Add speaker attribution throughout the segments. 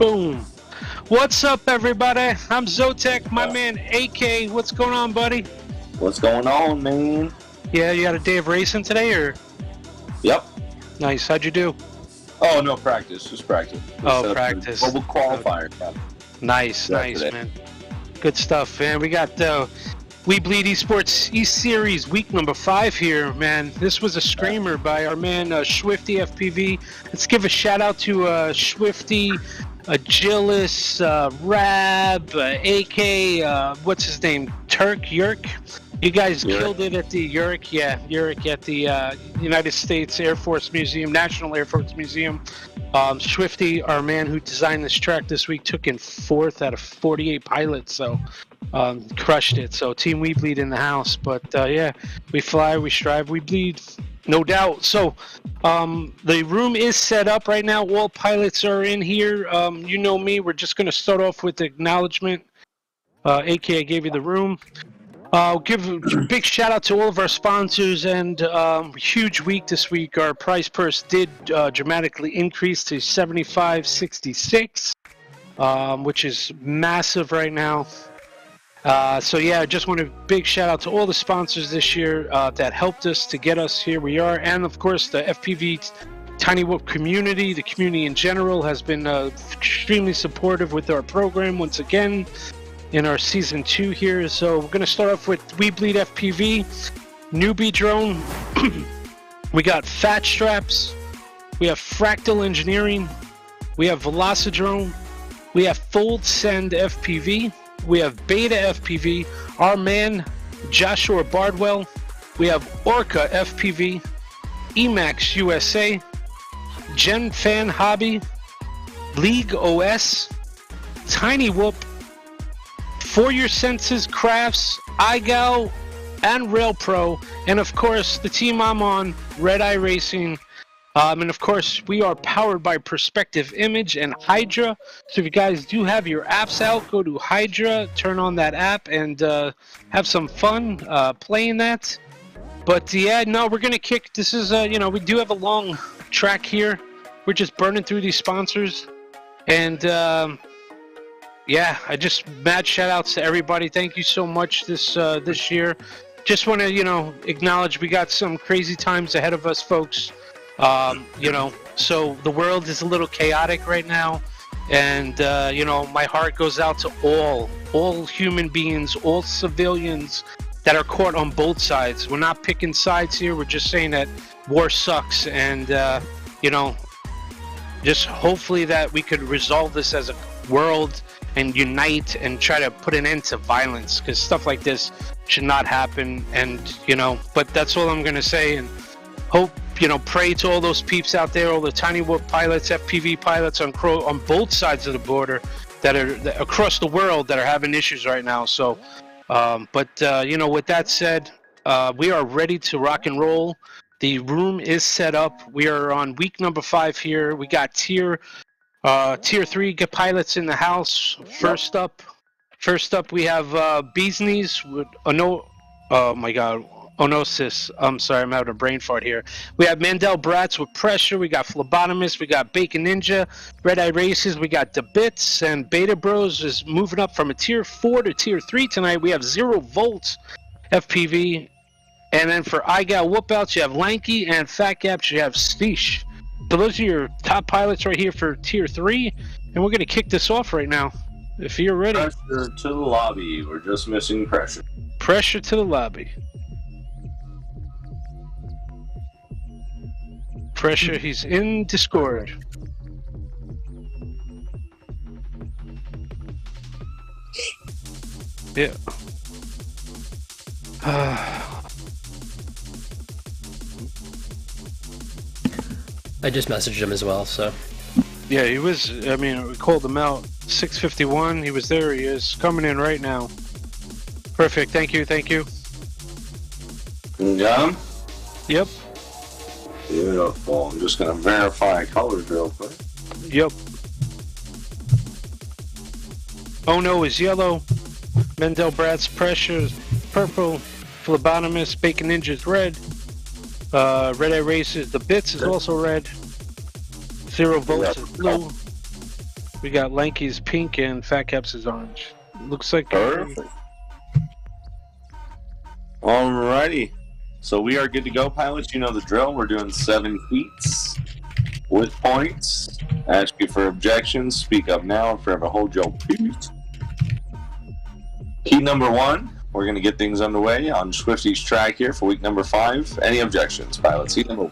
Speaker 1: Boom. What's up, everybody? I'm Zotek, my man AK. What's going on, buddy?
Speaker 2: What's going on, man?
Speaker 1: Yeah, you had a day of racing today, or?
Speaker 2: Yep.
Speaker 1: Nice. How'd you do?
Speaker 2: Oh, no, practice. Just practice.
Speaker 1: Oh, practice.
Speaker 2: Global qualifier. Okay.
Speaker 1: Nice, man. Good stuff, man. We got weBLEEDfpv eSERIES week number 5 here, man. This was a screamer by our man Swifty FPV. Let's give a shout out to Swifty, Agilis, Rab, AK, what's his name? Yerk. You guys killed it at the Yerk at the United States Air Force Museum, National Air Force Museum. Swifty, our man who designed this track this week, took in 4th out of 48 pilots, so crushed it. So Team weBLEED in the house. But yeah, we fly, we strive, we bleed, no doubt. So the room is set up right now. All pilots are in here. You know me, we're just going to start off with acknowledgement. AK, I gave you the room. Give a big shout out to all of our sponsors, and huge week this week. Our prize purse did dramatically increase to $75.66, which is massive right now. So yeah, I just want a big shout out to all the sponsors this year that helped us to get us here we are, and of course the FPV Tiny Whoop community. The community in general has been extremely supportive with our program once again in our season 2 here. So we're going to start off with weBLEEDfpv, newbie drone. We got Fat Straps, we have Fractal Engineering, we have Velocidrone, we have Fold Send FPV, we have Beta FPV, our man Joshua Bardwell, we have Orca FPV, Emax USA, Gen Fan Hobby, League OS, Tiny Whoop, For Your Senses Crafts, iGal, and Rail Pro, and of course the team I'm on, Red Eye Racing. And of course we are powered by Perspective Image and Hydra. So if you guys do have your apps out, go to Hydra, turn on that app, and have some fun playing that. But yeah, no, we're gonna kick. This is you know, we do have a long track here. We're just burning through these sponsors, and yeah, I just mad shout outs to everybody. Thank you so much this year. Just want to, you know, acknowledge we got some crazy times ahead of us, folks. You know, so the world is a little chaotic right now, and you know, my heart goes out to all human beings, all civilians that are caught on both sides. We're not picking sides here. We're just saying that war sucks, and you know, just hopefully that we could resolve this as a world and unite and try to put an end to violence, because stuff like this should not happen. And you know, but that's all I'm gonna say, and hope, you know, pray to all those peeps out there, all the Tiny Whoop pilots, FPV pilots on both sides of the border that are across the world that are having issues right now. So but you know, with that said, we are ready to rock and roll. The room is set up. We are on week number 5 here. We got tier 3 pilots in the house. First up we have Bee's Knees with oh my god, Onosis. I'm sorry, I'm having a brain fart here. We have Mandel Bratz with Pressure. We got Phlebotomist. We got Bacon Ninja, Red Eye Races. We got The Bits, and Beta Bros is moving up from a tier 4 to tier 3 tonight. We have 0 Volts FPV, and then for iGal Whoopouts you have Lanky, and Fat Gaps you have Steesh. So those are your top pilots right here for tier 3, and we're going to kick this off right now, if you're ready.
Speaker 2: Pressure to the lobby. We're just missing Pressure.
Speaker 1: Pressure to the lobby. Pressure, he's in Discord. Yeah.
Speaker 3: I just messaged him as well, so.
Speaker 1: Yeah, he was, I mean, we called him out. 6:51, he was there, he is. Coming in right now. Perfect, thank you.
Speaker 2: Yeah?
Speaker 1: Yep.
Speaker 2: Beautiful. I'm just going to verify colors real quick.
Speaker 1: Yep. Oh no is yellow. Mendel Bratz Pressure is purple. Phlebotomist Bacon Ninja is red. Red Eye Races, The Bits is also red. 0 Volts is blue. We got Lanky's pink and Fat Caps is orange. Looks like
Speaker 2: Perfect. Alrighty. So we are good to go, pilots. You know the drill. We're doing 7 heats with points. Ask you for objections. Speak up now and forever hold your peace. Heat number 1. We're going to get things underway on Swifty's track here for week number 5. Any objections, pilots? Heat number 1.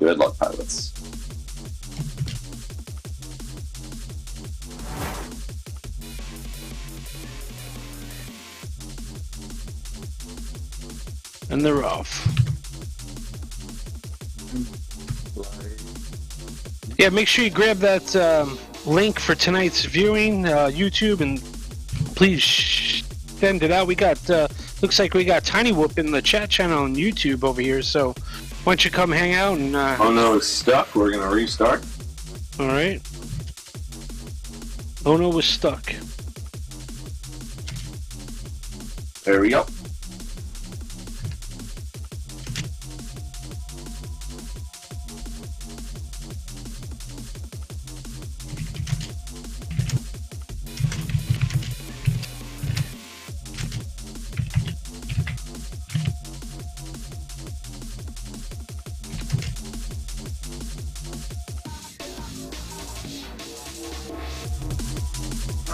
Speaker 2: Good luck, pilots.
Speaker 1: And they're off. Yeah, make sure you grab that link for tonight's viewing, YouTube, and please send it out. We got, looks like we got Tiny Whoop in the chat channel on YouTube over here, so why don't you come hang out and...
Speaker 2: Oh no, it's stuck. We're going to restart.
Speaker 1: Alright. Oh no, was stuck.
Speaker 2: There we go.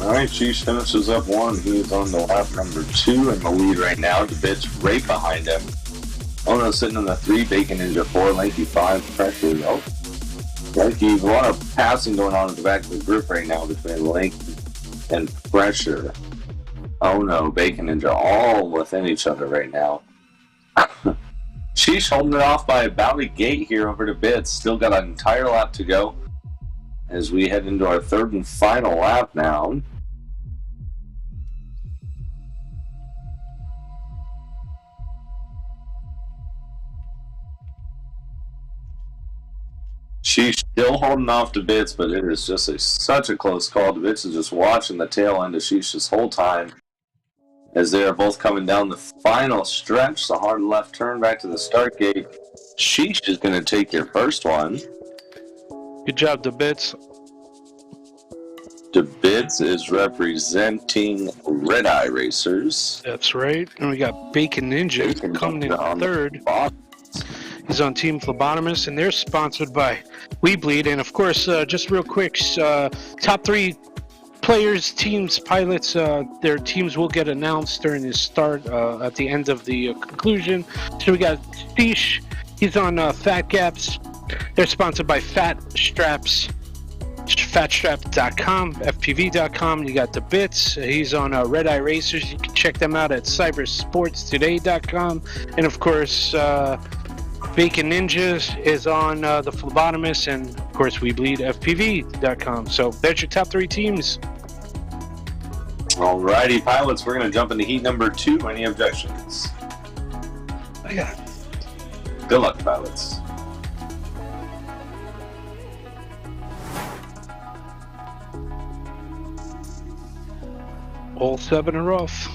Speaker 2: Alright, Chiefs finishes up 1. He's on the lap number 2 in the lead right now. The bit's right behind him. Ono sitting in the 3, Bacon Ninja 4, Lanky 5, Pressure. Oh, Lanky, a lot of passing going on at the back of the group right now between Lanky and Pressure. Oh no, Bacon Ninja all within each other right now. Chiefs holding it off by about a gate here over to Bits. Still got an entire lap to go as we head into our 3rd and final lap now. She's still holding off to Bits, but it is just such a close call. Bits is just watching the tail end of Sheesh this whole time as they are both coming down the final stretch. The hard left turn back to the start gate. Sheesh is going to take your first one.
Speaker 1: Good job, DeBits.
Speaker 2: DeBits is representing Red Eye Racers.
Speaker 1: That's right. And we got Bacon Ninja coming in 3rd. He's on Team Phlebotomist, and they're sponsored by weBLEED. And of course, just real quick, top 3 players, teams, pilots, their teams will get announced during the start at the end of the conclusion. So we got Steesh. He's on Fat Gaps. They're sponsored by Fat Straps. Fatstrap.com, FPV.com. You got the Bits. He's on Red Eye Racers. You can check them out at cybersportstoday.com. And of course, Bacon Ninjas is on the Phlebotomist, and of course weBLEEDfpv.com. So there's your top 3 teams.
Speaker 2: Alrighty, pilots, we're going to jump into heat number 2. Any objections?
Speaker 1: I got it.
Speaker 2: Good luck, pilots.
Speaker 1: All 7 are off.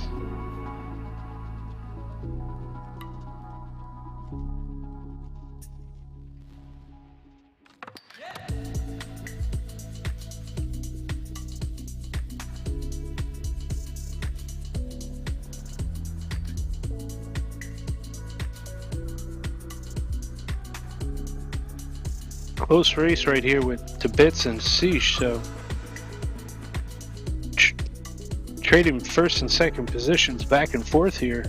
Speaker 1: Close race right here with DeBits and Sheesh, so trading 1st and 2nd positions back and forth here.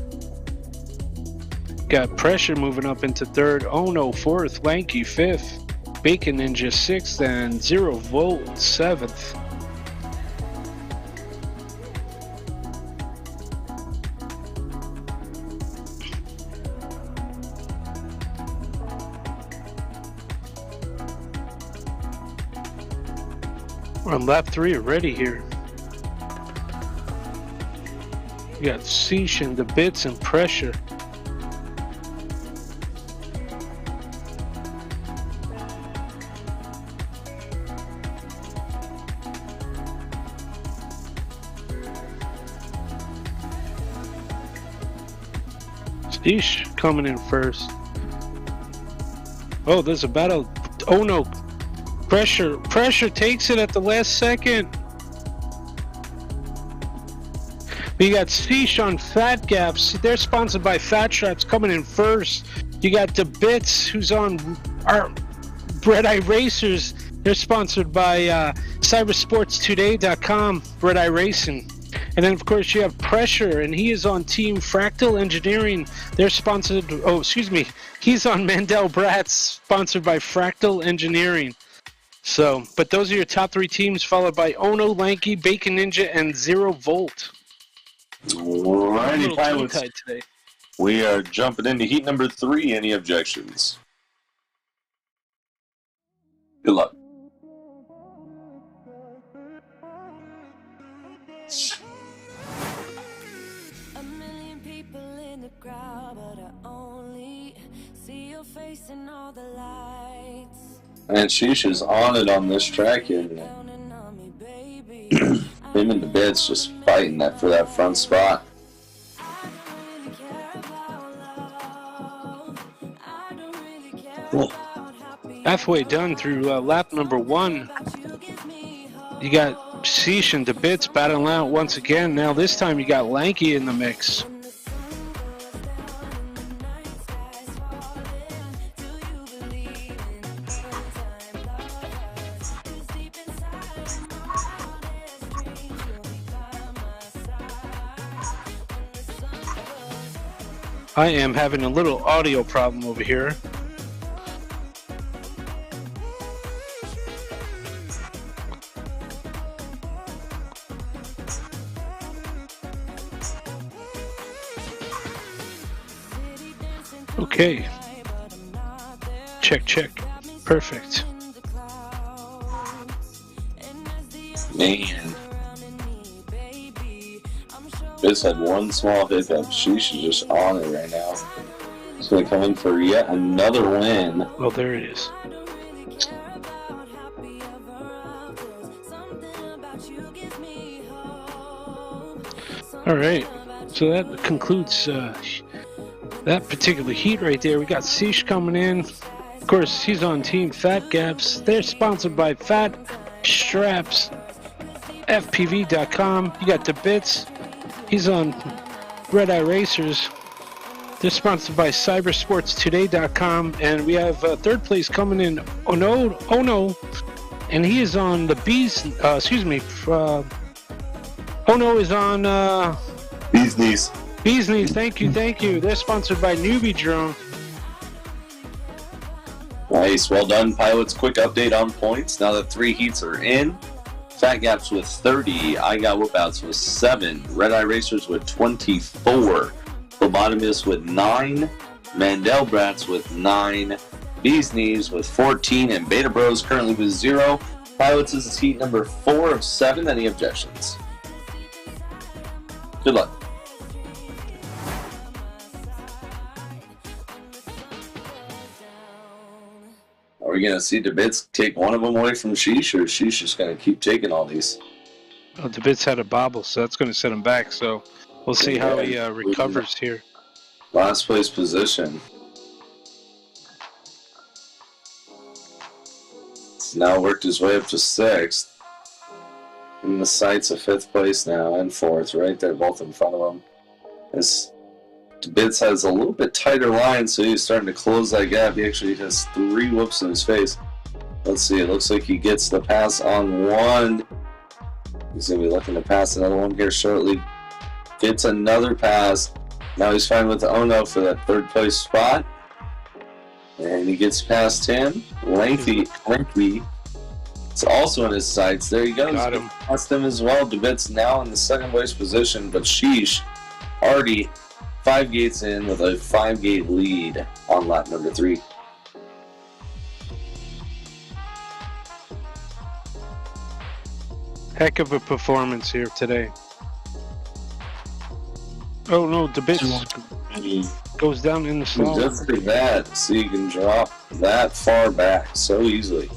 Speaker 1: Got Pressure moving up into 3rd, Ono 4th, Lanky 5th, Bacon Ninja 6th, and 0 Volt 7th. We're on lap 3 already here. We got Sheesh and the Bits and Pressure. Sheesh coming in 1st. Oh, there's a battle. Oh no. Pressure takes it at the last second. We got Ceesh on Fat Gaps. They're sponsored by Fat Straps coming in first. You got DeBits, who's on our Red Eye Racers. They're sponsored by cybersportstoday.com, Red Eye Racing. And then, of course, you have Pressure, and he is on Team Fractal Engineering. They're sponsored, he's on Mandel Bratz, sponsored by Fractal Engineering. So, but those are your top three teams, followed by Ono, Lanky, Bacon Ninja, and Zero Volt.
Speaker 2: Alrighty, pilots.
Speaker 1: Today.
Speaker 2: We are jumping into heat number 3. Any objections? Good luck.
Speaker 4: A million people in the crowd, but I only see your face in all the lights.
Speaker 2: And Sheesh is on it on this track here. Him and the Bits just fighting that for that front spot.
Speaker 1: Halfway done through lap number 1. You got Ceesh and DeBits battling out once again. Now this time you got Lanky in the mix. I am having a little audio problem over here. Okay. Check, check. Perfect.
Speaker 2: Man. Biz had one small hiccup. Sheesh is just on it right now. He's going to come in for yet another win.
Speaker 1: Well, there it is. All right. So that concludes that particular heat right there. We got Ceesh coming in. Of course, he's on Team Fat Gaps. They're sponsored by Fat Straps, FPV.com. You got DeBits. He's on Red Eye Racers. They're sponsored by cybersportstoday.com. And we have third place coming in, Ono, and he is on the Bees. Ono is on
Speaker 2: Bees Knees.
Speaker 1: Bees Knees. Thank you. They're sponsored by Newbie Drone.
Speaker 2: Nice, well done, pilots. Quick update on points. Now that 3 heats are in. Fat Gaps with 30, I got Whoopouts with 7, Red Eye Racers with 24, Lobotomus with 9, Mandel Brats with 9, Bees Knees with 14, and Beta Bros currently with 0. Pilots, this is heat number 4 of 7. Any objections? Good luck. Are we going to see DeBits take one of them away from Sheesh, or is Sheesh just going to keep taking all these?
Speaker 1: Oh, DeBits had a bobble, so that's going to set him back. So we'll see how he recovers here.
Speaker 2: Last place position. He's now worked his way up to 6th. In the sights of 5th place now, and 4th, right there, both in front of him. As DeBits has a little bit tighter line, so he's starting to close that gap. He actually has 3 whoops in his face. Let's see, it looks like he gets the pass on one. He's going to be looking to pass another one here shortly. Gets another pass. Now he's fighting with Ono for that 3rd place spot. And he gets past him. Lengthy. It's also in his sights. There he goes.
Speaker 1: Got him.
Speaker 2: Past him as well. DeBits now in the 2nd place position, but Sheesh already 5 gates in with a 5-gate lead on lap number 3.
Speaker 1: Heck of a performance here today. Oh no, DeBits goes down in the slot.
Speaker 2: Just like that, so you can drop that far back so easily.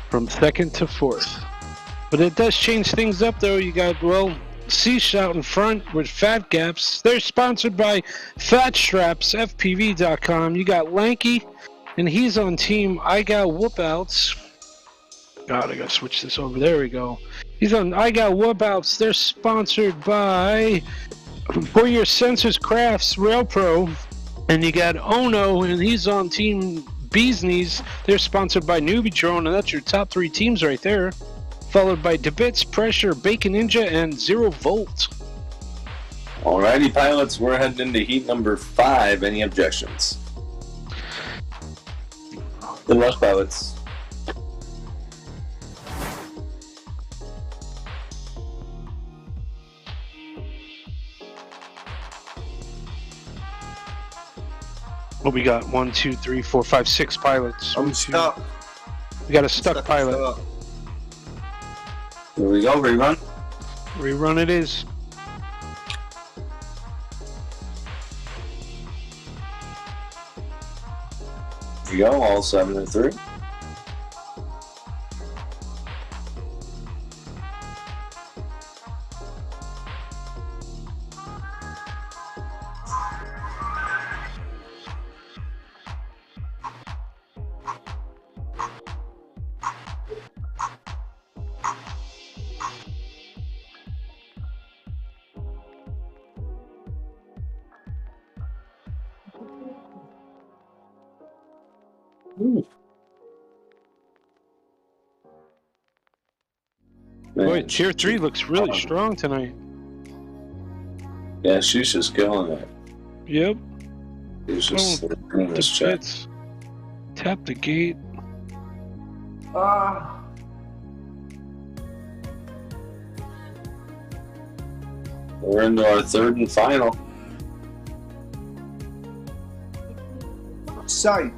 Speaker 1: From 2nd to 4th. But it does change things up, though. You got, well, Cease out in front with Fat Gaps. They're sponsored by FatStrapsFPV.com. You got Lanky, and he's on team I Got Whoopouts. God, I gotta switch this over. There we go. He's on I Got Whoopouts. They're sponsored by For Your Sensors Crafts Rail Pro. And you got Ono, and he's on team Bees Knees. They're sponsored by Newbie Drone, and that's your top 3 teams right there. Followed by DeBits, Pressure, Bacon Ninja, and Zero Volt.
Speaker 2: Alrighty, pilots, we're heading into heat number 5. Any objections? Good luck, pilots.
Speaker 1: What we got? 1, 2, 3, 4, 5, 6 pilots.
Speaker 5: I'm stuck.
Speaker 1: We got a stuck pilot.
Speaker 5: Stuck.
Speaker 2: Here we go, rerun.
Speaker 1: Rerun it is.
Speaker 2: Here we go, all 7 and 3.
Speaker 1: Boy, Tier 3 looks really strong tonight.
Speaker 2: Yeah, she's just killing it.
Speaker 1: Yep.
Speaker 2: She's just doing this check.
Speaker 1: DeBits. Tap the gate.
Speaker 2: We're into our 3rd and final.
Speaker 5: Sight.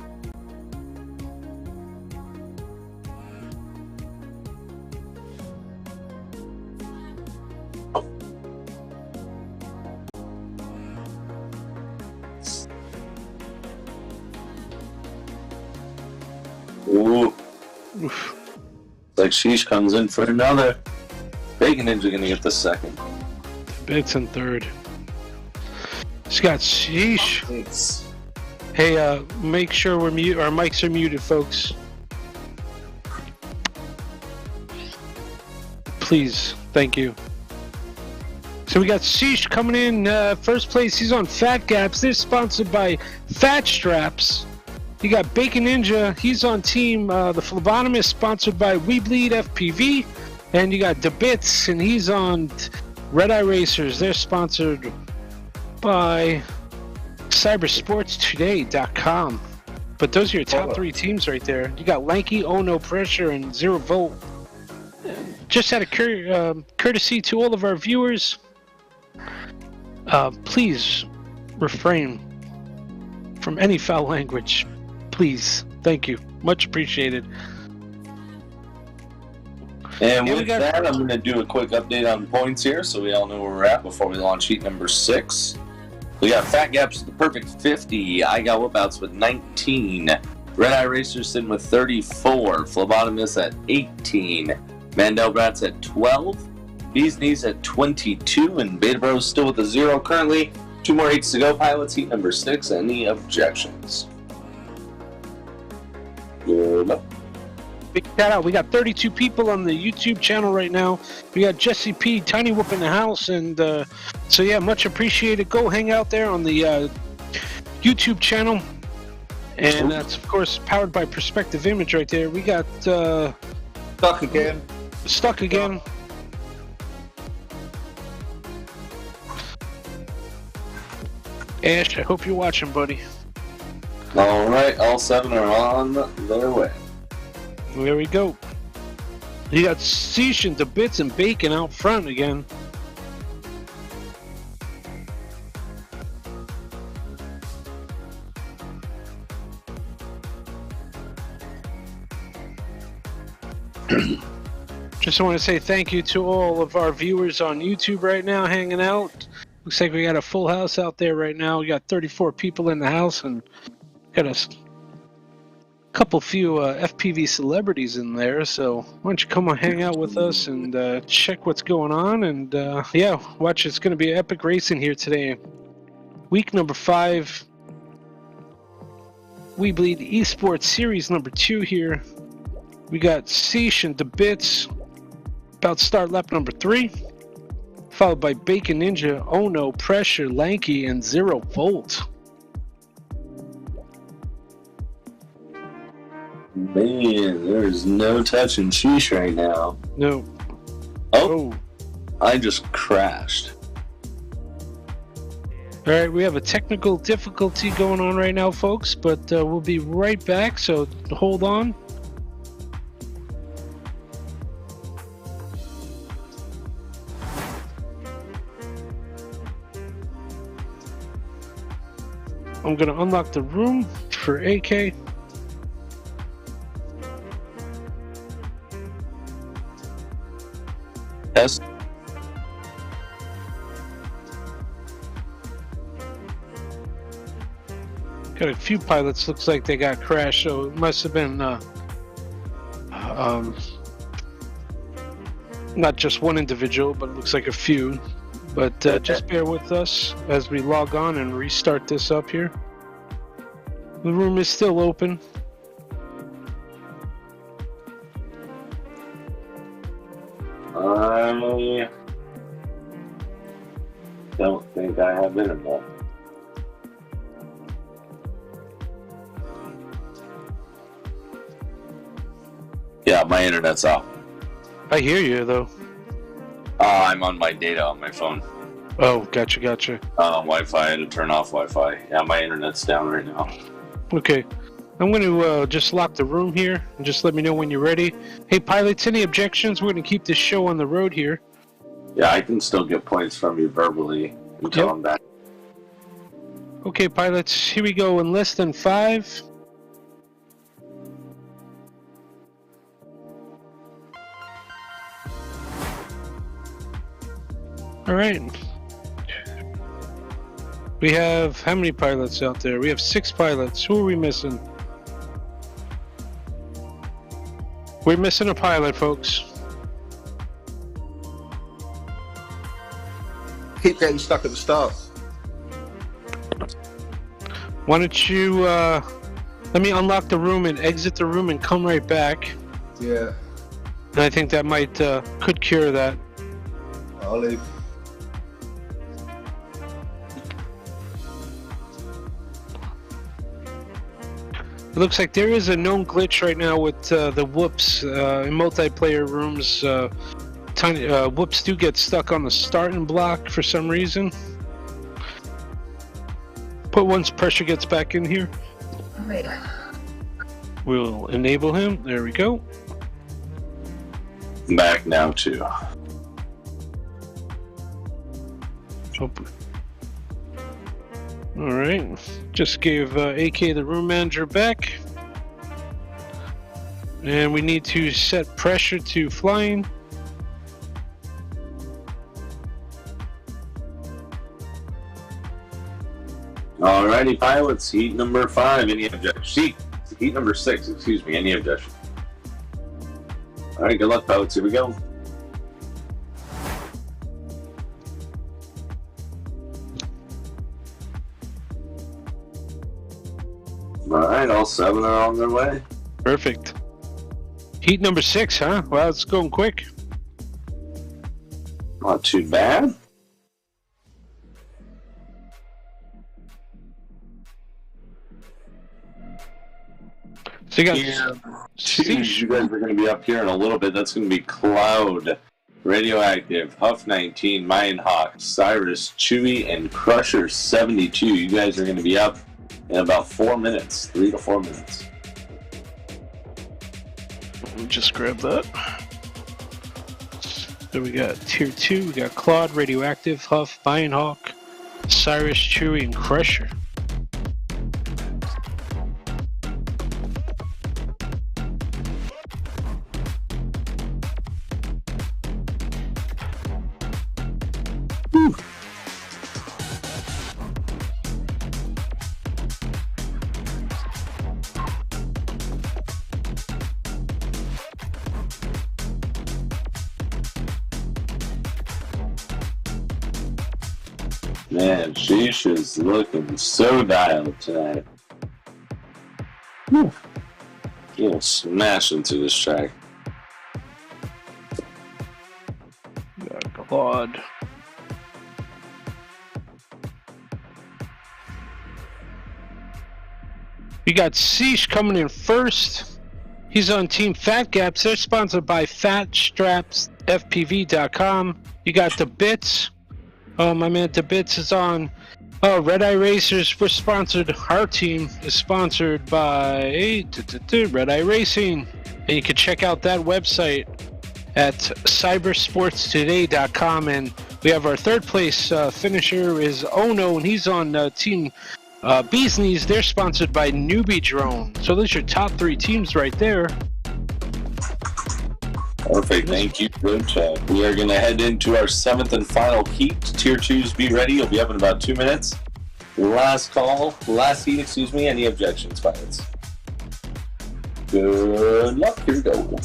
Speaker 2: Ooh.
Speaker 1: Oof.
Speaker 2: Like Sheesh comes in for another. Bacon Ninja gonna get the 2nd.
Speaker 1: DeBits in 3rd. Scott Sheesh.
Speaker 5: Thanks.
Speaker 1: Hey, make sure we're mute. Our mics are muted, folks. Please, thank you. So we got Sheesh coming in 1st place. He's on Fat Gaps. They're sponsored by Fat Straps. You got Bacon Ninja. He's on team the Phlebotomist, sponsored by weBLEEDfpv. And you got DeBits, and he's on Red Eye Racers. They're sponsored by cybersportstoday.com. But those are your top 3 teams right there. You got Lanky, Oh No Pressure, and Zero Volt. Just out of courtesy to all of our viewers, please refrain from any foul language. Please. Thank you. Much appreciated.
Speaker 2: And with that, I'm going to do a quick update on points here so we all know where we're at before we launch heat number 6. We got Fat Gaps with the perfect 50. I Got Whipouts with 19. Red Eye Racers sitting with 34. Phlebotomist at 18. Mandel Brats at 12. Bees Knees at 22. And Beta Bros still with a 0 currently. 2 more heats to go, pilots. Heat number 6. Any objections? Good luck.
Speaker 1: Big shout out. We got 32 people on the YouTube channel right now. We got Jesse P, Tiny Whoop in the house. And so, yeah, much appreciated. Go hang out there on the YouTube channel. And that's, of course, powered by Perspective Image right there. We got...
Speaker 5: Stuck again.
Speaker 1: Stuck again. Ash, I hope you're watching, buddy.
Speaker 2: Alright, all 7 are on their way.
Speaker 1: There we go. You got Cease and DeBits and Bacon out front again. Just want to say thank you to all of our viewers on YouTube right now hanging out. Looks like we got a full house out there right now. We got 34 people in the house and got us couple few FPV celebrities in there, so why don't you come and hang out with us and check what's going on, and yeah, watch, it's going to be epic racing here today. Week number 5, weBLEED eSports Series number 2 here. We got Seish and DeBits about to start lap number 3, followed by Bacon Ninja, Ono, Pressure, Lanky, and 0 Volt.
Speaker 2: Man, there's no touching Sheesh right now.
Speaker 1: No.
Speaker 2: Oh, I just crashed.
Speaker 1: All right, we have a technical difficulty going on right now, folks, but we'll be right back, so hold on. I'm going to unlock the room for AK.
Speaker 2: Yes.
Speaker 1: Got a few pilots, looks like they got crashed, so it must have been not just one individual, but it looks like a few. But just bear with us as we log on and restart this up here. The room is still open.
Speaker 2: I don't think I have internet. Yeah, my internet's off.
Speaker 1: I hear you, though.
Speaker 2: I'm on my data on my phone.
Speaker 1: Oh, gotcha.
Speaker 2: Wi-Fi, I had to turn off Wi-Fi. Yeah, my internet's down right now.
Speaker 1: Okay. I'm going to just lock the room here and just let me know when you're ready. Hey, pilots, any objections? We're going to keep this show on the road here.
Speaker 2: Yeah, I can still get points from you verbally until I'm back.
Speaker 1: Okay, pilots, here we go in less than 5. All right. We have how many pilots out there? We have 6 pilots. Who are we missing? We're missing a pilot, folks.
Speaker 5: Keep getting stuck at the start.
Speaker 1: Why don't you let me unlock the room and exit the room and come right back.
Speaker 5: Yeah,
Speaker 1: And I think that might could cure that.
Speaker 5: I'll leave.
Speaker 1: It looks like there is a known glitch right now with the whoops in multiplayer rooms. Tiny whoops do get stuck on the starting block for some reason. But once pressure gets back in here, we'll enable him. There we go.
Speaker 2: Back now too.
Speaker 1: All right, just gave AK the room manager back, and we need to set pressure to flying.
Speaker 2: Alrighty, pilots, heat number 5, any objection? Heat number 6, excuse me, any objection? Alright, good luck, pilots, here we go. Alright, all 7 are on their way.
Speaker 1: Perfect. Heat number 6, huh? Wow, it's going quick.
Speaker 2: Not too bad.
Speaker 1: So you got
Speaker 2: You guys are going to be up here in a little bit. That's going to be Cloud, Radioactive, Huff 19, Mayan Hawk, Cyrus, Chewy, and Crusher 72. You guys are going to be up in about 4 minutes, 3 to 4 minutes.
Speaker 1: Let me just grab that. So we got Tier 2, we got Claude, Radioactive, Huff, Mayan Hawk, Cyrus, Chewy, and Crusher.
Speaker 2: Man, sheesh is looking so dialed tonight. Whew. You'll smash into this track.
Speaker 1: Claude. We got Ceesh coming in first. He's on Team Fat Gaps. They're sponsored by FatStrapsFPV.com. You got the Bits. Oh, my man, the Bits is on. Oh, Red Eye Racers. We're sponsored. Our team is sponsored by Red Eye Racing. And you can check out that website at cybersportstoday.com. And we have our third place finisher is Ono, and he's on Team Bees Knees. They're sponsored by Newbie Drone. So those are your top 3 teams right there.
Speaker 2: Perfect, thank you. Good chat. We are going to head into our 7th and final heat. Tier 2s, be ready. You'll be up in about 2 minutes. Last heat, excuse me. Any objections, pilots? Good luck. Here we go.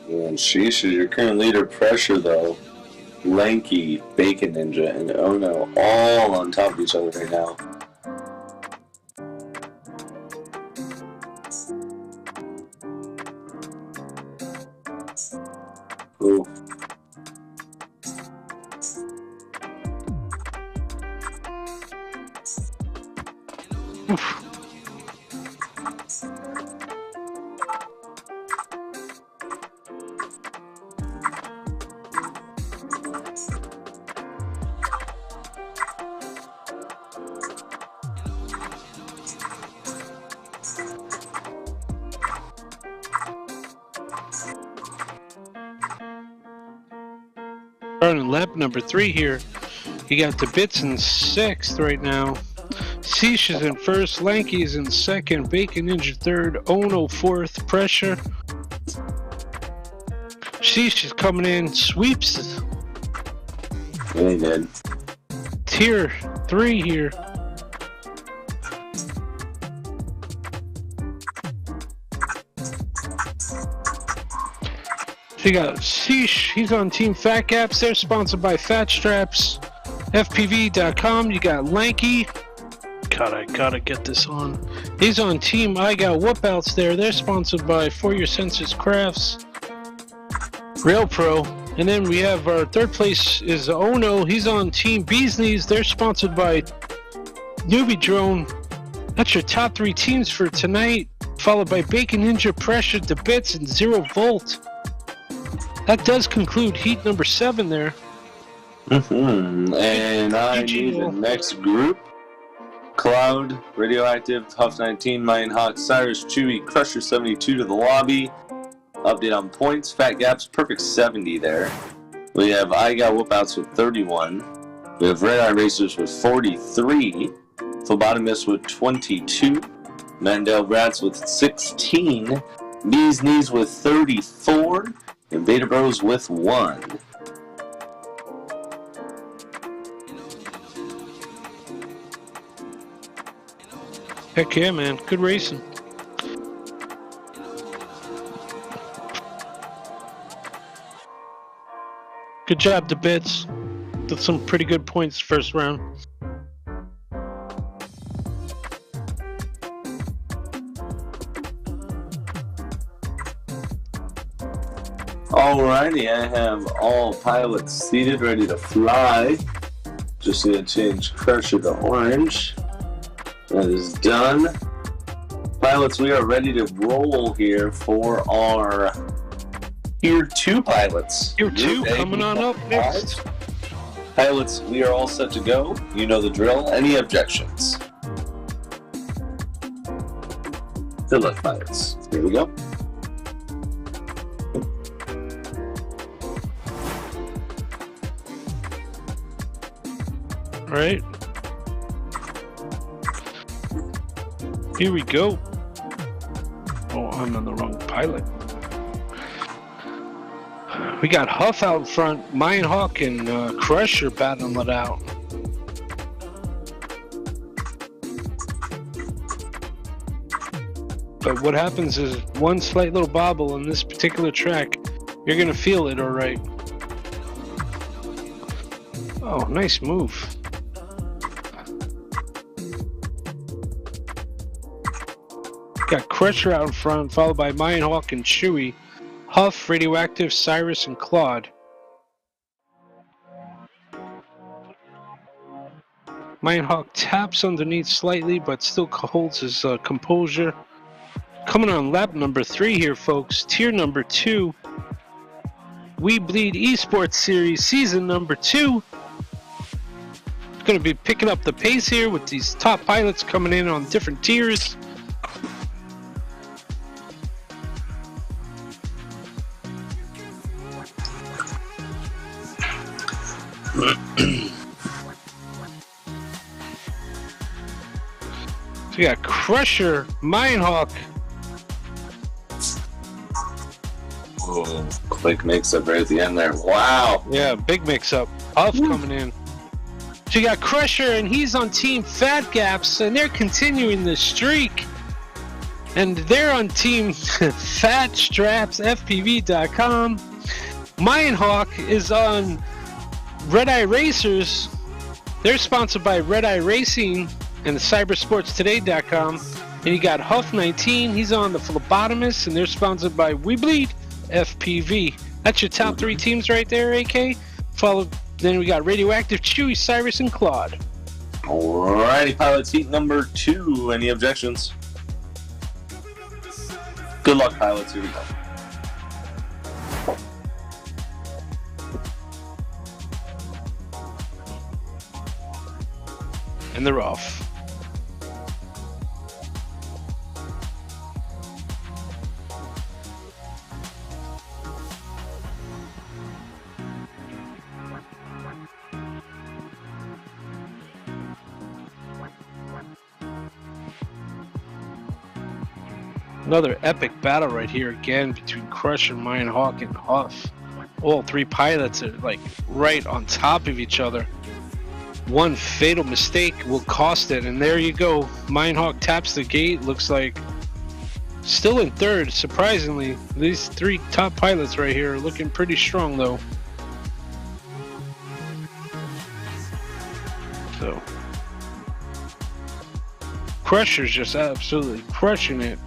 Speaker 2: And sheesh is your current leader. Pressure, though. Lanky, Bacon Ninja, and Ono all on top of each other right now. Ooh.
Speaker 1: Oof. Starting lap number 3 here. You got the Bits in 6th right now. Ceesh is in 1st, Lanky is in 2nd, Bacon Ninja 3rd, Ono 4th, Pressure. Ceesh is coming in, sweeps.
Speaker 2: Yeah, he did.
Speaker 1: Tier 3 here. So you got Ceesh, he's on Team Fat Gaps. They're sponsored by FatStrapsFPV.com. You got Lanky. God, I gotta get this on. He's on Team I Got Whoop-Outs there. They're sponsored by For Your Senses Crafts. Rail Pro. And then we have our 3rd place is Ono. He's on Team Bees Knees. They're sponsored by Newbie Drone. That's your top 3 teams for tonight. Followed by Bacon Ninja, Pressure, The Bits, and 0 Volt. That does conclude heat number 7 there.
Speaker 2: And I need the next group. Cloud, Radioactive, Huff 19, Mayan Hawk, Cyrus, Chewy, Crusher 72 to the lobby. Update on points. Fat Gaps, Perfect 70 there. We have I Got Whoop-Outs with 31. We have Red Eye Racers with 43. Phlebotomist with 22. Mandel Brats with 16. Bees Knees with 34. And Beta Bros with 1.
Speaker 1: Heck yeah, man. Good racing. Good job, The Bits. Did some pretty good points first round.
Speaker 2: Alrighty, I have all pilots seated, ready to fly. Just need to change Crusher to orange. That is done. Pilots, we are ready to roll here for our Tier 2 pilots.
Speaker 1: Tier 2 coming on up next.
Speaker 2: Pilots, we are all set to go. You know the drill. Any objections? Good luck, pilots. Here we go.
Speaker 1: All right. Here we go. Oh, I'm on the wrong pilot. We got Huff out in front. Mayan Hawk and Crusher battling it out. But what happens is one slight little bobble on this particular track, you're gonna feel it, all right. Oh, nice move. Got Crusher out in front, followed by Mayan Hawk and Chewy, Huff, Radioactive, Cyrus, and Claude. Mayan Hawk taps underneath slightly, but still holds his composure. Coming on lap number 3 here, folks. Tier number 2. We Bleed eSports Series Season number 2. Going to be picking up the pace here with these top pilots coming in on different tiers. So we got Crusher, Mayan Hawk.
Speaker 2: Oh, quick mix-up right at the end there. Wow.
Speaker 1: Yeah, big mix-up. Huff coming in. So you got Crusher, and he's on Team Fat Gaps, and they're continuing the streak. And they're on Team FatStrapsFPV.com. Mayan Hawk is on Red Eye Racers. They're sponsored by Red Eye Racing and CyberSportsToday.com. And you got Huff19, he's on the Phlebotomist, and they're sponsored by weBLEEDfpv. That's your top 3 teams right there, AK. Followed, then we got Radioactive, Chewy, Cyrus, and Claude.
Speaker 2: Alrighty, pilots, heat number 2. Any objections? Good luck, pilots. Here we go.
Speaker 1: And they're off. Another epic battle right here again between Crusher, Mayan Hawk, and Huff. All 3 pilots are like right on top of each other. One fatal mistake will cost it, and there you go. Mayan Hawk taps the gate. Looks like still in 3rd. Surprisingly, these 3 top pilots right here are looking pretty strong, though. So Crusher's just absolutely crushing it.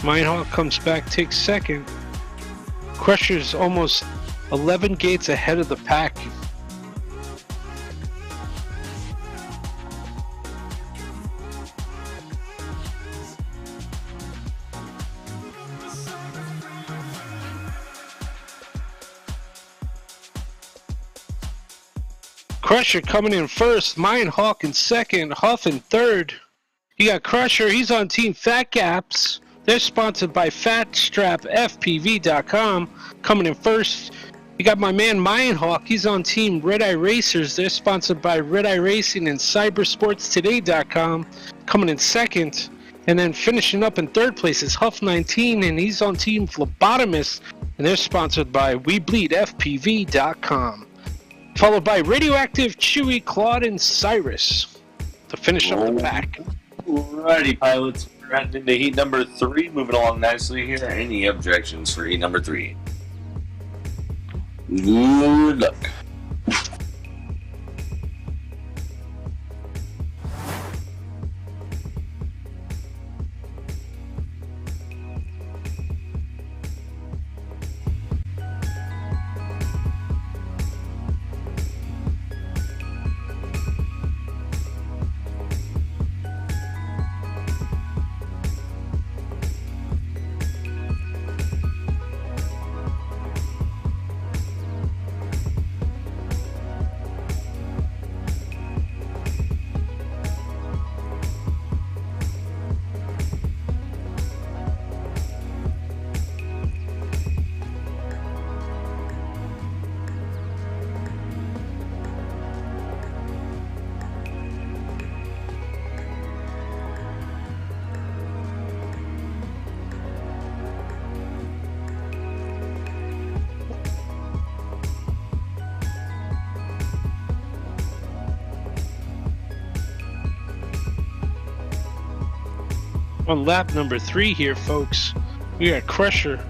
Speaker 1: Mayan Hawk comes back, takes 2nd. Crusher's almost 11 gates ahead of the pack. Crusher coming in 1st, Mayan Hawk in 2nd, Huff in 3rd. You got Crusher, he's on Team Fat Gaps. They're sponsored by FatStrapFPV.com. Coming in 1st, you got my man Mayan Hawk. He's on Team Red Eye Racers. They're sponsored by Red Eye Racing and CyberSportsToday.com. Coming in 2nd, and then finishing up in 3rd place is Huff19, and he's on Team Phlebotomist, and they're sponsored by weBLEEDfpv.com. Followed by Radioactive, Chewy, Claude, and Cyrus to finish up the pack.
Speaker 2: Alrighty, pilots. We're heading into heat number 3. Moving along nicely here. Any objections for heat number 3? Good luck.
Speaker 1: On lap number 3 here, folks, we got Crusher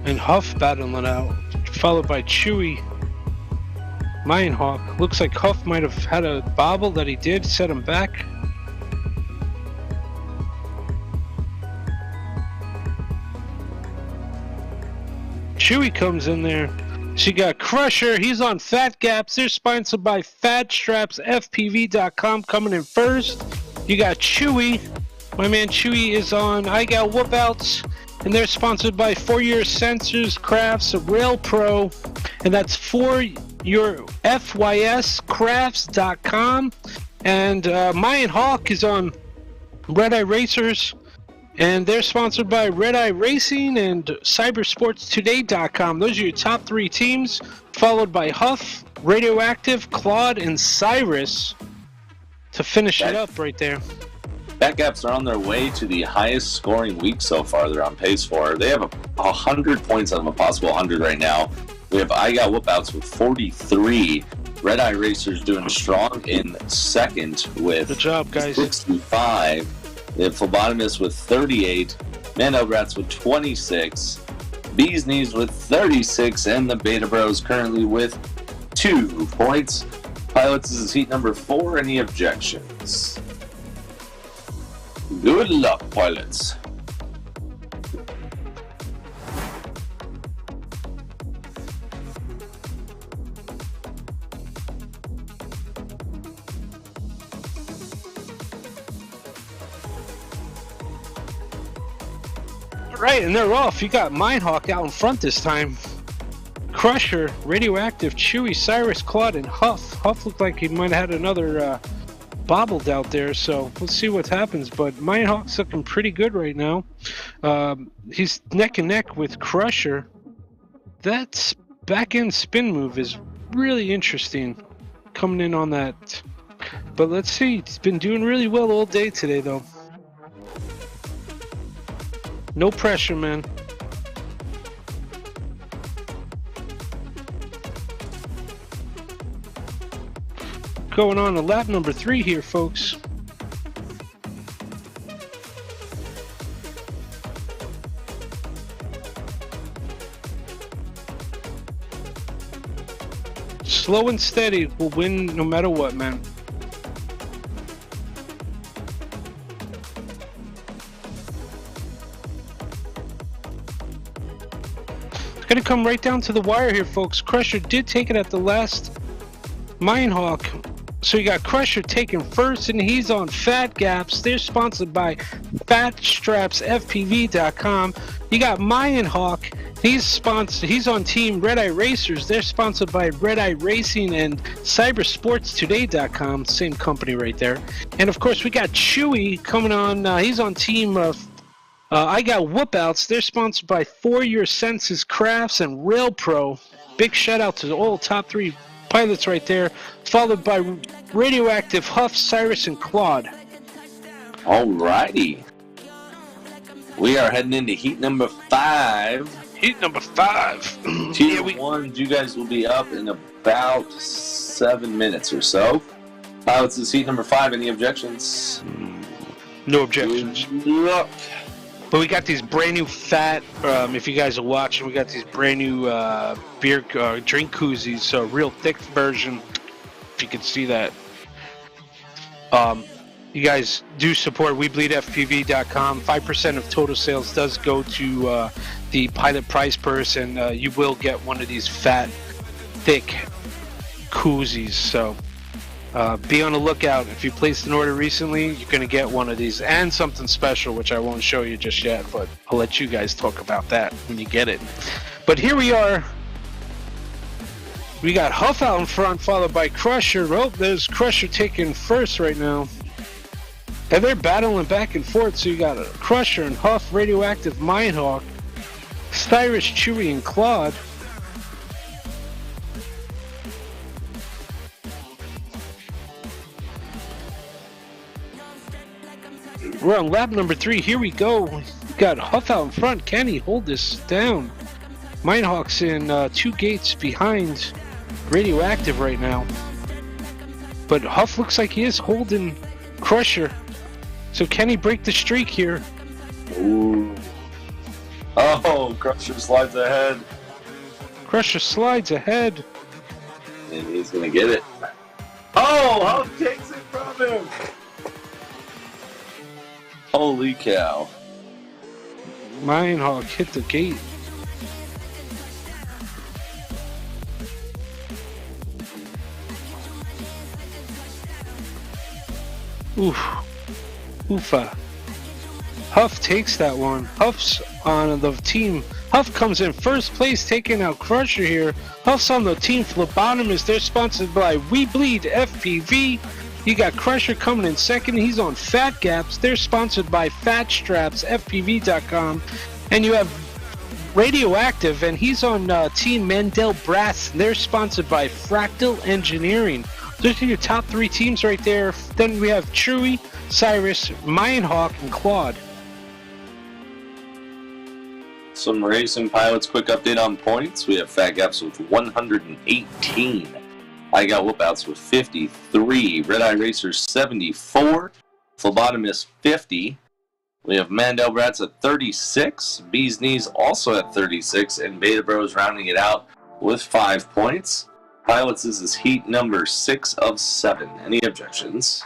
Speaker 1: and Huff battling out, followed by Chewy, Hawk. Looks like Huff might have had a bobble that he did, set him back. Chewy comes in there. She got Crusher. He's on Fat Gaps. They're sponsored by FatStrapsFPV.com coming in first. You got Chewy. My man Chewy is on I Got Whoopouts. And they're sponsored by For Your Sensors Crafts, Rail Pro. And that's for your FYScrafts.com. And Mayan Hawk is on Red Eye Racers. And they're sponsored by Red Eye Racing and CyberSportsToday.com. Those are your top 3 teams, followed by Huff, Radioactive, Claude, and Cyrus to finish it up right there.
Speaker 2: Fat Gaps are on their way to the highest scoring week so far they're on pace for. They have 100 points out of a possible 100 right now. We have I Got Whoopouts with 43. Red Eye Racers doing strong in second with
Speaker 1: Good job, guys.
Speaker 2: 65. They have Phlebotomist with 38, Mando Rats with 26, Bees Knees with 36, and the Beta Bros currently with 2 points. Pilots is heat number 4. Any objections? Good luck, pilots.
Speaker 1: Right, and they're off. You got Mindhawk out in front this time. Crusher, Radioactive, Chewy, Cyrus, Claude, and Huff. Huff looked like he might have had another bobbled out there, so let's see what happens. But Mindhawk's looking pretty good right now. He's neck and neck with Crusher. That back-end spin move is really interesting coming in on that. But let's see. He's been doing really well all day today, though. No pressure, man. Going on to lap number 3 here, folks. Slow and steady will win no matter what, man. Gonna come right down to the wire here, folks. Crusher did take it at the last Mindhawk. So you got Crusher taking first, and he's on Fat Gaps. They're sponsored by FatStrapsFPV.com. You got Mayan Hawk. He's on Team Red Eye Racers. They're sponsored by Red Eye Racing and CyberSportsToday.com. Same company right there. And of course, we got Chewy coming on. He's on Team I Got Whoopouts. They're sponsored by For Your Senses Crafts and Rail Pro. Big shout out to all top 3 pilots right there, followed by Radioactive, Huff, Cyrus, and Claude.
Speaker 2: Alrighty. We are heading into heat number 5.
Speaker 1: Heat number 5.
Speaker 2: Tier 1, you guys will be up in about 7 minutes or so. Pilots is heat number 5. Any objections?
Speaker 1: No objections.
Speaker 2: Good luck.
Speaker 1: But we got these brand new fat, if you guys are watching, we got these brand new beer drink koozies, so a real thick version, if you can see that. You guys do support weBLEEDfpv.com. 5% of total sales does go to the pilot prize purse, and you will get one of these fat, thick koozies. So be on the lookout. If you placed an order recently, you're going to get one of these and something special, which I won't show you just yet, but I'll let you guys talk about that when you get it. But here we are. We got Huff out in front, followed by Crusher. Oh, there's Crusher taking first right now. And they're battling back and forth, so you got Crusher and Huff, Radioactive, Mindhawk, Cyrus, Chewy, and Claude. We're on lap number 3. Here we go. We got Huff out in front. Can he hold this down? Mindhawk's in 2 gates behind Radioactive right now. But Huff looks like he is holding Crusher. So can he break the streak here?
Speaker 2: Ooh. Oh, Crusher slides ahead.
Speaker 1: Crusher slides ahead.
Speaker 2: And he's going to get it. Oh, Huff takes it from him. Holy cow.
Speaker 1: Minehawk hit the gate. Oof. Oofa. Huff takes that one. Huff's on the team. Huff comes in first place, taking out Crusher here. Huff's on the team Phlebotomist. They're sponsored by weBLEEDfpv. You got Crusher coming in second. He's on Fat Gaps. They're sponsored by FatStrapsFPV.com. And you have Radioactive, and he's on Team Mandel Brass. They're sponsored by Fractal Engineering. Those are your top three teams right there. Then we have Chewy, Cyrus, Minehawk, and Claude.
Speaker 2: Some racing pilots, quick update on points. We have Fat Gaps with 118. I got Whoopouts with 53. Red Eye Racers 74. Phlebotomist 50. We have Mandel Brats at 36. Bee's Knees also at 36. And Beta Bros rounding it out with 5 points. Pilots, this is heat number 6 of 7. Any objections?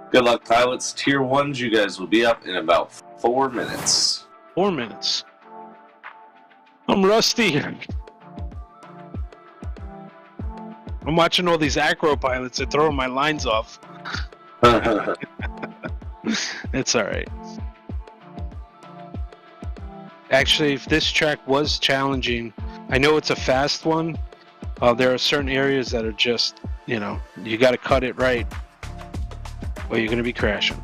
Speaker 2: Good luck, pilots. Tier 1s, you guys will be up in about 4 minutes.
Speaker 1: 4 minutes. I'm rusty. I'm watching all these acro pilots. They're throwing my lines off. It's alright. Actually, if this track was challenging, I know it's a fast one. There are certain areas that are just, you know, you got to cut it right, or you're going to be crashing.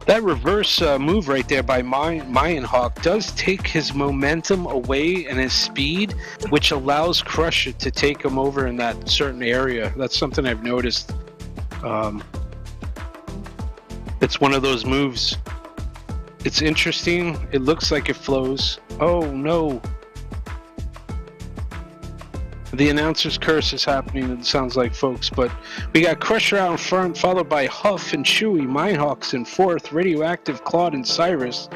Speaker 1: That reverse move right there by Minehawk does take his momentum away and his speed, which allows Crusher to take him over in that certain area. That's something I've noticed. It's one of those moves. It's interesting. It looks like it flows. Oh no. The announcer's curse is happening, it sounds like, folks. But we got Crusher out in front, followed by Huff and Chewy. Minehawk's in fourth. Radioactive, Claude, and Cyrus.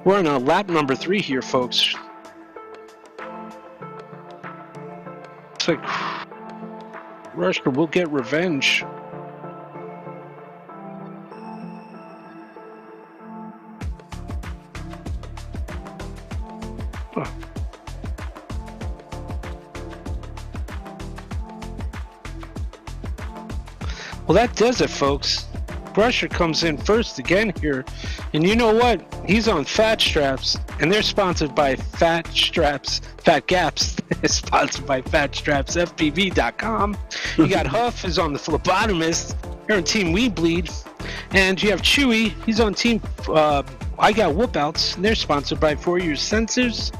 Speaker 1: We're on lap number 3 here, folks. It's like Crusher will get revenge. Well, that does it, folks. Crusher comes in first again here. And you know what? He's on Fat Straps, and they're sponsored by Fat Gaps. Sponsored by FatStrapsFPV.com. You got Huff is on the Phlebotomist. You're on Team weBLEED. And you have Chewy. He's on Team I Got Whoopouts. And they're sponsored by For Your Sensors,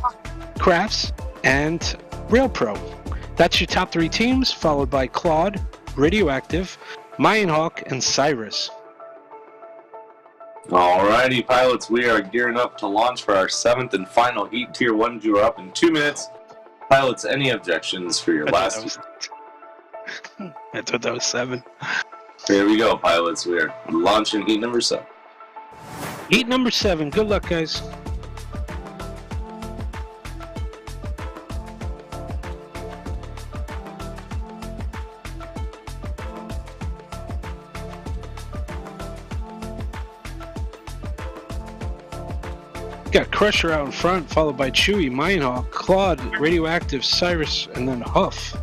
Speaker 1: Crafts, and Rail Pro. That's your top 3 teams, followed by Claude, Radioactive, Minehawk, and Cyrus.
Speaker 2: Alrighty, pilots, we are gearing up to launch for our 7th and final heat. Tier 1, you are up in 2 minutes. Pilots, any objections for your last?
Speaker 1: I thought that was 7.
Speaker 2: Here we go, pilots. We are launching heat number 7.
Speaker 1: Heat number 7. Good luck, guys. Got Crusher out in front, followed by Chewy, Minehawk, Claude, Radioactive, Cyrus, and then Huff.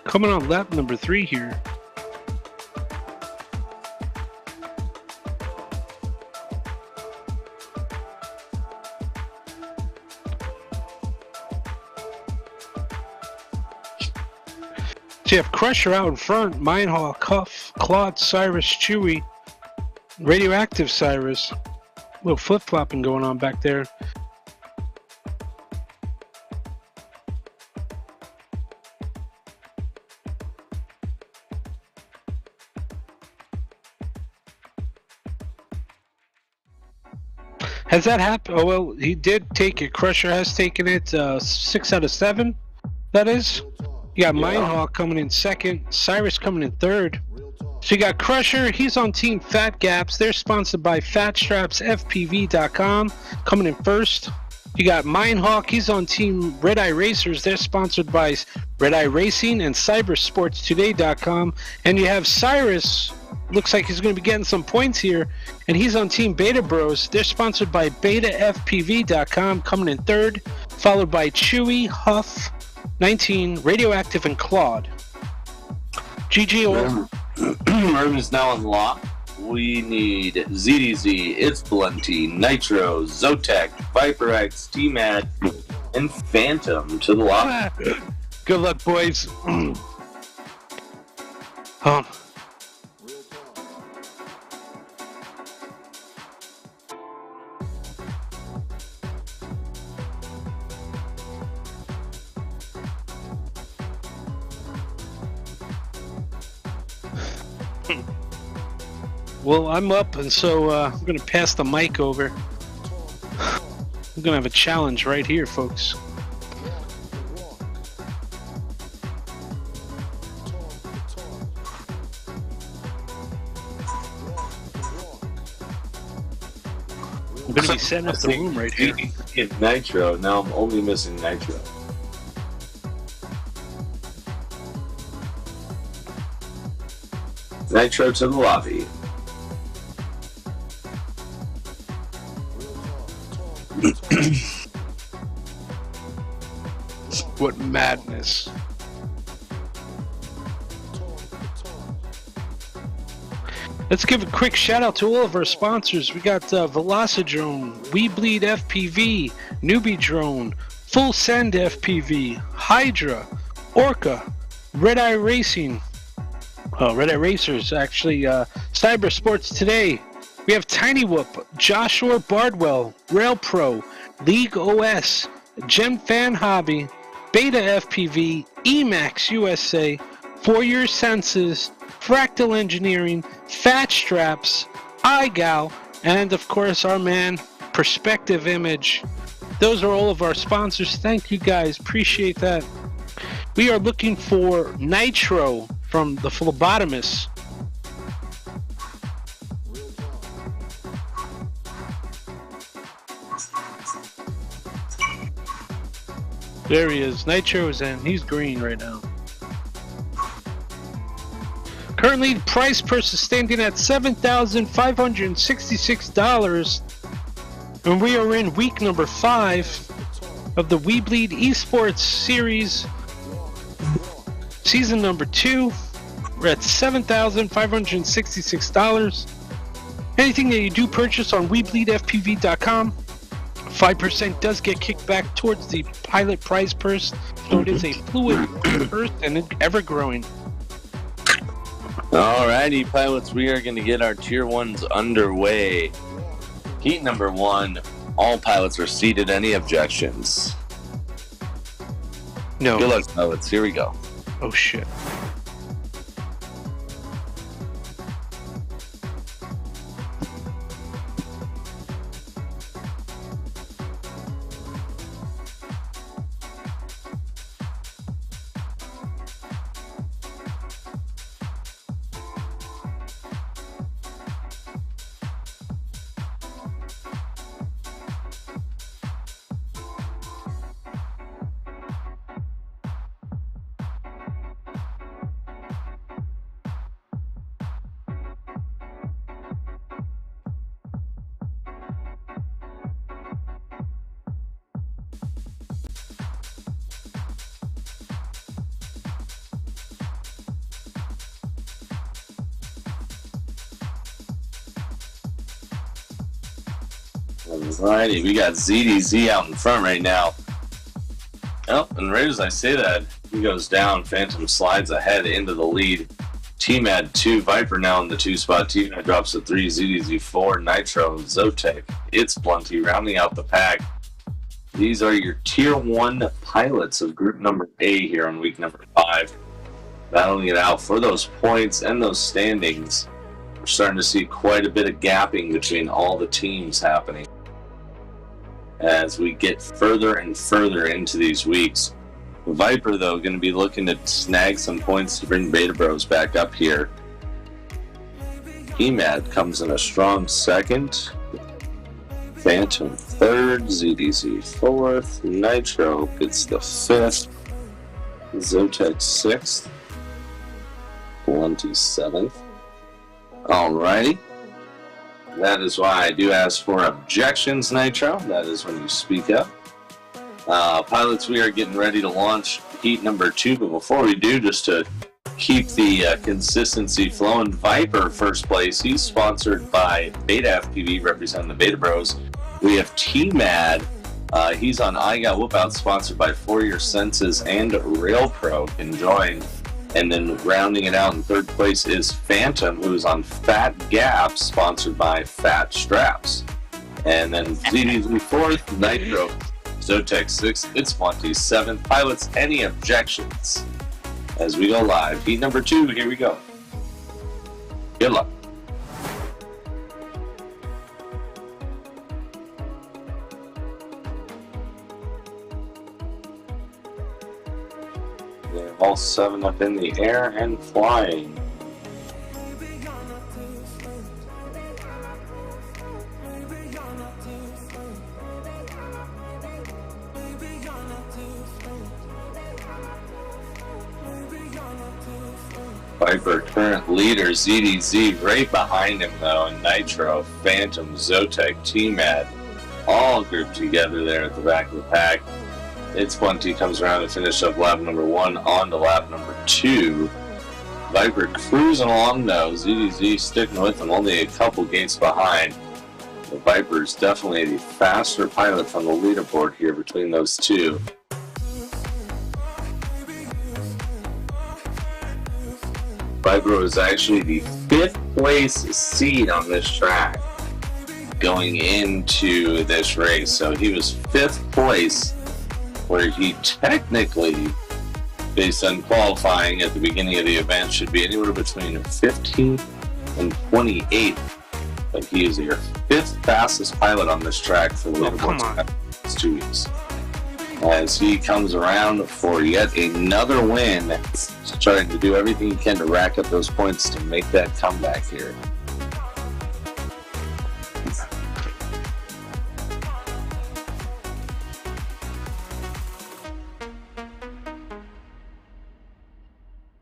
Speaker 1: Coming on lap number 3 here. So you have Crusher out in front, Minehawk, Huff, Claude, Cyrus, Chewy, Radioactive Cyrus. A little flip-flopping going on back there. Has that happened? Oh, well, he did take it. Crusher has taken it. 6 out of 7, that is. You got Mindhawk coming in second. Cyrus coming in third. So you got Crusher. He's on Team Fat Gaps. They're sponsored by FatStrapsFPV.com, coming in first. You got Mindhawk. He's on Team Red Eye Racers. They're sponsored by Red Eye Racing and CyberSportsToday.com. And you have Cyrus. Looks like he's going to be getting some points here. And he's on Team Beta Bros. They're sponsored by BetaFPV.com, coming in third. Followed by Chewy, Huff, 19, Radioactive, and Claude. GG all.
Speaker 2: Room is now unlocked. We need ZDZ, It's Plenty, Nitro, Zotac, ViperX, T-Mad, and Phantom to the lobby.
Speaker 1: Good luck, boys. Well, I'm up, and so I'm going to pass the mic over. I'm going to have a challenge right here, folks. I'm going to be setting up the room right here.
Speaker 2: Nitro. Now I'm only missing Nitro. Nitro to the lobby.
Speaker 1: What madness. Let's give a quick shout out to all of our sponsors. We got Velocidrone, weBLEEDfpv, Newbie Drone, Full Send FPV, Hydra, Orca, Red Eye Racing, Red Eye Racers actually, Cyber Sports Today. We have Tiny Whoop, Joshua Bardwell, Rail Pro, League OS, Gem Fan Hobby, Beta FPV, Emax USA, For Your Senses, Fractal Engineering, Fat Straps, iGal, and of course our man, Perspective Image. Those are all of our sponsors. Thank you guys. Appreciate that. We are looking for Nitro from the Phlebotomist. There he is. Nitro is in. He's green right now. Currently, the price purse is standing at $7,566. And we are in week number 5 of the weBLEED eSports series. Season number 2. We're at $7,566. Anything that you do purchase on weBLEEDfpv.com, 5% does get kicked back towards the pilot prize purse, so it is a fluid purse and ever growing.
Speaker 6: Alrighty, pilots, we are going to get our tier 1s underway. Heat number 1, all pilots are seated. Any objections?
Speaker 1: No.
Speaker 6: Good luck, pilots. Here we go.
Speaker 1: Oh shit.
Speaker 2: Alrighty, we got ZDZ out in front right now. Oh, and right as I say that, he goes down. Phantom slides ahead into the lead.
Speaker 6: T-Mad 2, Viper now in the 2 spot. T-Mad drops to 3, ZDZ 4, Nitro, Zotek, eSPORTS rounding out the pack. These are your Tier 1 pilots of group number A here on week number 5. Battling it out for those points and those standings. We're starting to see quite a bit of gapping between all the teams happening as we get further and further into these weeks. Viper, though, going to be looking to snag some points to bring Beta Bros back up here. T-Mad comes in a strong second. Phantom third. ZDZ 4th. Nitro gets the 5th. Zotek 6th. 27th. Alrighty. That is why I do ask for objections, Nitro. That is when you speak up. Pilots, we are getting ready to launch heat number 2, but before we do, just to keep the consistency flowing, Viper first place. He's sponsored by Beta FPV, representing the Beta Bros. We have T-Mad. He's on I Got Whoop Out, sponsored by For Your Senses and Rail Pro. Can join. And then rounding it out in third place is Phantom, who's on Fat Gaps, sponsored by Fat Straps. And then ZDZ 4th, Nitro, Zotek 6th, eSPORTS 7th. Pilots, any objections as we go live? Heat number 2, here we go. Good luck. They're all 7 up in the air and flying. Viper, current leader, ZDZ, right behind him though, and Nitro, Phantom, Zotek, T-Mad, all grouped together there at the back of the pack. eSPORTS comes around to finish up lap number 1 on to lap number 2. Viper cruising along though, ZDZ sticking with him, only a couple gates behind. The Viper's definitely the faster pilot from the leaderboard here between those two. Viper is actually the 5th place seed on this track going into this race. So he was 5th place, where he technically, based on qualifying at the beginning of the event, should be anywhere between 15th and 28th. But he is your 5th fastest pilot on this track for the last 2 weeks. As he comes around for yet another win, trying to do everything he can to rack up those points to make that comeback here.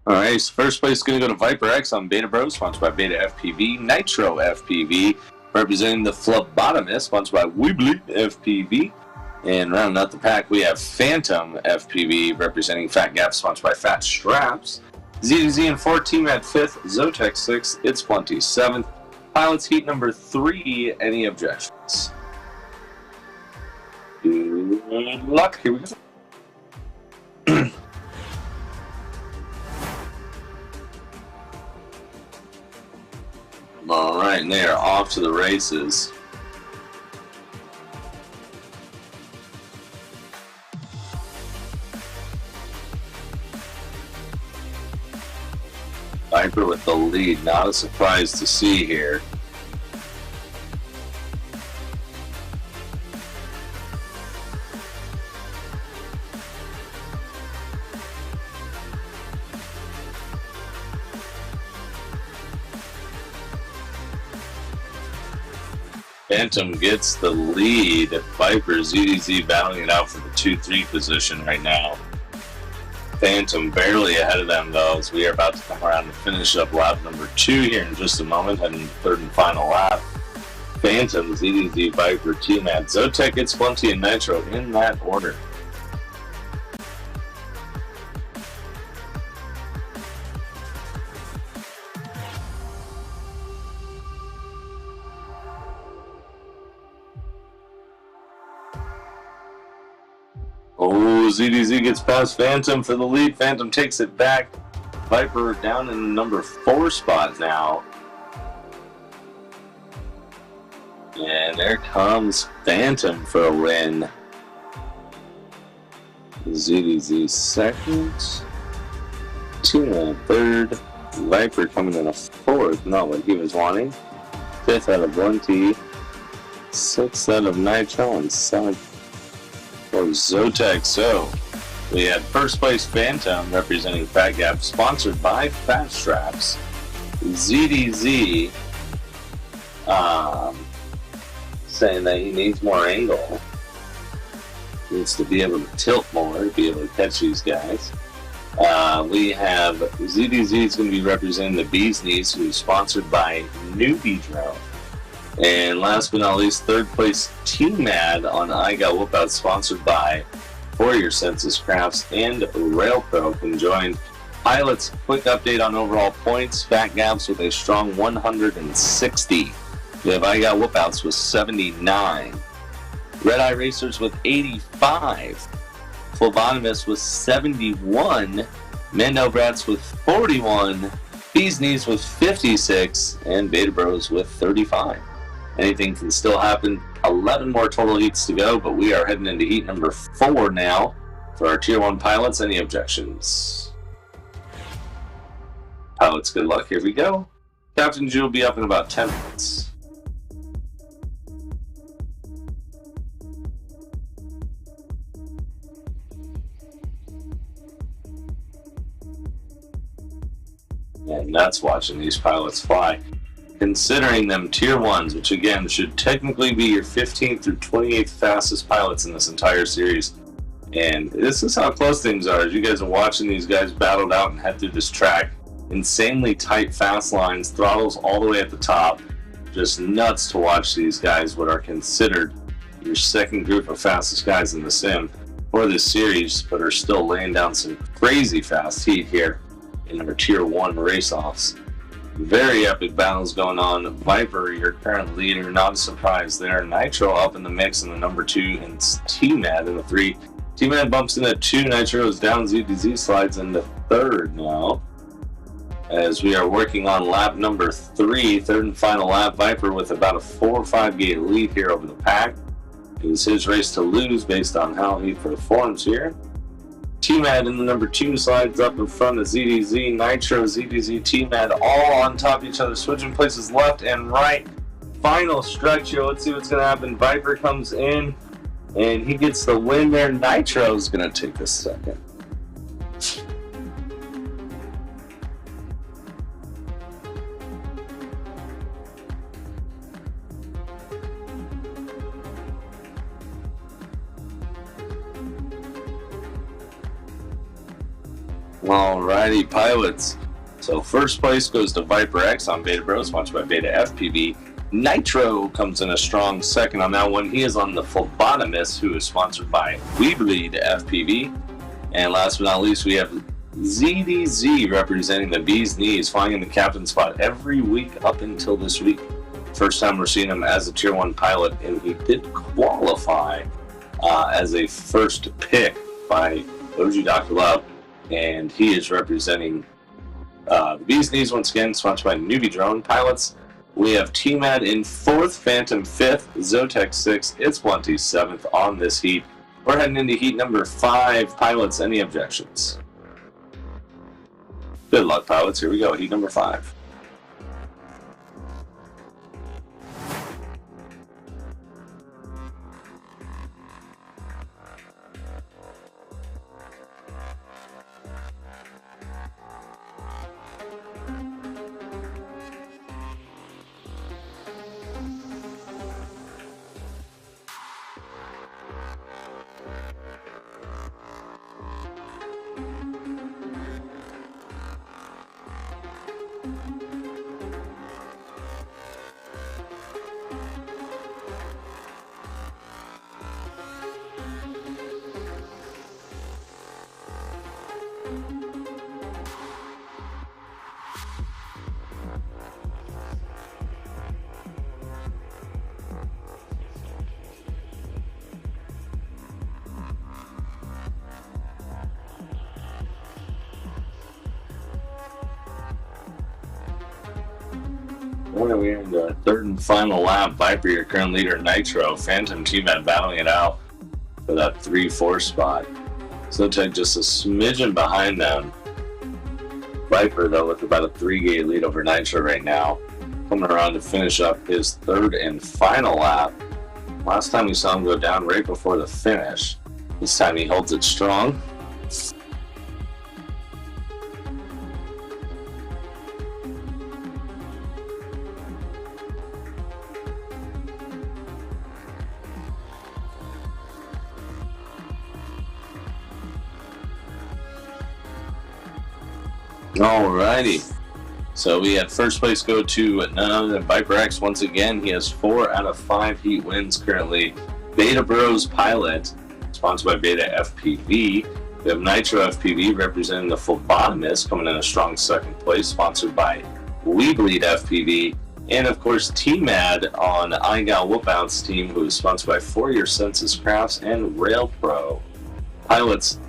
Speaker 6: Alright, so first place is going to go to Viper X on Beta Bros, sponsored by Beta FPV. Nitro FPV, representing the Phlebotomist, sponsored by weBLEEDfpv. And rounding out the pack, we have Phantom FPV, representing Fat Gap, sponsored by Fat Straps. ZDZ and 4, T-Mad 5th, Zotek 6th, eSPORTS 7th. Pilots heat number 3, any objections? Good luck, here we go. Alright, and they are off to the races. Viper with the lead, not a surprise to see here. Phantom gets the lead. Viper, ZDZ battling it out for the 2-3 position right now. Phantom barely ahead of them though, as we are about to come around to finish up lap number 2 here in just a moment, heading to third and final lap. Phantom, ZDZ, Viper, T-Mad, Zotek, eSPORTS, and Nitro in that order. Oh, ZDZ gets past Phantom for the lead. Phantom takes it back Viper down in the number 4 spot now. And there comes Phantom for a win. ZDZ second. Tina third. Viper coming in a 4th, not what he was wanting. 5th out of 1T. 6th out of Nitro, and 7th for Zotex. So we had first place Phantom representing Fat Gap, sponsored by Fat Straps. ZDZ saying that he needs more angle. Needs to be able to tilt more to be able to catch these guys. We have ZDZ is going to be representing the Bee's Knees, who is sponsored by Newbie Drone. And last but not least, third place T-Mad on I Got Whoop Out, sponsored by For Your Census Crafts and Rail Pro, conjoined. Pilots, quick update on overall points. Fat Gaps with a strong 160. We have I Got Whoop Outs with 79. Red Eye Racers with 85. Phlebotomist with 71. Mendo Brats with 41. Bee's Knees with 56. And Beta Bros with 35. Anything can still happen. 11 more total heats to go, but we are heading into heat number 4 now for our Tier 1 pilots. Any objections? Pilots, good luck. Here we go. Captain G will be up in about 10 minutes. And that's watching these pilots fly. Considering them Tier 1s, which again should technically be your 15th through 28th fastest pilots in this entire series. And this is how close things are. As you guys are watching these guys battled out and head through this track. Insanely tight fast lines, throttles all the way at the top. Just nuts to watch these guys, what are considered your second group of fastest guys in the sim for this series, but are still laying down some crazy fast heat here in our Tier 1 race-offs. Very epic battles going on. Viper, your current leader, not a surprise there. Nitro up in the mix in the number 2, and T-Mad in the 3. T-Mad bumps in at 2, Nitro is down, ZDZ slides into 3rd now. As we are working on lap number 3, third and final lap. Viper with about a 4 or 5 gate lead here over the pack. It was his race to lose based on how he performs here. T-Mad in the number 2 slides up in front of ZDZ. Nitro, ZDZ, T-Mad all on top of each other, switching places left and right. Final stretch here. Let's see what's going to happen. Viper comes in, and he gets the win there. Nitro's going to take this second. Alrighty, pilots. So first place goes to Viper X on Beta Bros, sponsored by Beta FPV. Nitro comes in a strong second on that one. He is on the Phlebotomist, who is sponsored by weBLEEDfpv. And last but not least, we have ZDZ representing the Bee's Knees, flying in the captain spot every week up until this week. First time we're seeing him as a Tier 1 pilot, and he did qualify as a first pick by OG Dr. Love. And he is representing the Bee's Knees once again, sponsored by Newbie Drone. Pilots, we have T-Mad in 4th, Phantom 5th, Zotex 6th, It's Plenty 7th on this heat. We're heading into heat number 5. Pilots, any objections? Good luck, pilots. Here we go, heat number 5. Well, we're in the third and final lap. Viper, your current leader, Nitro. Phantom T-Man battling it out for that 3-4 spot. Zotek just a smidgen behind them. Viper, though, with about a 3-gate lead over Nitro right now. Coming around to finish up his third and final lap. Last time we saw him go down right before the finish. This time he holds it strong. Alrighty. So we had first place go to none other than Viper X. Once again, he has 4 out of 5 heat wins currently. Beta Bros Pilot, sponsored by Beta FPV. We have Nitro FPV representing the Phlebotomist, coming in a strong second place, sponsored by weBLEEDfpv. And of course, T-Mad on iGal Whoop-Out's team, who is sponsored by Fourier Census Crafts and Rail Pro. Pilots,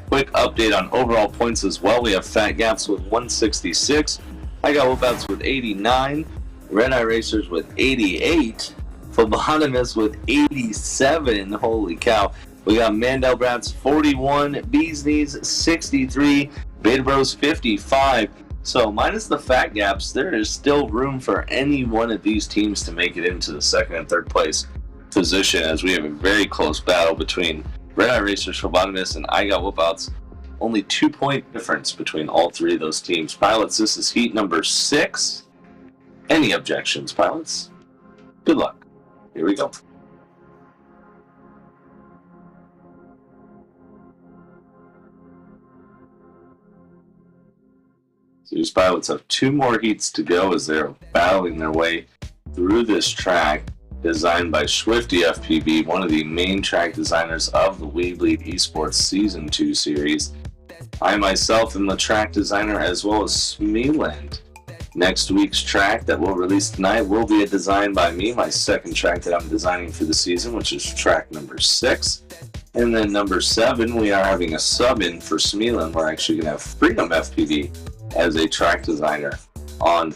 Speaker 6: quick update on overall points as well. We have Fat Gaps with 166, iGal Whoop-Outs with 89, Red Eye Racers with 88, Phlebotomist with 87. Holy cow. We got Mandel Brats 41, Bees Knees 63, Beta Bros 55. So minus the Fat Gaps, there is still room for any one of these teams to make it into the second and third place position, as we have a very close battle between Red Eye Racers, Phlebotomist, and iGal Whoop-Outs. Only 2-point difference between all three of those teams. Pilots, this is heat number 6. Any objections, pilots? Good luck. Here we go. So these pilots have 2 more heats to go as they're battling their way through this track designed by Swifty FPV, one of the main track designers of the weBLEED eSports Season 2 series. I myself am the track designer, as well as Smeeland. Next week's track that we'll release tonight will be a design by me, my second track that I'm designing for the season, which is track number 6. And then number 7, we are having a sub-in for Smeeland. We're actually going to have Freedom FPV as a track designer on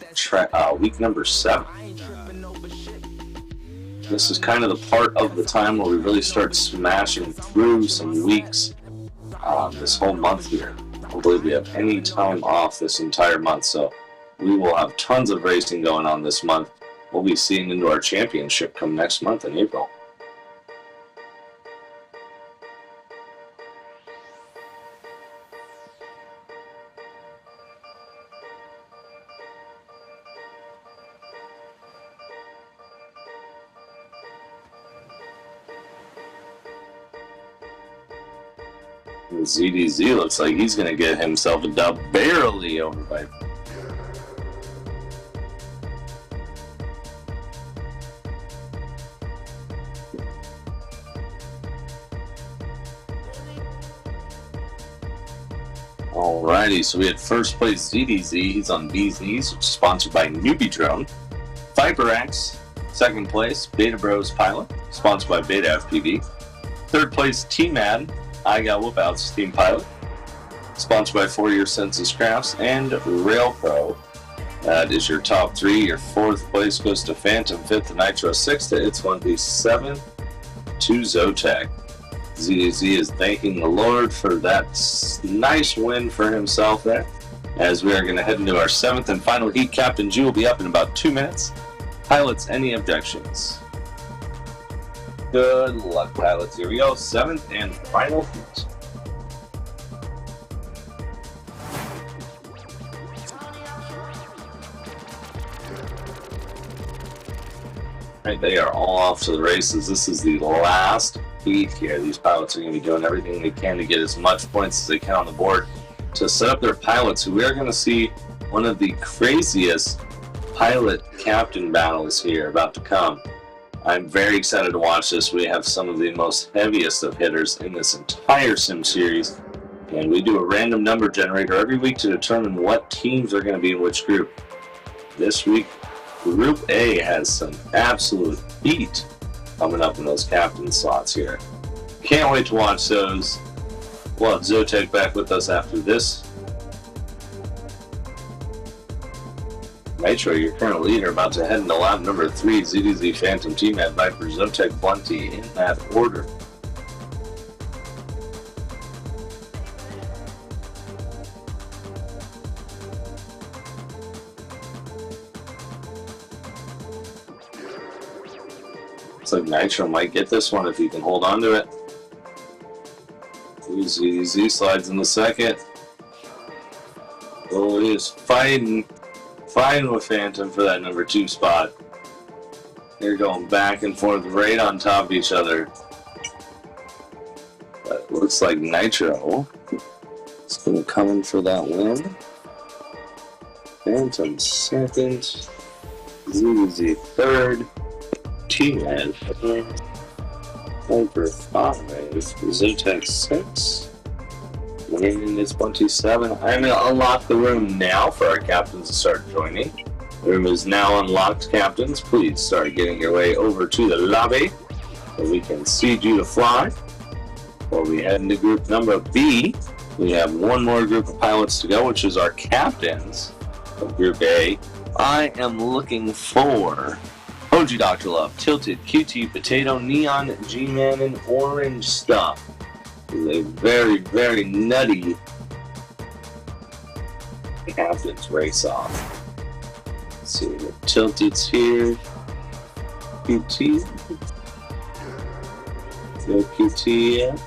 Speaker 6: week number 7. This is kind of the part of the time where we really start smashing through some weeks this whole month here. I don't believe we have any time off this entire month, so we will have tons of racing going on this month. We'll be seeing into our championship come next month in April. ZDZ looks like he's going to get himself a dub barely over by. Alrighty, so we had first place ZDZ. He's on Bees Knees, which is sponsored by Newbie Drone. Viper X, second place, Beta Bros Pilot, sponsored by Beta FPV. Third place, T-Mad, iGal Whoop-Out's Team Pilot, sponsored by Fourier Census Crafts and Rail Pro. That is your top 3. Your 4th place goes to Phantom, 5th to Nitro, 6th to It's One Piece, 7th to Zotek. ZDZ is thanking the Lord for that nice win for himself there. As we are going to head into our 7th and final heat. Captain G will be up in about 2 minutes. Pilots, any objections? Good luck, pilots. Here we go. 7th and final heat. Right, they are all off to the races. This is the last heat here. These pilots are going to be doing everything they can to get as much points as they can on the board to set up their pilots. We are going to see one of the craziest pilot captain battles here about to come. I'm very excited to watch this. We have some of the most heaviest of hitters in this entire sim series, and we do a random number generator every week to determine what teams are going to be in which group. This week, Group A has some absolute heat coming up in those captain slots here. Can't wait to watch those. We'll have Zotek back with us after this. Nitro, your current leader, about to head into lap number 3. ZDZ, Phantom, T-Mad, Viper, Zotek, Blunty, in that order. Looks like Nitro might get this one if he can hold on to it. ZDZ slides in the second. Oh, he is fighting with Phantom for that number 2 spot. They're going back and forth right on top of each other. But it looks like Nitro is going to come in for that win. Phantom second. ZZ third. T-Man fourth. Viper 5. Zotek 6. And it's 27. I'm going to unlock the room now for our captains to start joining. The room is now unlocked, captains. Please start getting your way over to the lobby so we can seed you to fly. Before we head into group number B, we have one more group of pilots to go, which is our captains of Group A. I am looking for OG Dr. Love, Tilted, QT, Potato, Neon, G-Man, and Orange Stuff. It's a very, very nutty captains race off. Let's see, the Tilted's here. QT. No QT yet.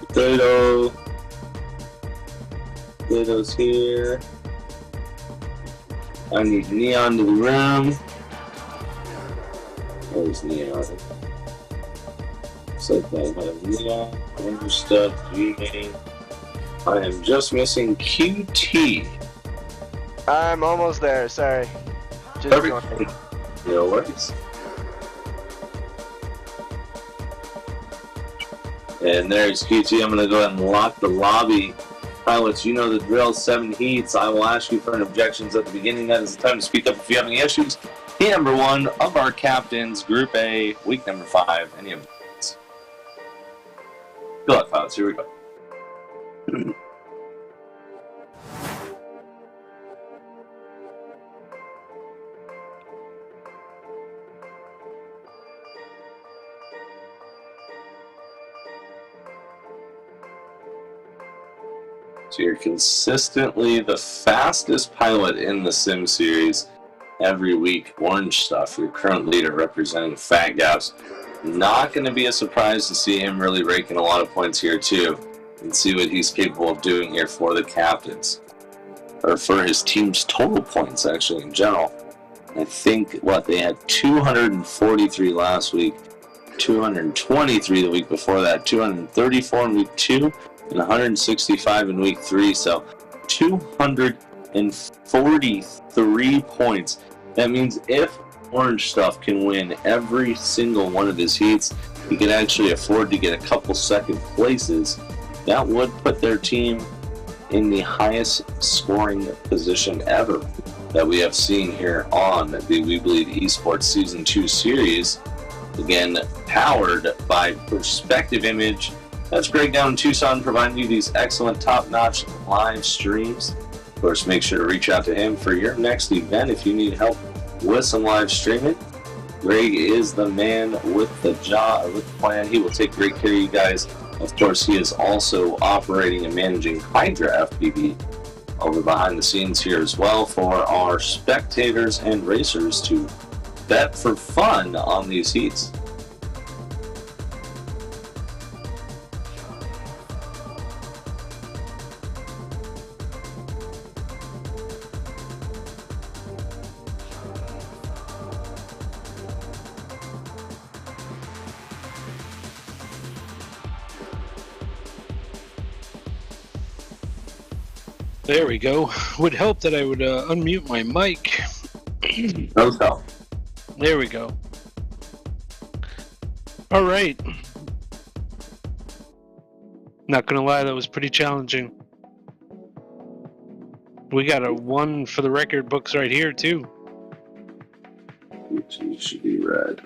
Speaker 6: Potato. Potato's here. I need Neon to the room. Where's Neon? Looks like I have Neon, Orange Stuff, G-Man. I am just missing QT.
Speaker 7: I'm almost there, sorry. Just
Speaker 6: Perfect. No worries. And there's QT. I'm going to go ahead and lock the lobby. Pilots, you know the drill. 7 heats. I will ask you for an objections at the beginning. That is the time to speak up if you have any issues. Heat number 1 of our captains, Group A, week number 5. Any objections? Good luck, pilots. Here we go. So you're consistently the fastest pilot in the Sim series every week. Orange Stuff, your current leader representing Fat Gaps. Not going to be a surprise to see him really raking a lot of points here too, and see what he's capable of doing here for the captains, or for his team's total points actually in general. I think they had 243 last week, 223 the week before that, 234 in week 2. And 165 in week 3, so 243 points. That means if Orange Stuff can win every single one of his heats, he can actually afford to get a couple second places. That would put their team in the highest scoring position ever that we have seen here on the weBLEED eSports Season 2 series. Again, powered by Perspective Image. That's Greg down in Tucson, providing you these excellent top-notch live streams. Of course, make sure to reach out to him for your next event if you need help with some live streaming. Greg is the man with the job, with the plan. He will take great care of you guys. Of course, he is also operating and managing Hydra FPV over behind the scenes here as well for our spectators and racers to bet for fun on these heats.
Speaker 1: There we go. Would help that I would unmute my mic.
Speaker 6: Those help.
Speaker 1: There we go. All right. Not gonna lie, that was pretty challenging. We got a 1 for the record books right here too.
Speaker 6: You should be red.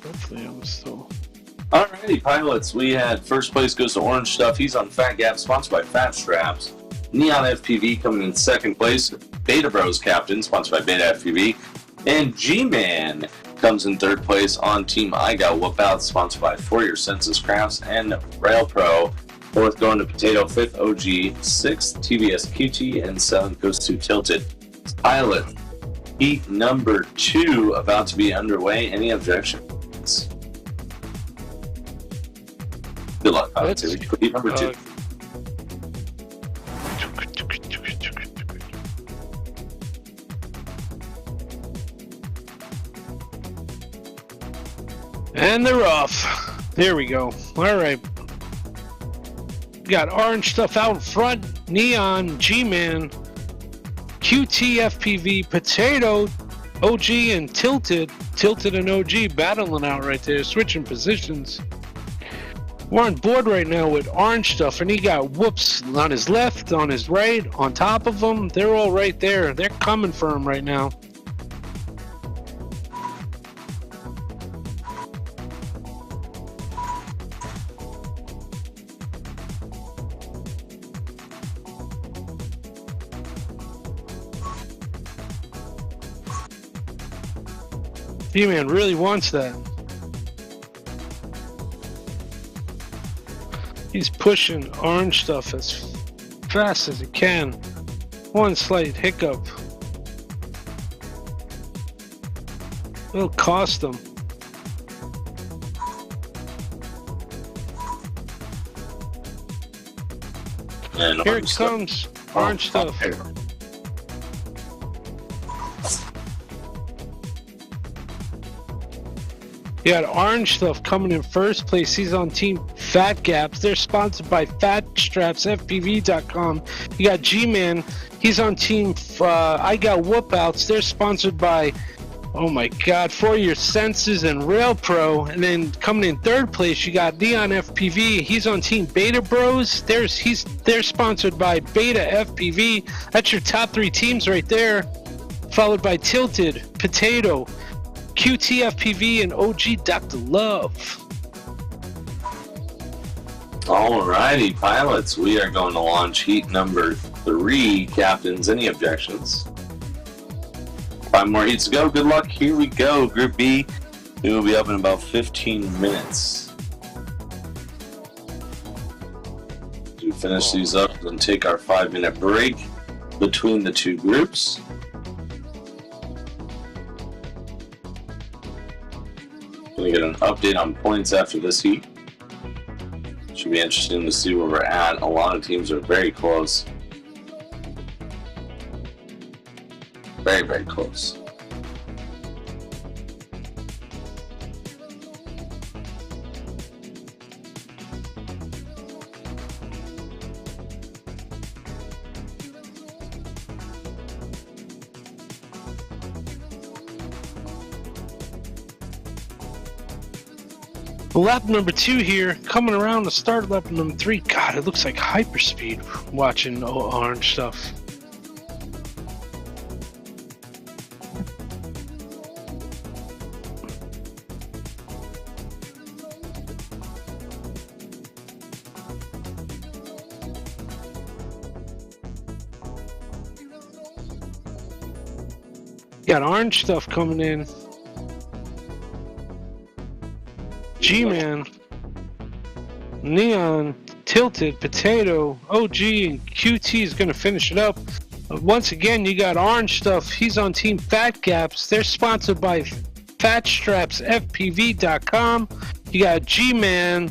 Speaker 1: Hopefully I'm still...
Speaker 6: Alrighty, pilots. We had first place goes to Orange Stuff. He's on Fat Gap, sponsored by Fat Straps. Neon FPV coming in second place. Beta Bros Captain, sponsored by Beta FPV. And G-Man comes in third place on Team I Got Whoop Out, sponsored by For Your Senses Crafts and Rail Pro. Fourth going to Potato, fifth OG, sixth TVS QT, and seventh goes to Tilted. Pilot, heat number 2 about to be underway. Any objections? Good luck, pilot. Heat number 2.
Speaker 1: And they're off. There we go. All right. Got Orange Stuff out in front. Neon, G-Man, QT FPV, Potato, OG, and Tilted. Tilted and OG battling out right there, switching positions. We're on board right now with Orange Stuff, and he got Whoops on his left, on his right, on top of him. They're all right there. They're coming for him right now. G-Man really wants that. He's pushing Orange Stuff as fast as he can. One slight hiccup. It'll cost him.
Speaker 6: And
Speaker 1: Here it comes. Orange Stuff. You got Orange Stuff coming in first place. He's on Team Fat Gaps. They're sponsored by FatStrapsFPV.com. You got G-Man. He's on Team I Got Whoop Outs. They're sponsored by, oh my God, For Your Senses and Rail Pro. And then coming in third place, you got Neon FPV. He's on Team Beta Bros. They're sponsored by Beta FPV. That's your top 3 teams right there. Followed by Tilted, Potato, QT FPV, and OG Dr. Love.
Speaker 6: Alrighty, pilots. We are going to launch heat number 3. Captains, any objections? 5 more heats to go. Good luck. Here we go. Group B. We will be up in about 15 minutes. To finish these up and take our 5-minute break between the 2 groups. Gonna get an update on points after this heat. Should be interesting to see where we're at. A lot of teams are very close. Very, very close.
Speaker 1: Lap number 2 here, coming around to start lap number 3. God, it looks like hyperspeed watching Orange Stuff. Got Orange Stuff coming in. G-Man, Neon, Tilted, Potato, OG, and QT is going to finish it up. Once again, you got Orange Stuff. He's on Team Fat Gaps. They're sponsored by FatStrapsFPV.com. You got G-Man.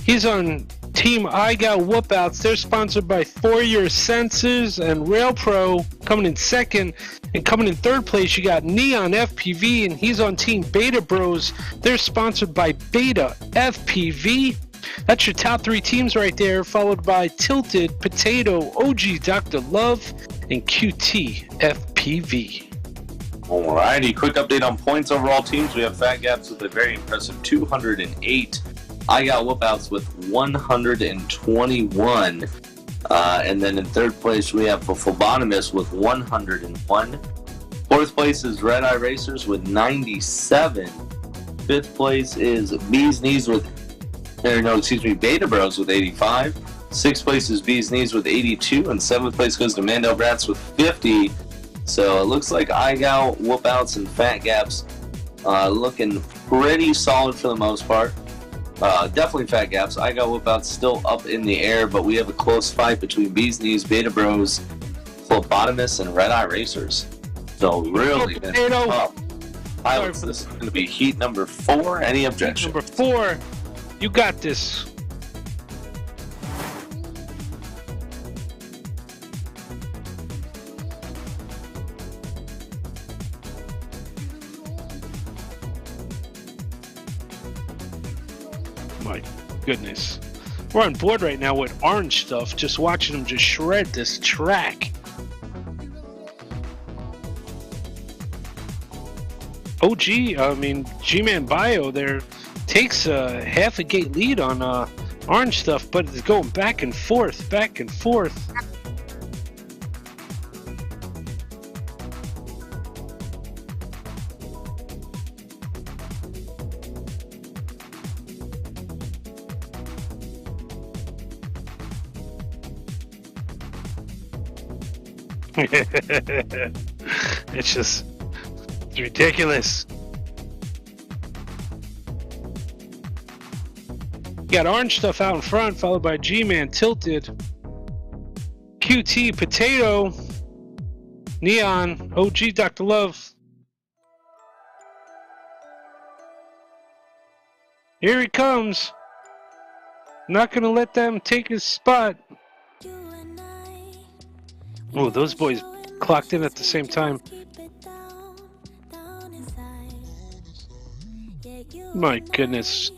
Speaker 1: He's on Team I Got Whoop Outs. They're sponsored by For Your Senses and Rail Pro. Coming in second. And coming in third place, you got Neon FPV, and he's on Team Beta Bros. They're sponsored by Beta FPV. That's your top 3 teams right there, followed by Tilted, Potato, OG Dr. Love, and QT FPV.
Speaker 6: Alrighty, quick update on points. Overall teams, we have Fat Gaps with a very impressive 208. I Got Whoop Outs with 121. And then in third place, we have Phlebotomist with 101. Fourth place is Red Eye Racers with 97. Fifth place is Bees Knees with No, excuse me, Beta Bros with 85. 6th place is Bees Knees with 82, and 7th place goes to Mandel Brats with 50. So it looks like iGal, Whoop Outs, and Fat Gaps looking pretty solid for the most part. Definitely Fat Gaps. iGal, Whoop Outs still up in the air, but we have a close fight between Bees Knees, Beta Bros, Phlebotomists, and Red Eye Racers. So really tough. Pilots, this is going to be heat number 4. Any objection?
Speaker 1: Number 4. You got this. My goodness. We're on board right now with Orange Stuff, just watching them just shred this track. G-Man Bio there takes a half a gate lead on Orange Stuff, but it's going back and forth, back and forth. It's ridiculous. Got Orange Stuff out in front, followed by G-Man Tilted, QT Potato, Neon, OG Dr. Love. Here he comes. Not gonna let them take his spot. Oh, those boys clocked in at the same time. My goodness.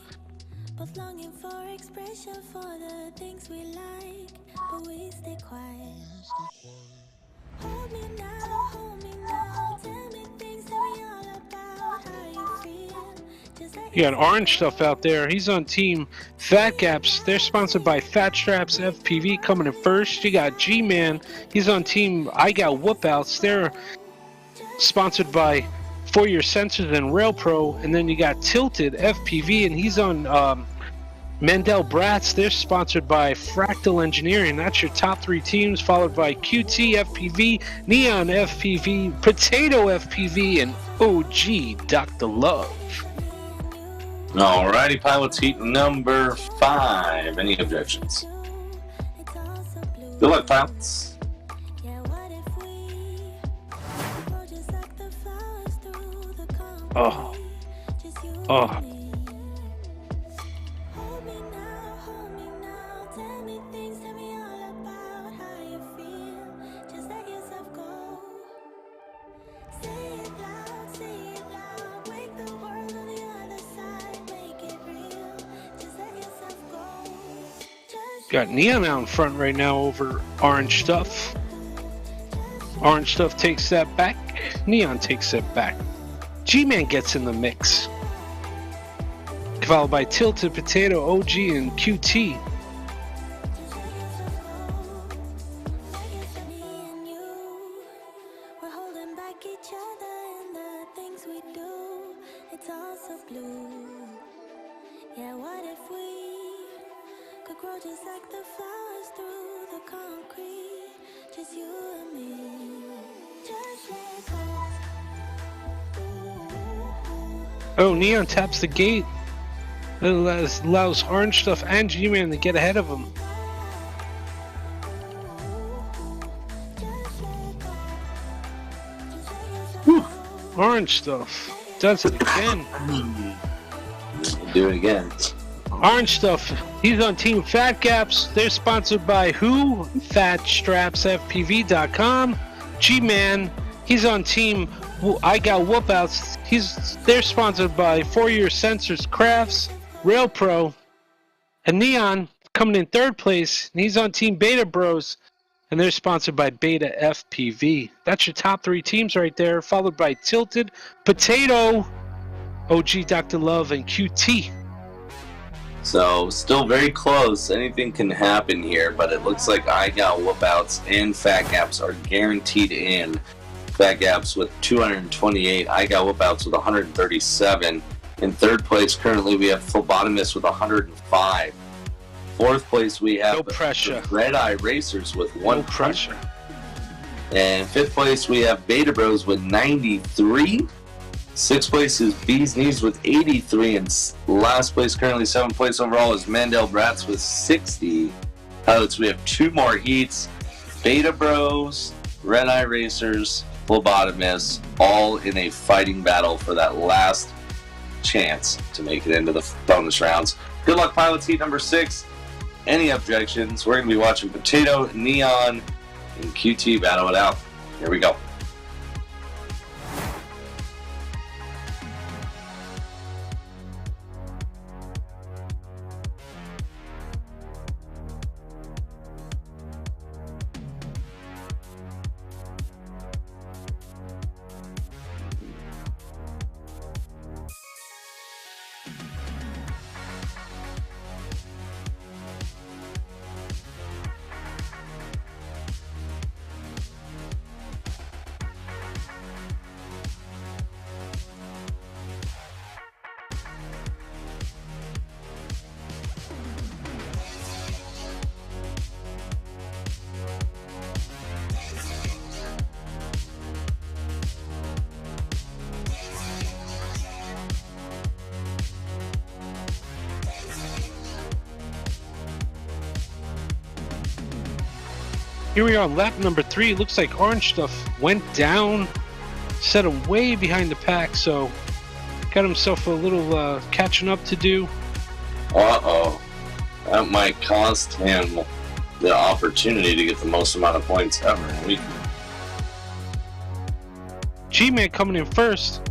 Speaker 1: You got Orange Stuff out there. He's on team Fat Gaps. They're sponsored by Fat Straps FPV coming in first. You got G-Man. He's on team I Got Whoop Outs. They're sponsored by For Your Sensors and Rail Pro. And then you got Tilted FPV, and he's on Mandel Brats. They're sponsored by Fractal Engineering. That's your top 3 teams, followed by QT FPV, Neon FPV, Potato FPV, and OG Dr. Love.
Speaker 6: Alrighty, pilots, heat number 5. Any objections? Good luck, pilots.
Speaker 1: Oh. Got Neon out in front right now over Orange Stuff. Orange Stuff takes that back. Neon takes it back. G-Man gets in the mix. Followed by Tilted, Potato, OG, and QT. Oh, Neon taps the gate. It allows Orange Stuff and G-Man to get ahead of him. Whew. Orange Stuff does it again.
Speaker 6: Do it again.
Speaker 1: Orange Stuff, he's on Team Fat Gaps. They're sponsored by who? FatStrapsFPV.com. G-Man, he's on Team I Got Whoop Outs. They're sponsored by For Your Sensors Crafts, Rail Pro, and Neon coming in 3rd place. And he's on Team Beta Bros, and they're sponsored by Beta FPV. That's your top 3 teams right there, followed by Tilted, Potato, OG Dr. Love, and QT.
Speaker 6: So still very close. Anything can happen here, but it looks like I Got Whoop Outs and Fat Gaps are guaranteed in. Fat Gaps with 228, I Got Whoop Outs with 137. In third place, currently, we have phlebotomists with 105. Fourth place, we have
Speaker 1: No pressure.
Speaker 6: Red Eye Racers with
Speaker 1: No
Speaker 6: 100.
Speaker 1: pressure.
Speaker 6: And fifth place, we have Beta Bros with 93. Sixth place is Bees Knees with 83. And last place, currently seventh place overall, is Mandel Brats with 60. Pilots, we have 2 more heats. Beta Bros, Red Eye Racers, phlebotomists, all in a fighting battle for that last chance to make it into the bonus rounds. Good luck, pilots. Heat number 6. Any objections? We're going to be watching Potato, Neon, and QT battle it out. Here we go.
Speaker 1: Here we are on lap number 3. It looks like Orange Stuff went down, set him way behind the pack, so got himself a little catching up to do.
Speaker 6: Uh-oh. That might cost him the opportunity to get the most amount of points ever.
Speaker 1: G-Man coming in first.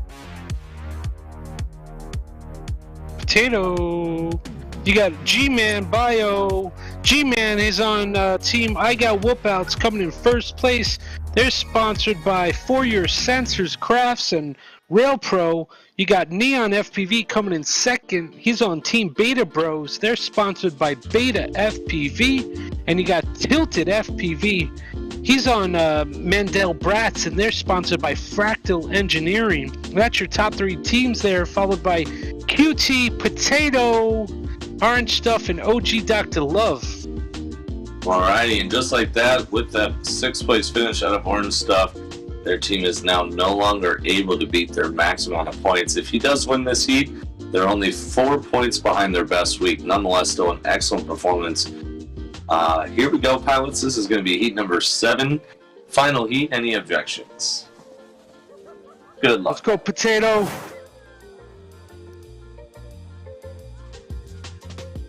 Speaker 1: Potato. You got G-Man, Bio. G-Man is on team I Got Whoopouts coming in first place. They're sponsored by For Your Sensors Crafts and Rail Pro. You got Neon FPV coming in second. He's on team Beta Bros. They're sponsored by Beta FPV. And you got Tilted FPV. He's on Mandel Brats, and they're sponsored by Fractal Engineering. That's your top 3 teams there, followed by QT, Potato, Orange Stuff, and OG Dr. Love.
Speaker 6: Alrighty, and just like that, with that 6th place finish out of Orange Stuff, their team is now no longer able to beat their max amount of points. If he does win this heat, they're only 4 points behind their best week. Nonetheless, still an excellent performance. Here we go, pilots. This is going to be heat number 7. Final heat. Any objections? Good luck.
Speaker 1: Let's go, Potato.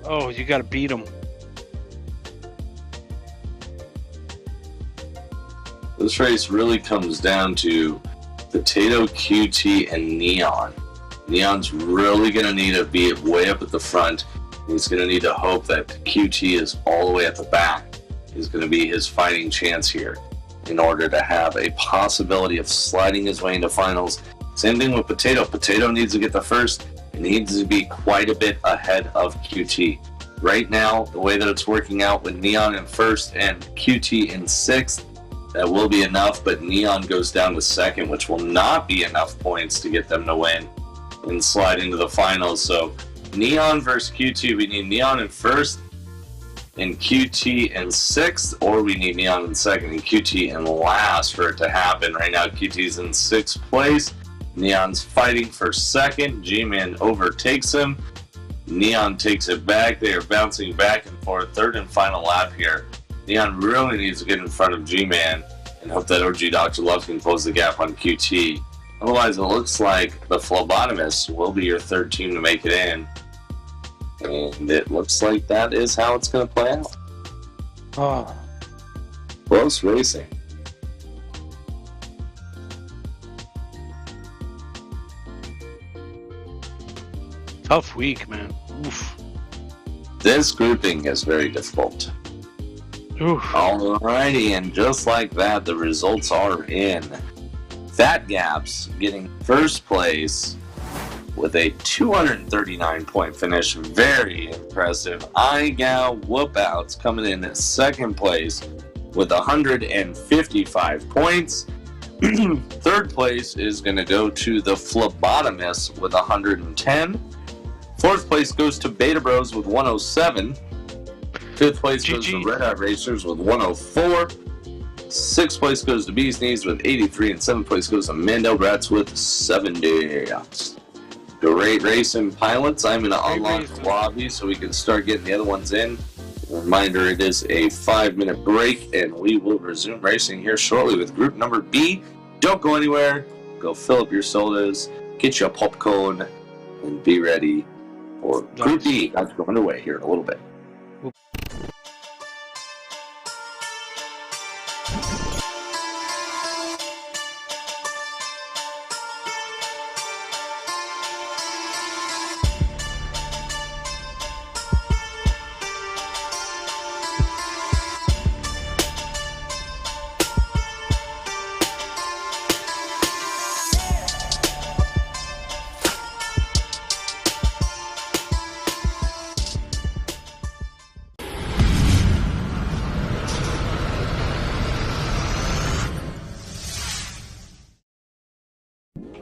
Speaker 1: Oh, you got to beat him.
Speaker 6: This race really comes down to Potato, QT, and Neon. Neon's really going to need to be way up at the front. He's going to need to hope that QT is all the way at the back. Is going to be his fighting chance here in order to have a possibility of sliding his way into finals. Same thing with Potato. Potato needs to get the first. It needs to be quite a bit ahead of QT. Right now, the way that it's working out with Neon in first and QT in 6th, that will be enough, but Neon goes down to 2nd, which will not be enough points to get them to win and slide into the finals. So Neon versus QT, we need Neon in 1st and QT in 6th, or we need Neon in 2nd and QT in last for it to happen. Right now, QT's in 6th place. Neon's fighting for 2nd. G-Man overtakes him. Neon takes it back. They are bouncing back and forth. 3rd and final lap here. Neon really needs to get in front of G-Man and hope that OG Dr. Love can close the gap on QT. Otherwise, it looks like the phlebotomists will be your 3rd team to make it in. And it looks like that is how it's going to play out.
Speaker 1: Oh,
Speaker 6: Close racing.
Speaker 1: tough week, man. Oof.
Speaker 6: This grouping is very difficult.
Speaker 1: Oof.
Speaker 6: Alrighty, and just like that, the results are in. Fat Gaps getting 1st place with a 239-point finish. Very impressive. I Got Whoopouts coming in at 2nd place with 155 points. Third place is going to go to the Phlebotomist with 110. Fourth place goes to Beta Bros with 107. Fifth place goes to Red Eye Racers with 104. Sixth place goes to Bee's Knees with 83. And seventh place goes to Mandel Brats with 70. Great racing, pilots. I'm going to unlock the lobby so we can start getting the other ones in. Reminder, it is a 5-minute break, and we will resume racing here shortly with group number B. Don't go anywhere. Go fill up your sodas, get you a popcorn, and be ready for group B. That's going underway here in a little bit.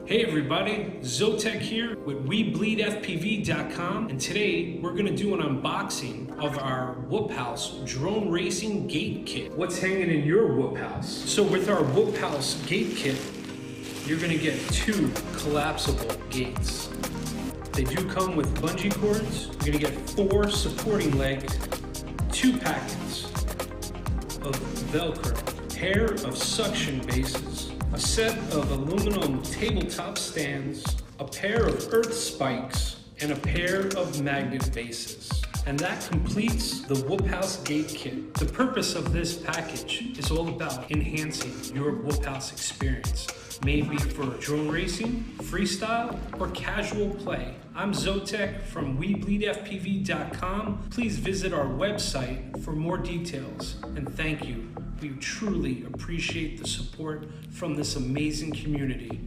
Speaker 8: Hey everybody, Zotek here with weBLEEDfpv.com, and today we're going to do an unboxing of our Whoop House drone racing gate kit. What's hanging in your Whoop House? So with our Whoop House gate kit, you're going to get 2 collapsible gates. They do come with bungee cords. You're going to get 4 supporting legs, 2 packets of Velcro, pair of suction bases, a set of aluminum tabletop stands, a pair of earth spikes, and a pair of magnet bases. And that completes the Whoop House gate kit. The purpose of this package is all about enhancing your Whoop House experience. Maybe for drone racing, freestyle, or casual play. I'm Zotek from weBLEEDfpv.com. Please visit our website for more details, and thank you. We truly appreciate the support from this amazing community.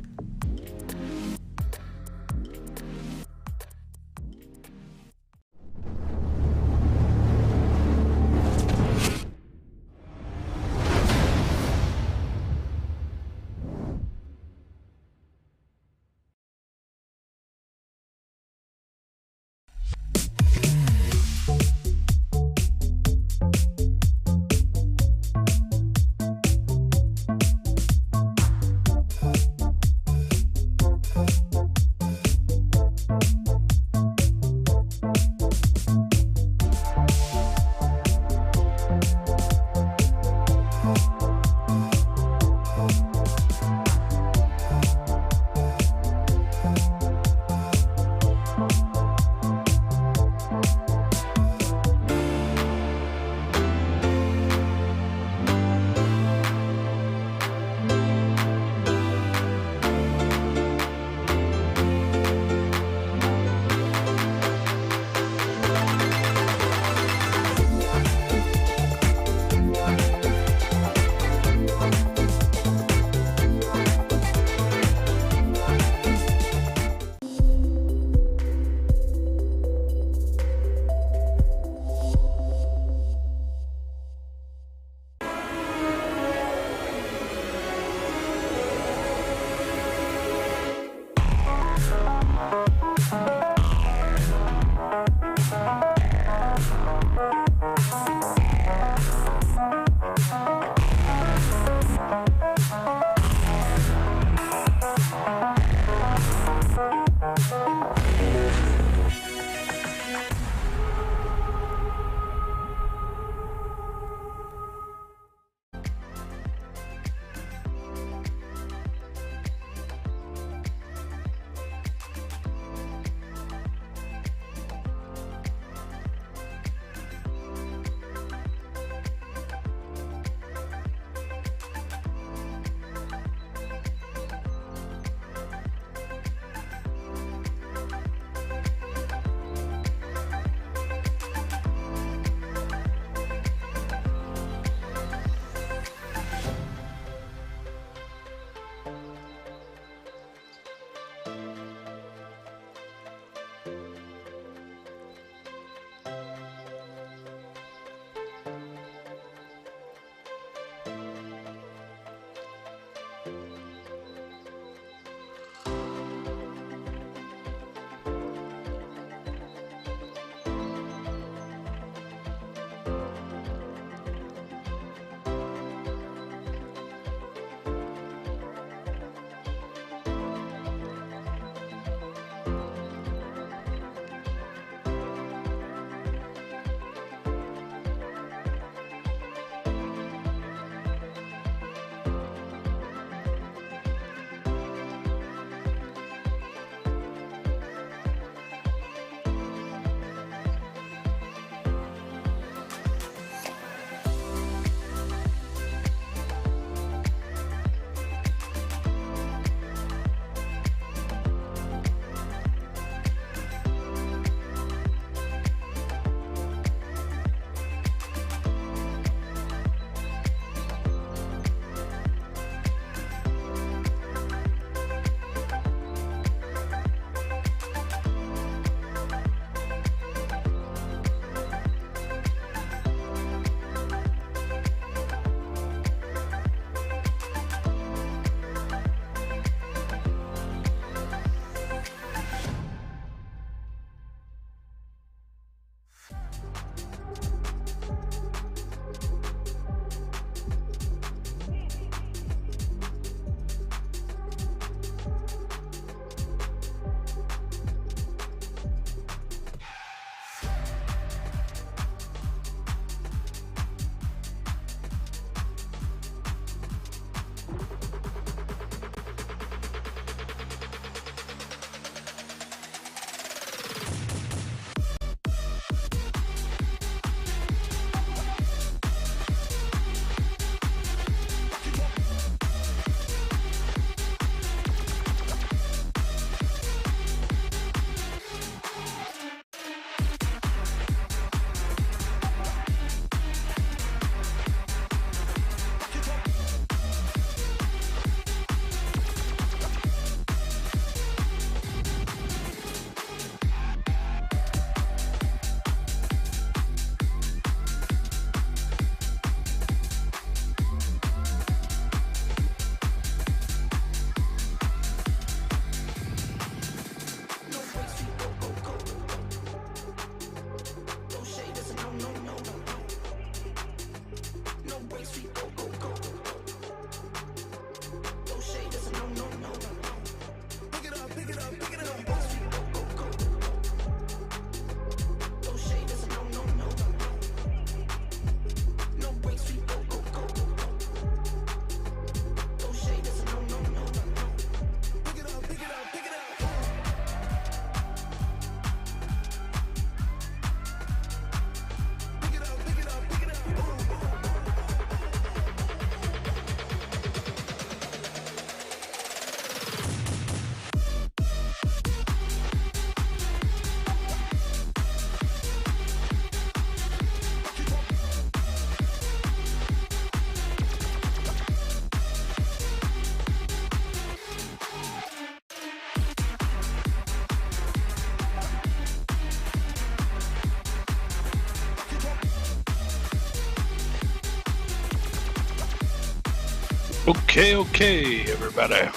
Speaker 1: Okay, everybody.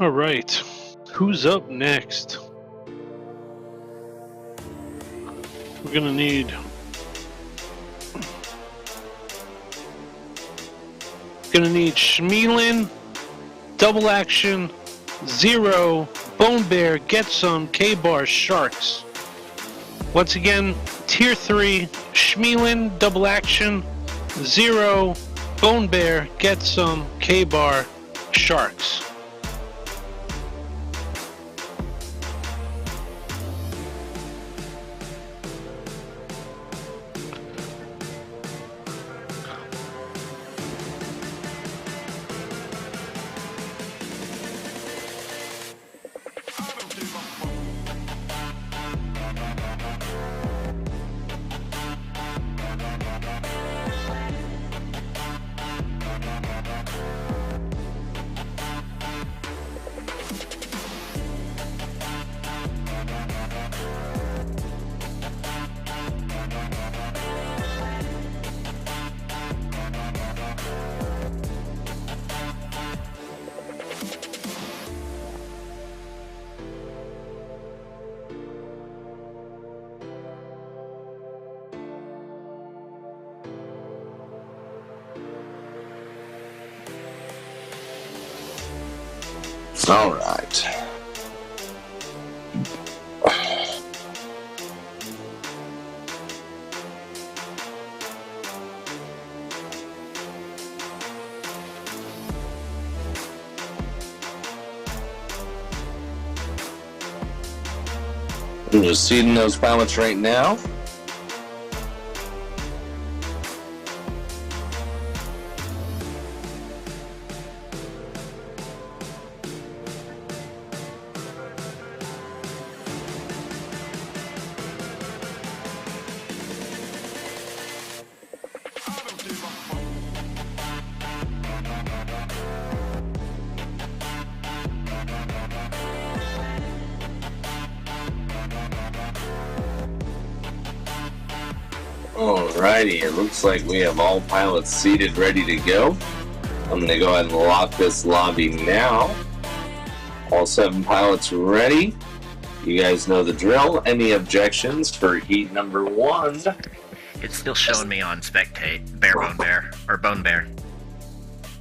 Speaker 1: All right, who's up next? We're gonna need Schmeelin, Double Action, Zero, Bone Bear, Get Some, K-Bar, Sharks. Once again, Tier 3, Schmeelin, Double Action, Zero, Bone Bear, Get Some, K-Bar, Sharks.
Speaker 6: All right. I'm just seeding those pilots right now. Alrighty, it looks like we have all pilots seated, ready to go. I'm going to go ahead and lock this lobby now. All 7 pilots ready. You guys know the drill. Any objections for heat number 1?
Speaker 9: It's still showing me on spectate. Bone bear.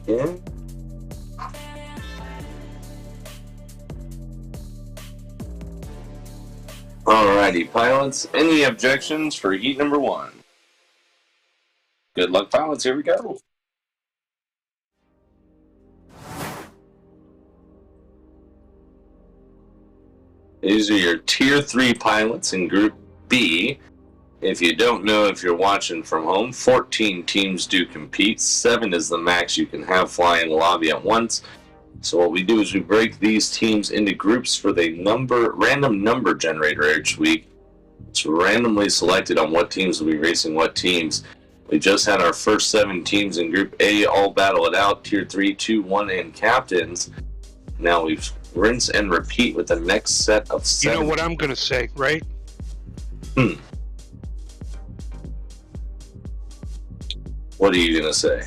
Speaker 6: Yeah. Alrighty, pilots. Any objections for heat number 1? Good luck, pilots. Here we go. These are your Tier 3 pilots in Group B. If you don't know, if you're watching from home, 14 teams do compete. 7 is the max you can have fly in the lobby at once. So what we do is we break these teams into groups for the random number generator each week. It's randomly selected on what teams will be racing what teams. We just had our first 7 teams in Group A all battle it out, Tier 3, 2, 1, and captains. Now we've rinse and repeat with the next set of 7.
Speaker 1: You know what I'm going to say, right?
Speaker 6: What are you going to say?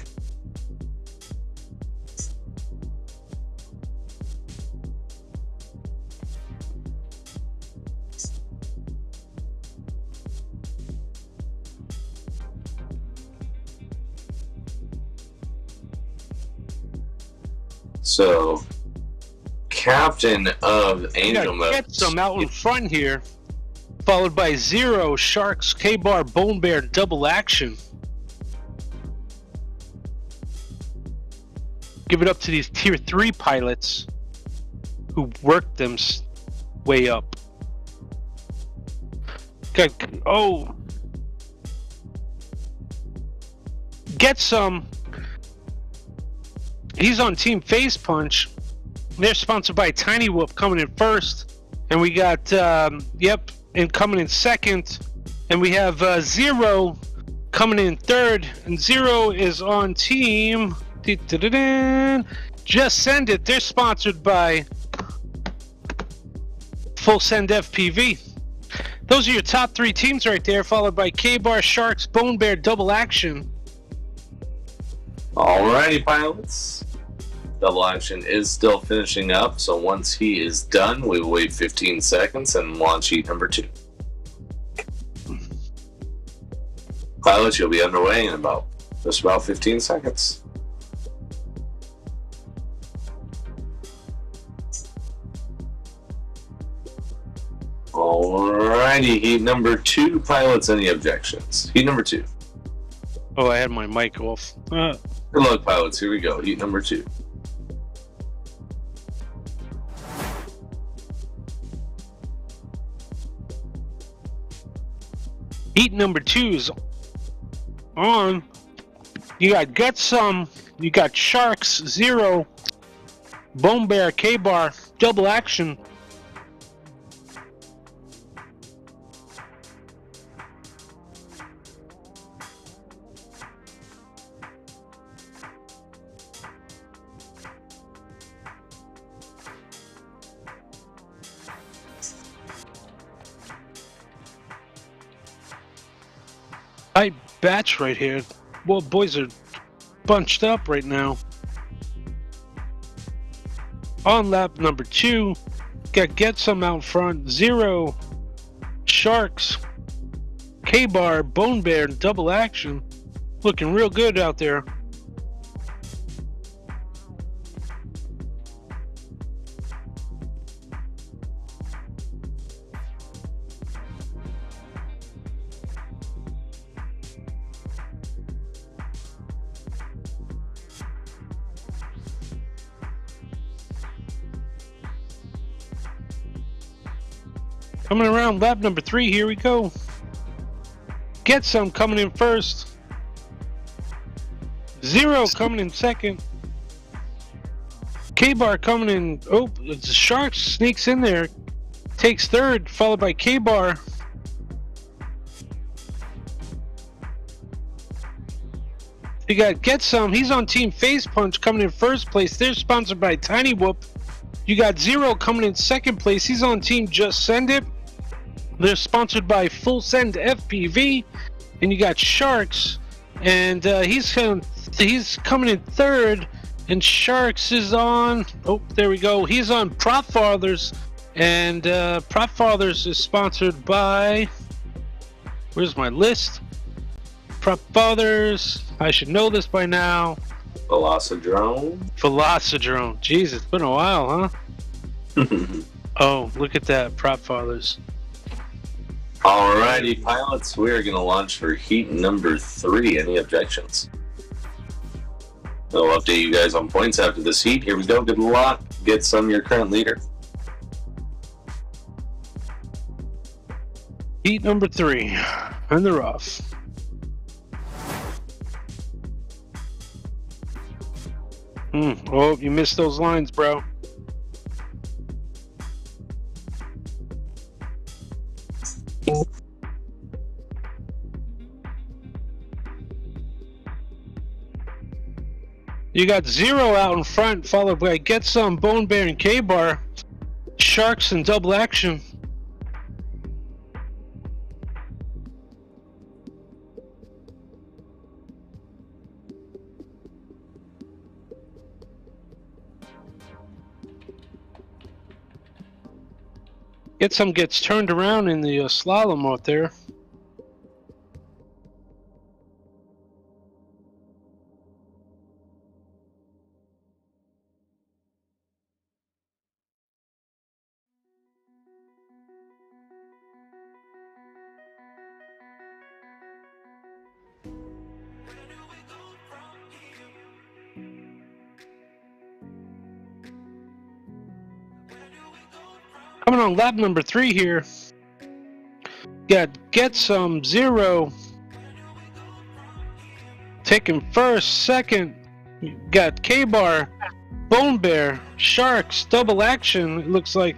Speaker 6: So, captain of Angel Mode.
Speaker 1: Get some out in front here, followed by Zero, Sharks, K-Bar, Bone Bear, Double Action. Give it up to these Tier 3 pilots who worked them way up. Okay. Oh. Get some. He's on Team Face Punch. They're sponsored by Tiny Whoop coming in first. And we got, and coming in second. And we have Zero coming in third. And Zero is on Team... Just Send It. They're sponsored by Full Send FPV. Those are your top 3 teams right there, followed by K-Bar, Sharks, Bone Bear, Double Action.
Speaker 6: Alrighty, pilots. Double Action is still finishing up, so once he is done, we will wait 15 seconds and launch heat number 2. Pilots, you'll be underway in just about 15 seconds. Alrighty, heat number 2. Pilots, any objections? Heat number 2.
Speaker 1: Oh, I had my mic off.
Speaker 6: Good luck, pilots. Here we go. Heat number 2.
Speaker 1: Heat number 2 is on. You got Gutsum, you got Sharks, 0, Bone Bear, K-Bar, Double Action. Tight batch right here. Well, boys are bunched up right now. On lap number 2, got Get Some out front, 0, Sharks, K-Bar, Bone Bear, Double Action. Looking real good out there. Coming around lap number 3, here we go. Get Some coming in first. 0 coming in second. K-Bar coming in. Oh, the Sharks sneaks in there. Takes third, followed by K-Bar. You got Get Some. He's on Team Face Punch coming in first place. They're sponsored by Tiny Whoop. You got 0 coming in second place. He's on Team Just Send It. They're sponsored by Full Send FPV. And you got Sharks. And he's coming in third. And Sharks is on... Oh, there we go. He's on Prop Fathers. And Prop Fathers is sponsored by... Where's my list? Prop Fathers. I should know this by now.
Speaker 6: Velocidrone.
Speaker 1: Velocidrone. Jeez, it's been a while, huh? Oh, look at that. Prop Fathers.
Speaker 6: Alrighty, pilots, we are going to launch for heat number 3. Any objections? I'll update you guys on points after this heat. Here we go. Good luck. Get Some, your current leader.
Speaker 1: Heat number 3. And they're off. Oh, you missed those lines, bro. You got 0 out in front, followed by Get Some, Bone Bear, and K-Bar. Sharks and Double Action. Get Some gets turned around in the slalom out there. Coming on lap number 3 here. Got Get Some, 0. Taking first, second. Got K-Bar, Bone Bear, Sharks, Double Action. It looks like.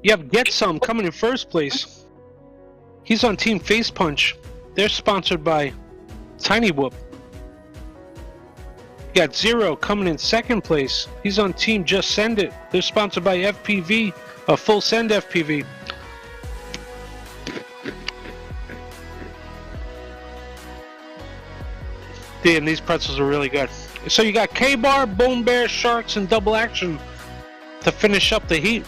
Speaker 1: You have Get Some coming in first place. He's on Team Face Punch. They're sponsored by Tiny Whoop. You got Zero coming in second place. He's on Team Just Send It. They're sponsored by FPV, Full Send FPV. Damn, these pretzels are really good. So you got K-Bar, Bone Bear, Sharks, and Double Action to finish up the heat.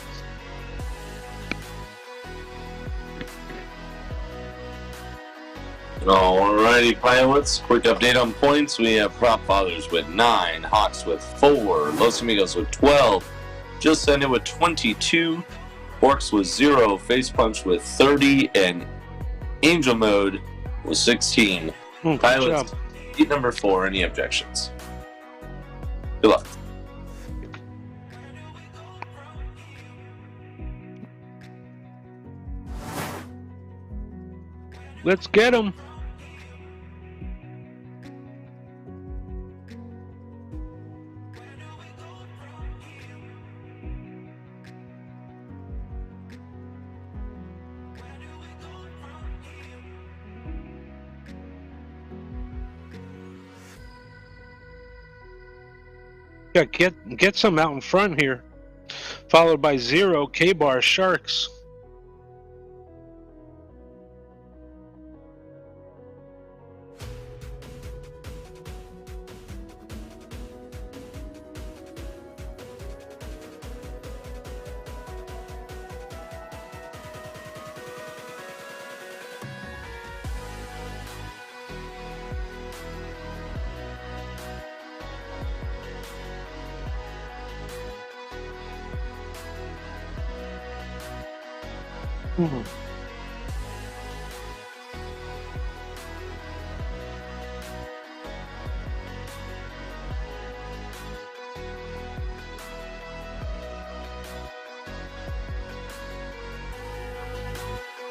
Speaker 6: Alrighty, pilots. Quick update on points. We have Prop Fathers with 9, Hawks with 4, Los Amigos with 12, Just Send It with 22, Orcs with 0, Face Punch with 30, and Angel Mode with 16. Pilots, heat number 4. Any objections? Good luck.
Speaker 1: Let's get them. Yeah, get some out in front here, followed by Zero, K-Bar, Sharks.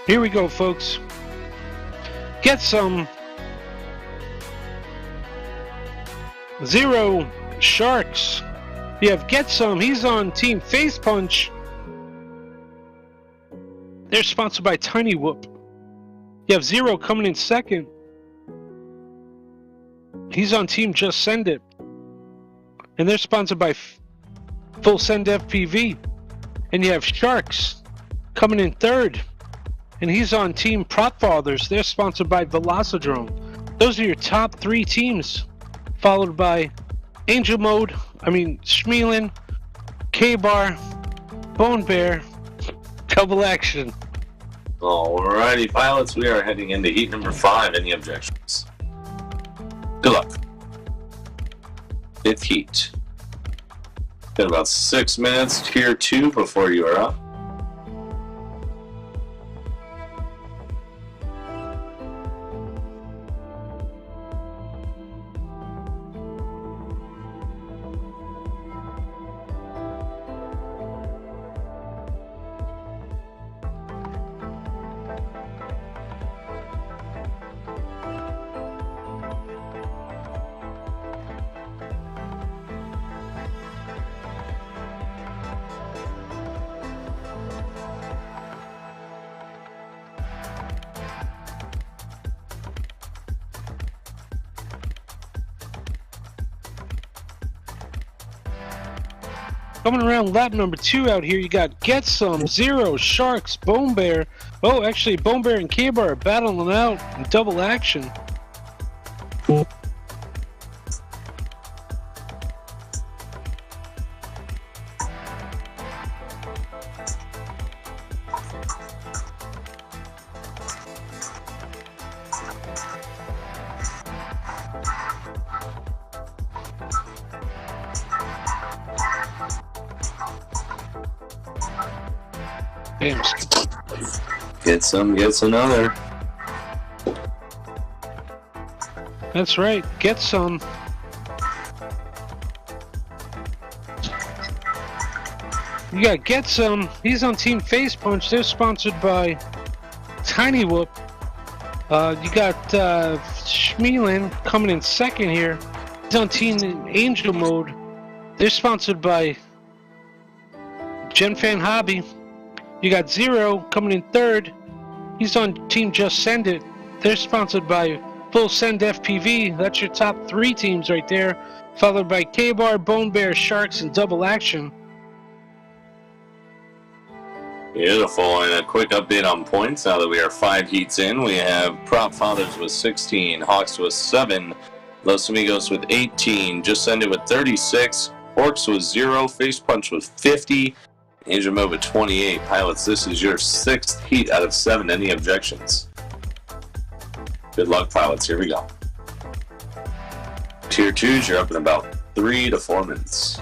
Speaker 1: Here we go, folks. Get some. Zero, Sharks. You have Get Some. He's on Team Face Punch. They're sponsored by Tiny Whoop. You have Zero coming in second. He's on Team Just Send It. And they're sponsored by Full Send FPV. And you have Sharks coming in third. And he's on Team Prop Fathers. They're sponsored by Velocidrome. Those are your top 3 teams. Followed by Angel Mode, Schmeelin, K-Bar, Bone Bear, Double Action.
Speaker 6: Alrighty, pilots, we are heading into heat number 5. Any objections? Good luck. 5th heat. Got about 6 minutes, tier 2 before you are up.
Speaker 1: Coming around lap number 2 out here, you got Get Some, Zero, Sharks, Bone Bear. Oh, actually, Bone Bear and K-Bar are battling out in Double Action. Damn.
Speaker 6: Get some, gets another.
Speaker 1: That's right, Get Some. You got Get Some. He's on Team Face Punch. They're sponsored by Tiny Whoop. You got Schmeelin coming in second here. He's on Team Angel Mode. They're sponsored by Gen Fan Hobby. You got Zero coming in third. He's on Team Just Send It. They're sponsored by Full Send FPV. That's your top 3 teams right there. Followed by K-Bar, Bone Bear, Sharks, and Double Action.
Speaker 6: Beautiful, and a quick update on points. Now that we are 5 heats in, we have Prop Fathers with 16, Hawks with 7, Los Amigos with 18, Just Send It with 36, Orcs with 0, Face Punch with 50, Angel Mode with 28. Pilots, this is your 6th heat out of 7. Any objections? Good luck, pilots. Here we go. Tier 2s, you're up in about 3 to 4 minutes.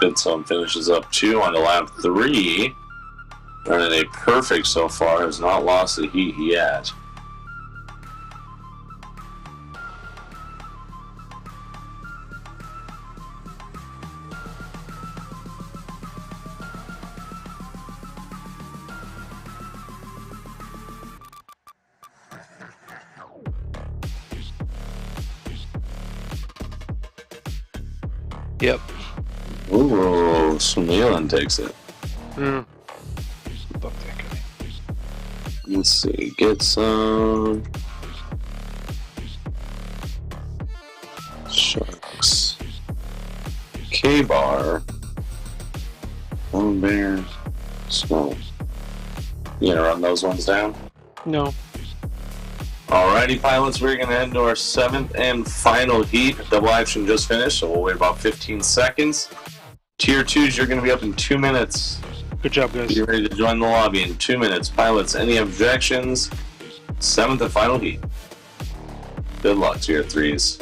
Speaker 6: Good, so finishes up 2 on the lap 3. Running a perfect so far, has not lost the heat yet.
Speaker 1: Yep.
Speaker 6: Ooh, Smealan takes it.
Speaker 1: Yeah. Fuck that guy.
Speaker 6: Let's see, get some Sharks, K-Bar, Bone Bear, Snow. You gonna run those ones down?
Speaker 1: No.
Speaker 6: Alrighty, pilots, we're gonna head to our 7th and final heat. Double action just finished, so we'll wait about 15 seconds. Tier 2s, you're gonna be up in 2 minutes.
Speaker 1: Good job, guys.
Speaker 6: You're ready to join the lobby in 2 minutes. Pilots, any objections? 7th and final heat. Good luck, Tier 3s.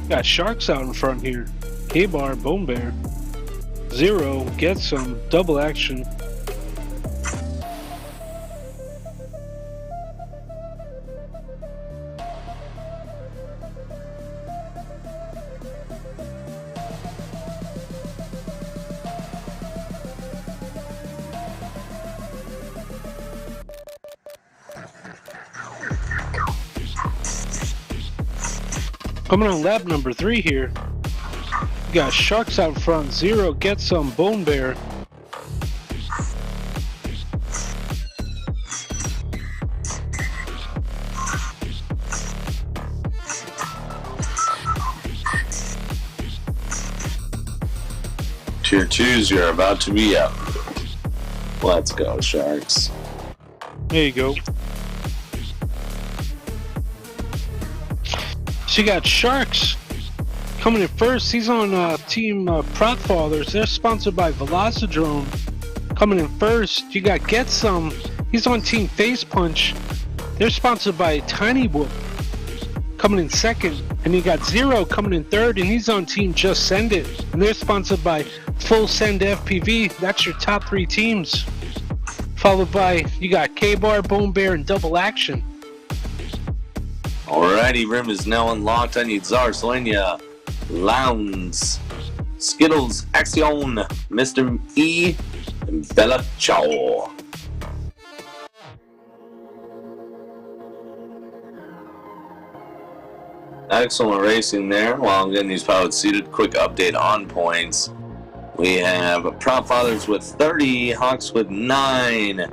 Speaker 1: Got Sharks out in front here. K-Bar, Bone Bear. 0, get some, Double Action. Coming on lap number 3 here. You got Sharks out front, 0, get some, Bone Bear.
Speaker 6: Tier 2s, you're about to be up. Let's go, Sharks.
Speaker 1: There you go. So you got Sharks coming in first. He's on Team Prop Fathers. They're sponsored by Velocidrone. Coming in first, you got Get Some. He's on Team Face Punch. They're sponsored by Tiny Whoop. Coming in second, and you got 0 coming in third, and he's on Team Just Send It. And they're sponsored by Full Send FPV. That's your top 3 teams. Followed by, you got K-Bar, Bone Bear, and Double Action.
Speaker 6: Alrighty, Rim is now unlocked. I need Zarslania, Lounds, Skittles, Axion, Mr. E, and Bella Ciao. Excellent racing there. While I'm getting these pilots seated, quick update on points. We have Prop Fathers with 30, Hawks with 9,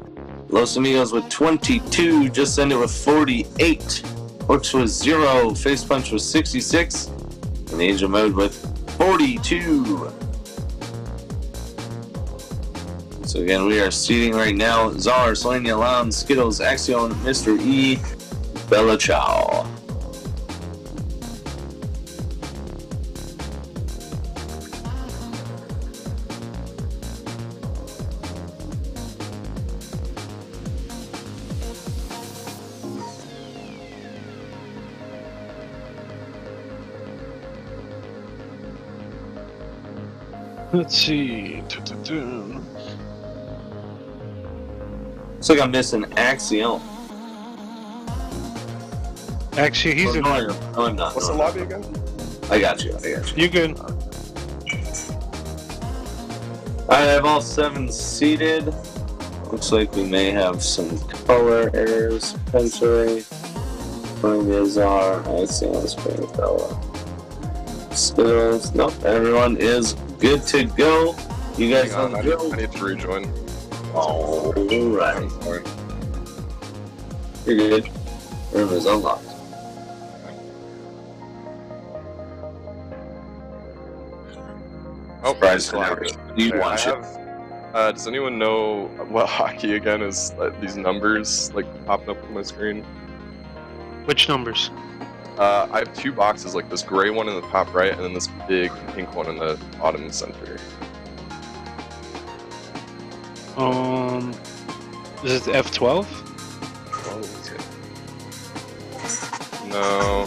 Speaker 6: Los Amigos with 22, Just Ended with 48, Orcs with 0, Face Punch with 66, and Angel Mode with 42. So again, we are seating right now Czar, Selenia, Lounge, Skittles, Axion, Mr. E, Bella Ciao.
Speaker 1: Let's see.
Speaker 6: Looks like I'm missing Axiom.
Speaker 1: Actually, he's in.
Speaker 6: No, I'm not.
Speaker 10: What's the lobby again?
Speaker 6: I got you.
Speaker 1: You good?
Speaker 6: I have all 7 seated. Looks like we may have some color errors potentially. Azar, Axiom, Springfella. Skills. Nope, everyone is good to go. You guys
Speaker 10: Hang on,
Speaker 6: on the drill?
Speaker 10: I need to rejoin.
Speaker 6: Alright.
Speaker 10: Sorry.
Speaker 6: You're good. Room is unlocked.
Speaker 10: Oh,
Speaker 6: Surprise
Speaker 10: still have
Speaker 6: for
Speaker 10: it.
Speaker 6: you
Speaker 10: Okay,
Speaker 6: watch it.
Speaker 10: does anyone know what hockey again is? These numbers like popping up on my screen.
Speaker 1: Which numbers?
Speaker 10: I have 2 boxes, like this gray one in the top right, and then this big pink one in the bottom center.
Speaker 1: Is it F12?
Speaker 10: Oh, let's see. No.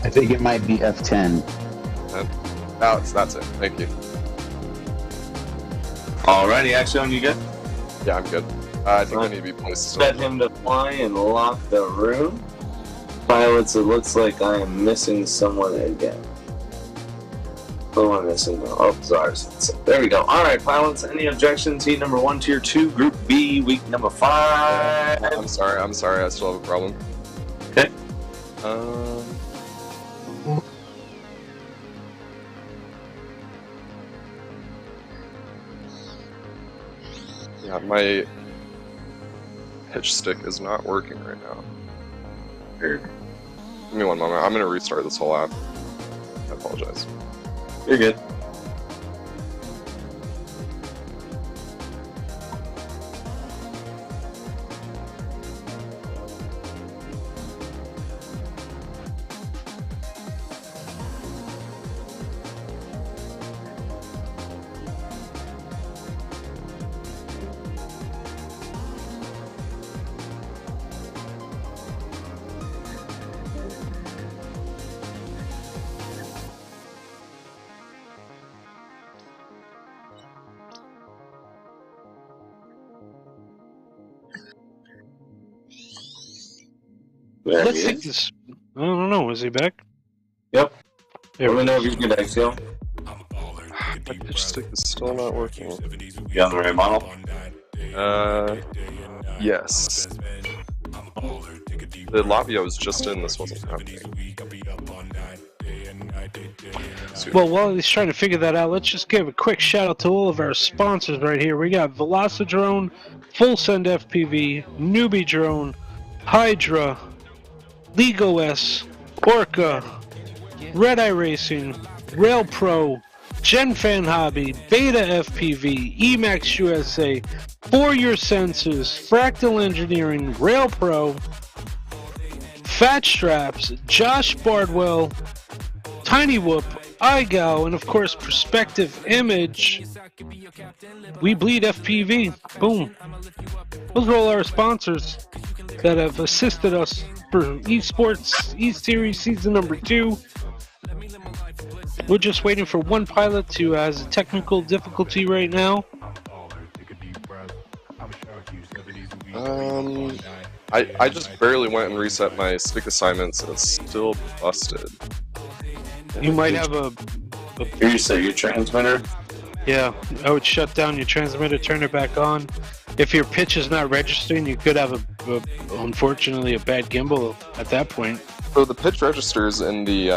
Speaker 11: I think it might be F10.
Speaker 10: That's it. Thank you.
Speaker 6: Alrighty, Axion, you good?
Speaker 10: Yeah, I'm good. I think I need to be placed.
Speaker 6: Set him to fly and lock the room. Pilots, it looks like I am missing someone again. Who am I missing? Oh, Czars. There we go. Alright, pilots, any objections? Heat number 1, Tier 2, Group B, week number 5.
Speaker 10: I'm sorry, I still have a problem.
Speaker 6: Okay.
Speaker 10: Yeah, my pitch stick is not working right now.
Speaker 6: Weird.
Speaker 10: Give me one moment. I'm gonna restart this whole app. I apologize.
Speaker 6: You're good. There
Speaker 1: Let's
Speaker 6: he
Speaker 1: take
Speaker 6: is.
Speaker 1: this. I don't know. Is he back?
Speaker 6: Yep.
Speaker 1: There
Speaker 6: Let
Speaker 1: we
Speaker 6: me
Speaker 1: go.
Speaker 6: know if you get Axiom.
Speaker 10: My pitch stick is still not working.
Speaker 6: You on the right model?
Speaker 10: Yes. The lobby I was just in, this wasn't happening.
Speaker 1: Well, while he's trying to figure that out, let's just give a quick shout out to all of our sponsors right here. We got Velocidrone, Full Send FPV, Newbie Drone, Hydra, LegoS, Orca, Red Eye Racing, Rail Pro, Gen Fan Hobby, Beta FPV, Emax USA, For Your Senses, Fractal Engineering, Rail Pro, Fat Straps, Josh Bardwell, Tiny Whoop, iGo, and of course Perspective Image. We Bleed FPV. Boom. Those are all our sponsors that have assisted us for eSports eSeries season number 2. We're just waiting for one pilot who has a technical difficulty right now.
Speaker 10: I just barely went and reset my stick assignments and it's still busted.
Speaker 1: You might have a
Speaker 6: You say your transmitter?
Speaker 1: yeah, I would shut down your transmitter, turn it back on. If your pitch is not registering, you could have unfortunately a bad gimbal at that point.
Speaker 10: So the pitch registers in the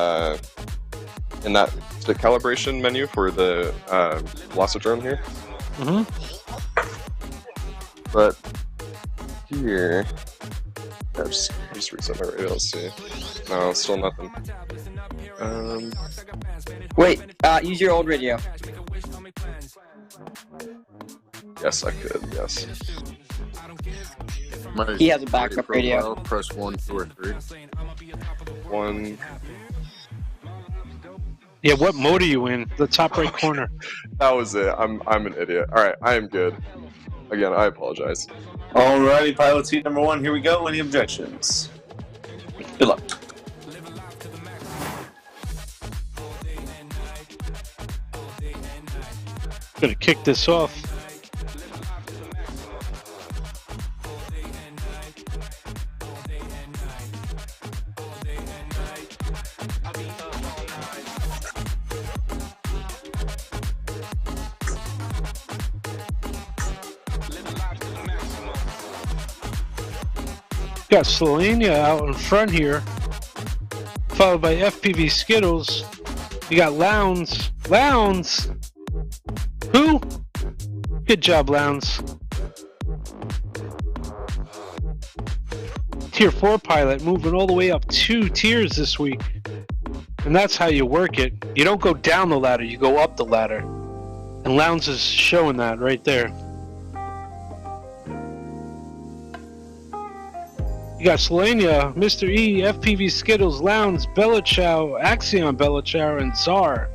Speaker 10: in that stick calibration menu for the Velocidrone here.
Speaker 1: Mm-hmm.
Speaker 10: But here, yeah, just reset my radio. Let's see. No, still nothing.
Speaker 12: Wait, use your old radio.
Speaker 10: Yes, I could. Yes.
Speaker 12: He has a backup radio.
Speaker 5: Press 1, 2, or 3.
Speaker 10: 1.
Speaker 1: Yeah, what mode are you in? The top right corner.
Speaker 10: That was it. I'm an idiot. All right, I am good. Again, I apologize.
Speaker 6: Alrighty, pilots heat number 1. Here we go. Any objections? Good luck.
Speaker 1: Gonna kick this off. Got Slovenia out in front here, followed by FPV Skittles. You got Lounds. Lounds? Who? Good job, Lounds. Tier 4 pilot moving all the way up 2 tiers this week. And that's how you work it. You don't go down the ladder, you go up the ladder. And Lounds is showing that right there. You got Slovenia, Mr. E, FPV Skittles, Lounds, Belichow, Axion Belichow, and Tsar.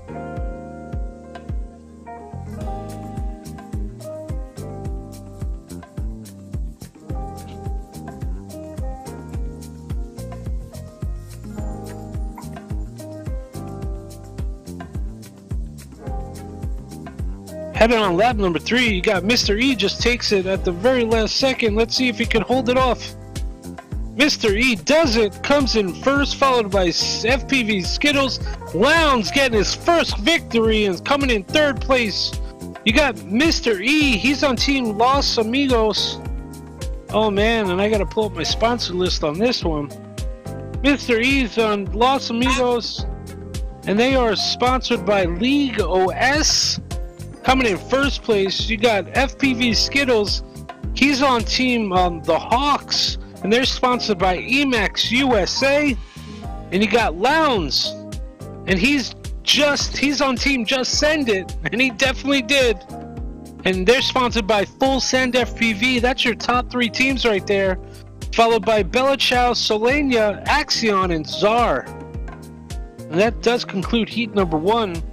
Speaker 1: Heading on lap number 3, you got Mr. E just takes it at the very last second. Let's see if he can hold it off. Mr. E does it, comes in first, followed by FPV Skittles. Lounds getting his first victory and coming in 3rd place. You got Mr. E, he's on Team Los Amigos. Oh man, and I gotta pull up my sponsor list on this one. Mr. E's on Los Amigos, and they are sponsored by League OS. Coming in 1st place, you got FPV Skittles. He's on Team the Hawks, and they're sponsored by Emacs USA. And you got Lounds, and he's on Team Just Send It, and he definitely did. And they're sponsored by Full Send FPV. That's your top 3 teams right there, followed by Belichow, Slovenia, Axion, and Tsar. And that does conclude heat number 1.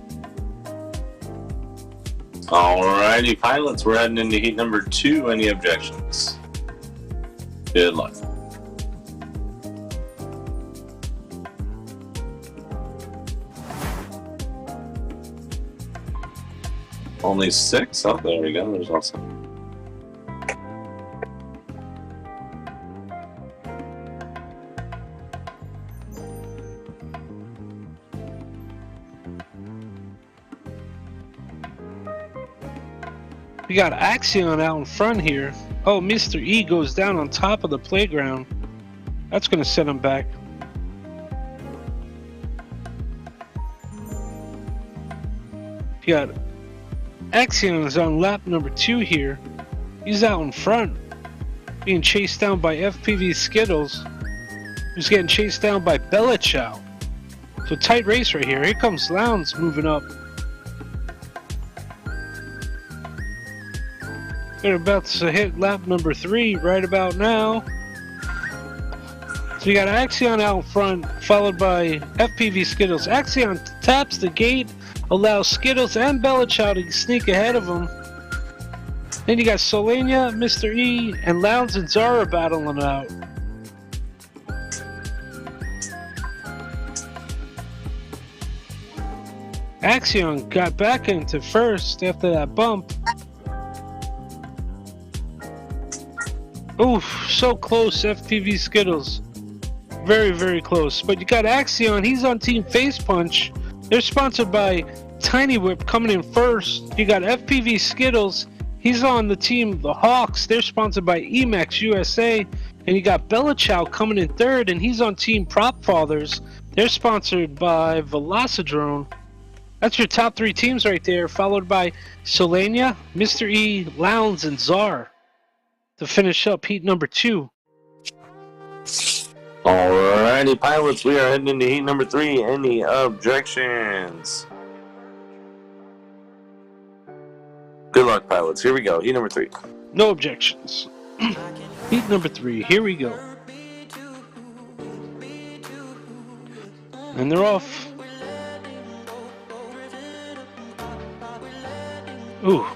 Speaker 6: Alrighty, pilots, we're heading into heat number 2. Any objections? Good luck. Only 6? Oh, there we go. There's also.
Speaker 1: We got Axion out in front here. Oh, Mr. E goes down on top of the playground. That's going to set him back. You got Axion is on lap number 2 here. He's out in front, being chased down by FPV Skittles. He's getting chased down by Belichow. So tight race right here. Here comes Lounds moving up. They're about to hit lap number 3 right about now. So you got Axion out in front, followed by FPV Skittles. Axion taps the gate, allows Skittles and Belichow to sneak ahead of him. Then you got Slovenia, Mr. E, and Lounds and Zara battling out. Axion got back into first after that bump. Oof, so close, FPV Skittles. Very, very close. But you got Axion, he's on Team Face Punch. They're sponsored by Tiny Whip coming in first. You got FPV Skittles, he's on the team The Hawks. They're sponsored by Emacs USA. And you got Belichow coming in third, and he's on Team Prop Fathers. They're sponsored by Velocidrone. That's your top 3 teams right there, followed by Solania, Mr. E, Lowndes, and Czar to finish up heat number 2.
Speaker 6: Alrighty, pilots, we are heading into heat number 3. Any objections? Good luck, pilots. Here we go. Heat number 3.
Speaker 1: No objections. Heat number 3. Here we go. And they're off. Ooh.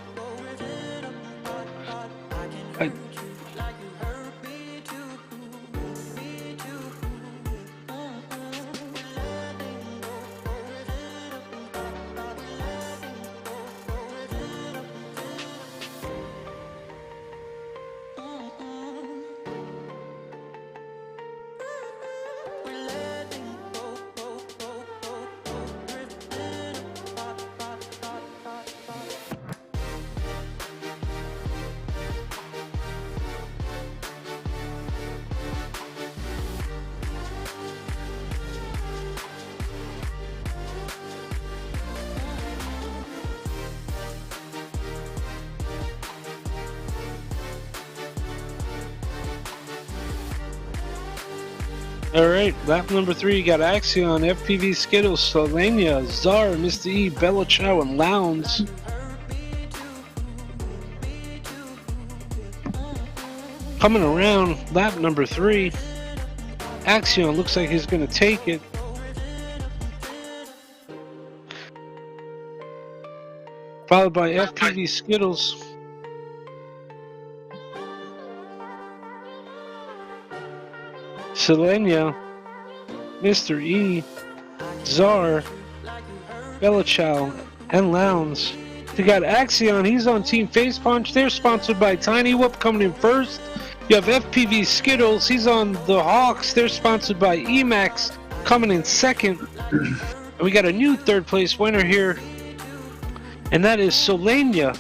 Speaker 1: Alright, lap number 3, you got Axion, FPV Skittles, Solania, Czar, Mr. E, Belichow, and Lowndes. Coming around, lap number 3, Axion looks like he's going to take it. Followed by FPV Skittles. Selenia, Mr. E, Czar, Belichow, and Lowndes. You got Axion, he's on Team Face Punch. They're sponsored by Tiny Whoop coming in first. You have FPV Skittles, he's on the Hawks. They're sponsored by Emax coming in second. And we got a new third place winner here, and that is Solania.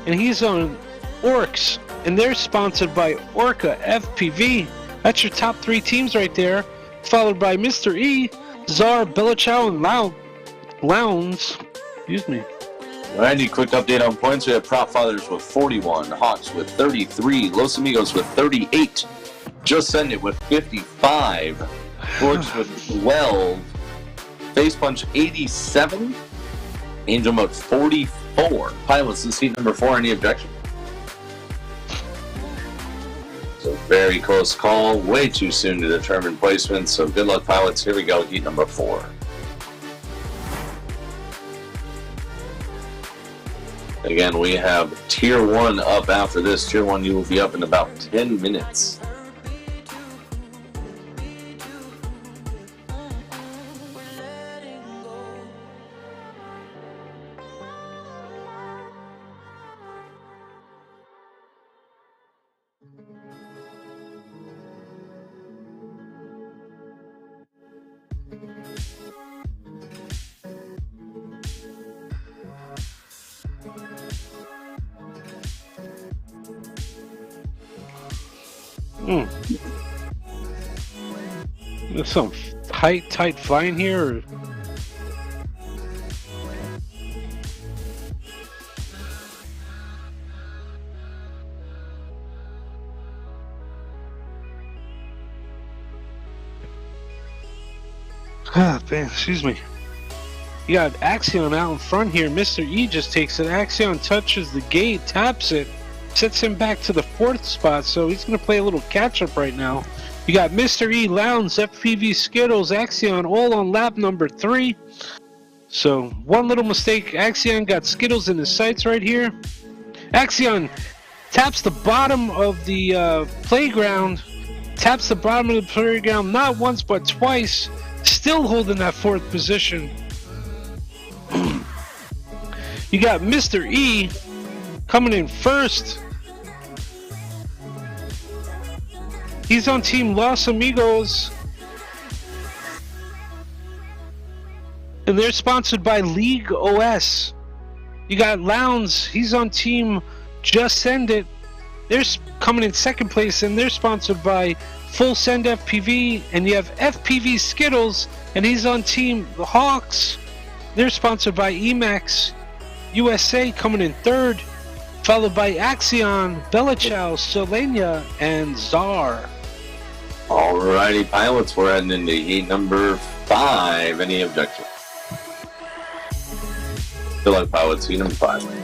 Speaker 1: And he's on Orcs, and they're sponsored by Orca FPV. That's your top 3 teams right there, followed by Mr. E, Czar, Belichow, and Lowndes. Excuse me.
Speaker 6: Alrighty, quick update on points. We have Prop Fathers with 41, Hawks with 33, Los Amigos with 38, Just Send It with 55, Forks with 12, Face Punch 87, Angel Mode 44. Pilots, this is heat number 4. Any objection? So very close call, way too soon to determine placement, so good luck, pilots. Here we go, heat number 4. Again, we have Tier 1 up after this. Tier 1, you will be up in about 10 minutes.
Speaker 1: There's some tight flying here. Or... excuse me. You got Axion out in front here. Mr. E just takes it. Axion touches the gate, taps it, sets him back to the 4th spot, so he's going to play a little catch-up right now. You got Mr. E, Lowndes, FPV Skittles, Axion, all on lap number 3. So, one little mistake. Axion got Skittles in his sights right here. Axion taps the bottom of the playground. Taps the bottom of the playground not once but twice. Still holding that 4th position. You got Mr. E coming in first. He's on Team Los Amigos. And they're sponsored by League OS. You got Lowndes. He's on Team Just Send It. They're coming in second place, and they're sponsored by Full Send FPV. And you have FPV Skittles, and he's on Team Hawks. They're sponsored by Emax USA, coming in third, followed by Axion, Belichow, Solenia, and Czar.
Speaker 6: Alrighty, pilots, we're heading into heat number 5. Any objections? Good luck, pilots. Heat number 5.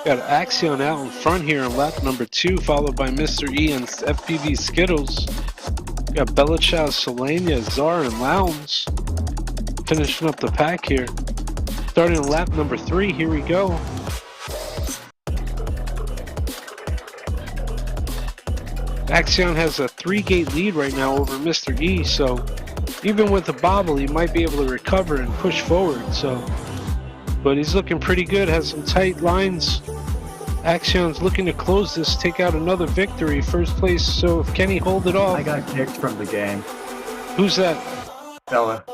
Speaker 1: Got Axion out in front here in lap number 2, followed by Mr. E and FPV Skittles. Got Belichow, Solenia, Czar, and Lowndes finishing up the pack here. Starting in lap number 3, here we go. Axion has a 3-gate lead right now over Mr. E, so even with the bobble, he might be able to recover and push forward. So, but he's looking pretty good, has some tight lines. Axion's looking to close this, take out another victory, first place. So if Kenny hold it off.
Speaker 13: I got kicked from the game.
Speaker 1: Who's that?
Speaker 13: Bella.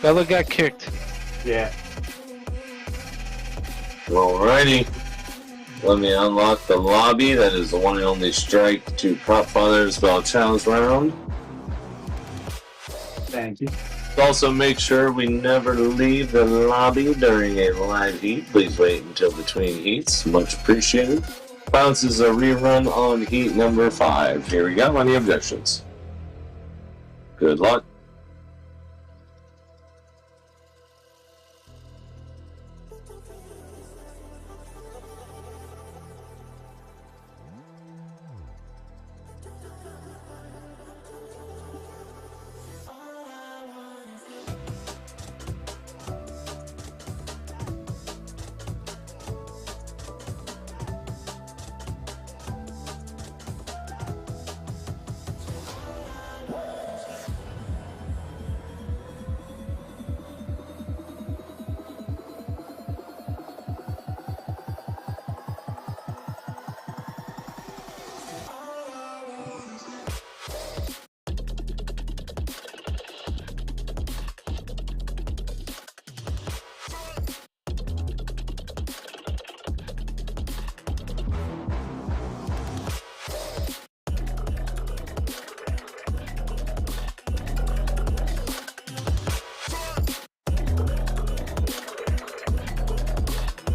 Speaker 1: Bella got kicked.
Speaker 13: Yeah.
Speaker 6: Alrighty. Let me unlock the lobby. That is the one and only strike to Prop Father's Bell Challenge round.
Speaker 13: Thank you.
Speaker 6: Also, make sure we never leave the lobby during a live heat. Please wait until between heats. Much appreciated. This is a rerun on heat number 5. Here we go. Any objections? Good luck.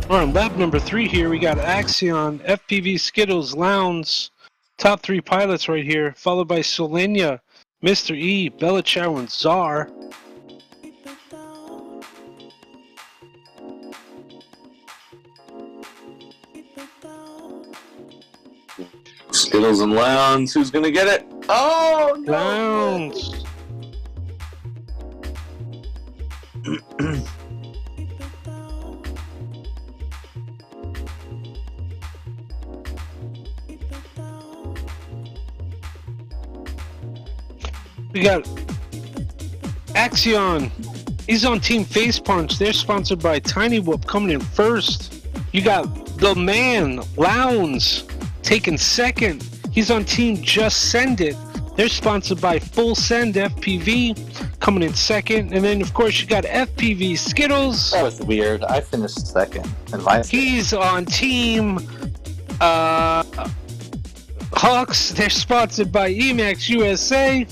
Speaker 1: On lap number 3 here, we got Axion, FPV Skittles, Lowndes, top 3 pilots right here, followed by Solenia, Mr. E, Belichow, and Czar.
Speaker 6: Skittles and Lowndes, who's gonna get it? Oh, no!
Speaker 1: Lowndes. We got Axion. He's on Team Face Punch. They're sponsored by Tiny Whoop, coming in first. You got the man, Lowndes, taking second. He's on Team Just Send It. They're sponsored by Full Send FPV, coming in second. And then, of course, you got FPV Skittles.
Speaker 14: That was weird. I finished second.
Speaker 1: He's on Team Hawks. They're sponsored by Emax USA,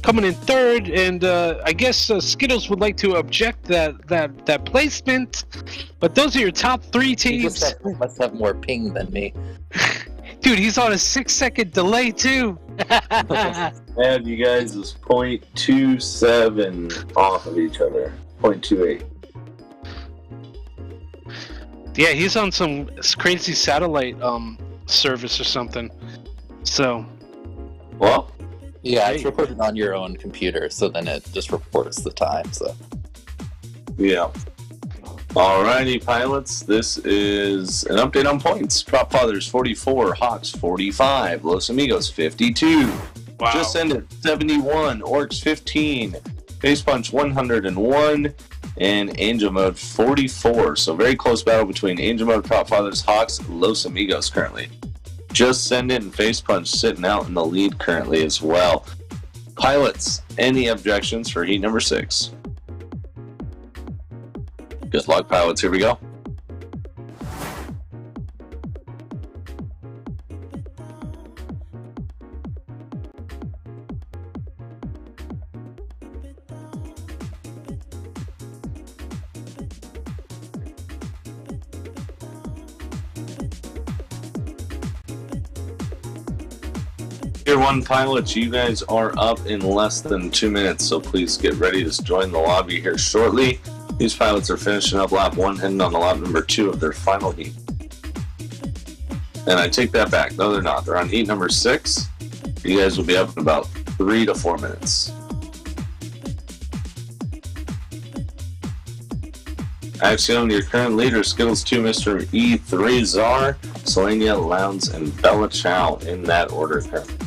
Speaker 1: coming in third. And I guess Skittles would like to object that placement. But those are your top 3 teams.
Speaker 14: He must have more ping than me.
Speaker 1: Dude, he's on a 6-second delay too.
Speaker 6: And you guys is 0.27 off of each other. 0.28.
Speaker 1: Yeah, he's on some crazy satellite service or something. So
Speaker 6: Well,
Speaker 14: yeah, it's recorded on your own computer, so then it just reports the time. So
Speaker 6: yeah. Alrighty, pilots. This is an update on points. Prop Fathers 44, Hawks 45, Los Amigos 52.
Speaker 1: Wow.
Speaker 6: Just ended 71, Orcs 15, Face Punch 101, and Angel Mode 44. So very close battle between Angel Mode, Prop Fathers, Hawks, Los Amigos currently. Just Send It and Face Punch sitting out in the lead currently as well. Pilots, any objections for heat number 6? Good luck, pilots. Here we go. Tier 1 pilots, you guys are up in less than 2 minutes, so please get ready to join the lobby here shortly. These pilots are finishing up lap 1, heading on to lap number 2 of their final heat. And I take that back. No, they're not. They're on heat number 6. You guys will be up in about 3 to 4 minutes. Axiom, your current leader, Skittles 2, Mr. E3 Czar, Selenia, Lowndes, and Bella Chow in that order currently.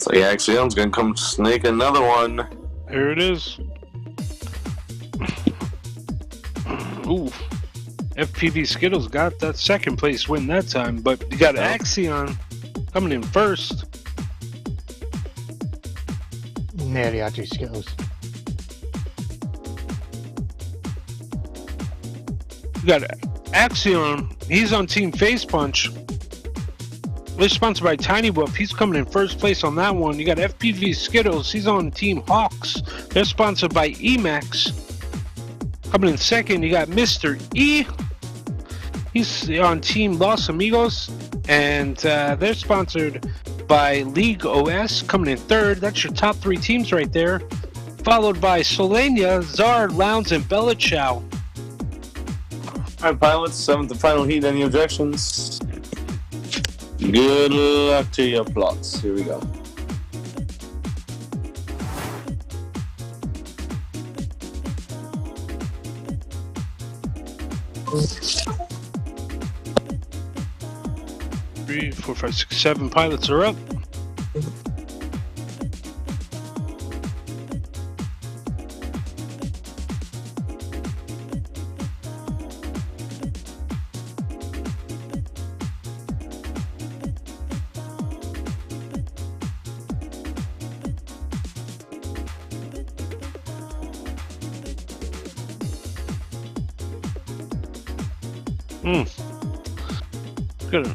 Speaker 6: So yeah, Axiom's gonna come snake another one.
Speaker 1: Here it is. Ooh. FPV Skittles got that second place win that time, but you got Axion coming in first.
Speaker 15: Nearly I do Skittles.
Speaker 1: You got Axion, he's on Team Face Punch. They're sponsored by Tiny Whoop. He's coming in first place on that one. You got FPV Skittles. He's on Team Hawks. They're sponsored by Emax. Coming in second, you got Mr. E. He's on Team Los Amigos. And they're sponsored by League OS. Coming in third. That's your top 3 teams right there. Followed by Selenia, Zard, Lowndes, and Bella Chow.
Speaker 6: Alright, pilots, 7th and final heat. Any objections? Good luck to your plots. Here we go.
Speaker 1: Three, 4, 5, 6, 7 pilots are up. Good.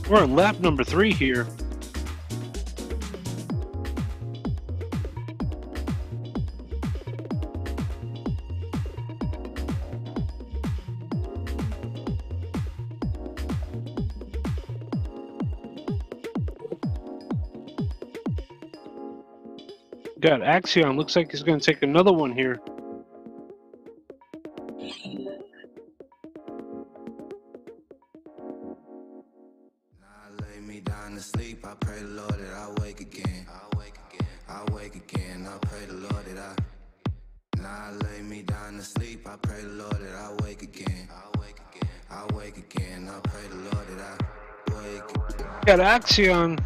Speaker 1: We're on lap number 3 here. Got Axion. Looks like he's going to take another one here. Got Axion